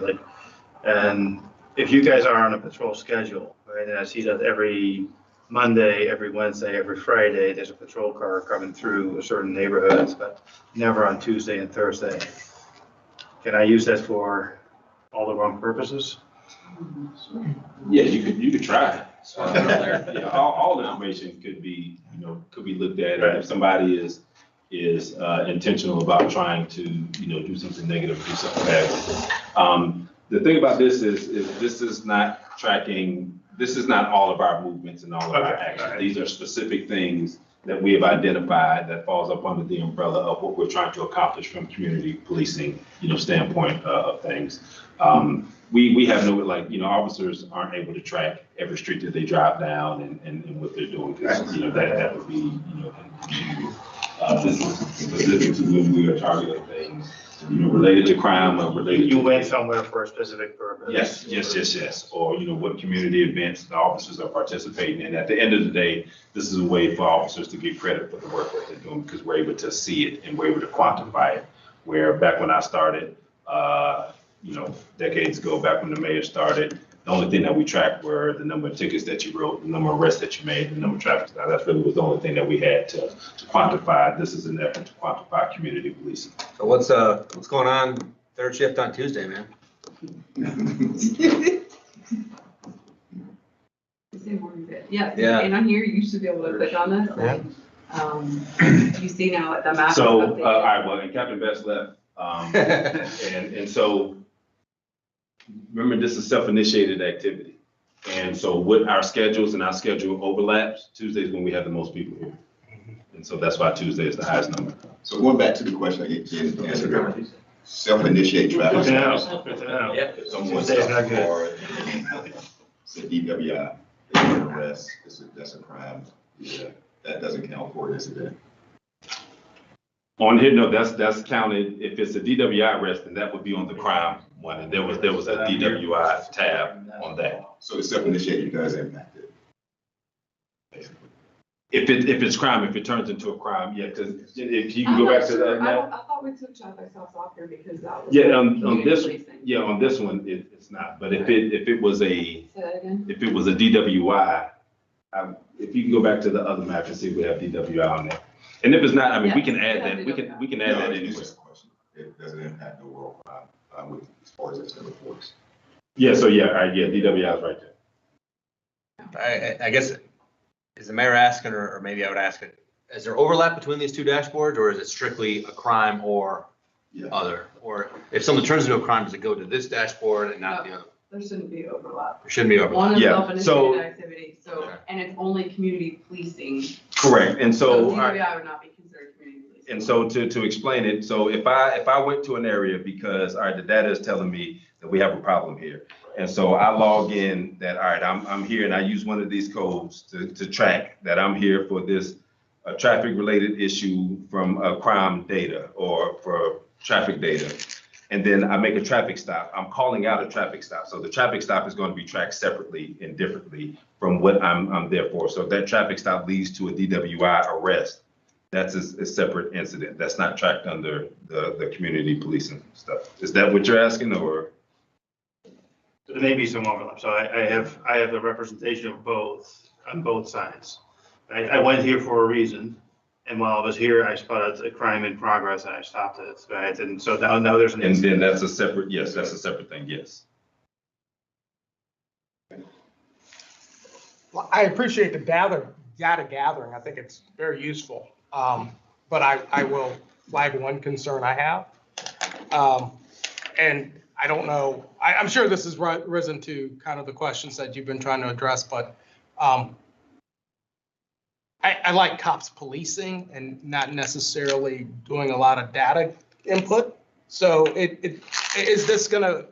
and if you guys are on a patrol schedule, right, and I see that every Monday, every Wednesday, every Friday, there's a patrol car coming through a certain neighborhood, but never on Tuesday and Thursday. Can I use that for all the wrong purposes? Yeah, you could try. Yeah, all information could be looked at. Right. If somebody is intentional about trying to, do something negative, do something bad. The thing about this is this is not tracking, this is not all of our movements and all of our actions. Right. These are specific things that we have identified that falls up under the umbrella of what we're trying to accomplish from community policing, standpoint of things. We have no, officers aren't able to track every street that they drive down and what they're doing, because, that would be, this is specific to when we are targeting things, related to crime or related You to. went somewhere for a specific purpose. Yes. Or, what community events the officers are participating in. At the end of the day, this is a way for officers to get credit for the work that they're doing, because we're able to see it and we're able to quantify it. Where back when I started, decades ago, back when the mayor started, the only thing that we tracked were the number of tickets that you wrote, the number of arrests that you made, the number of traffic stops. That really was the only thing that we had to quantify. This is an effort to quantify community policing. So what's going on third shift on Tuesday, man? Yeah, and on here, you should be able to click on this. Yeah. You see now at the map. So, all right, well, and Captain Best left. And so, remember, this is self-initiated activity. And so with our schedules and our schedule overlaps, Tuesday is when we have the most people here. And so that's why Tuesday is the highest number. So going back to the question I didn't answer, self-initiate traffic. If someone stops a car and it's a DWI, they get an arrest, that's a crime. Yeah, that doesn't count for it, is it? On here, no, that's counted. If it's a DWI arrest, then that would be on the crime one, and there was a DWI tab on that. So the self-initiated does impact it. Basically. If it's crime, if it turns into a crime, yeah, because if you can go back to that. I thought we took traffic stops off here because that was. Yeah, on this one, it's not. But if it was Say that again? if it was a DWI, if you can go back to the other map and see if we have DWI on there. And if it's not, I mean, we can add that. We can add that anyway. It's just a question. It doesn't impact the overall crime with as far as external force. Yeah. So DWI is right there. I guess, is the mayor asking, or maybe I would ask it, is there overlap between these two dashboards, or is it strictly a crime or other? Or if someone turns into a crime, does it go to this dashboard and not the other? There shouldn't be overlap. There shouldn't be overlap. One is Yeah, self-initiated so, activity, so, and it's only community policing. correct, and So so. I- DWI would not be considered community policing. And so to explain it, so if I went to an area because, all right, the data is telling me that we have a problem here. And so I log in that, all right, I'm here and I use one of these codes to track that I'm here for this traffic related issue from crime data or for traffic data. And then I make a traffic stop. I'm calling out a traffic stop. So the traffic stop is going to be tracked separately and differently from what I'm there for. So if that traffic stop leads to a DWI arrest, that's a separate incident. That's not tracked under the community policing stuff. Is that what you're asking, or? There may be some overlap, so I have the representation of both, on both sides. I went here for a reason, and while I was here, I spotted a crime in progress and I stopped it, right? And so now there's an And incident. then that's a separate, yes, that's a separate thing, yes. Well, I appreciate the data gathering. I think it's very useful. But I will flag one concern I have. And I don't know, I'm sure this has risen to kind of the questions that you've been trying to address, but I like cops policing and not necessarily doing a lot of data input. So is this gonna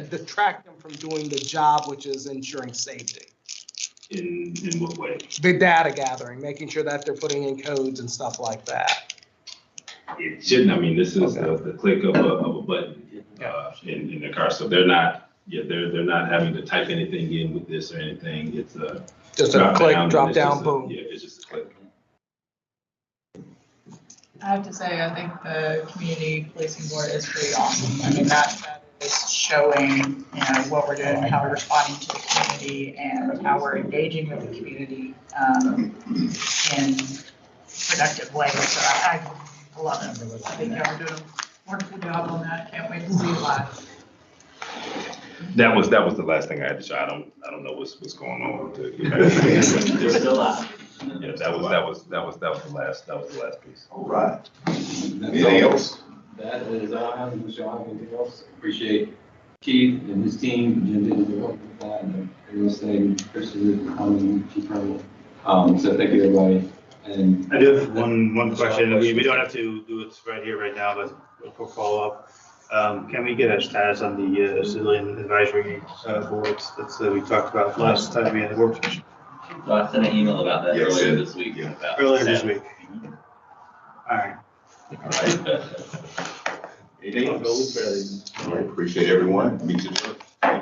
detract them from doing the job, which is ensuring safety? In what way? The data gathering, making sure that they're putting in codes and stuff like that. It shouldn't, I mean, this is the click of a button in the car, so they're not, they're not having to type anything in with this or anything, it's a. Just a click, and drop it's down, just a- boom. Yeah, it's just a click. I have to say, I think the community policing board is pretty awesome. I mean, that is showing, what we're doing, how we're responding to the community and how we're engaging with the community in productive ways. So I love it. I think y'all are doing a wonderful job on that. Can't wait to see it live. That was the last thing I had to show. I don't know what's going on with the. They're still live. Yeah, that was the last piece. All right. That's Anything all. else? That is all I have, Mr. Shaw, anything else? Appreciate Keith and his team, Jim did the work with that, and everyone's saying, Chris is coming, Chief Colonel. So thank you, everybody. And I do have one question. We don't have to do it right here, right now, but for follow-up. Can we get a status on the civilian advisory boards that we talked about last time we had the work session? So I sent an email about that Yes, earlier sir. this week. about Earlier this staff. week. All right. All right. Anything else? All right, appreciate everyone. Meet you.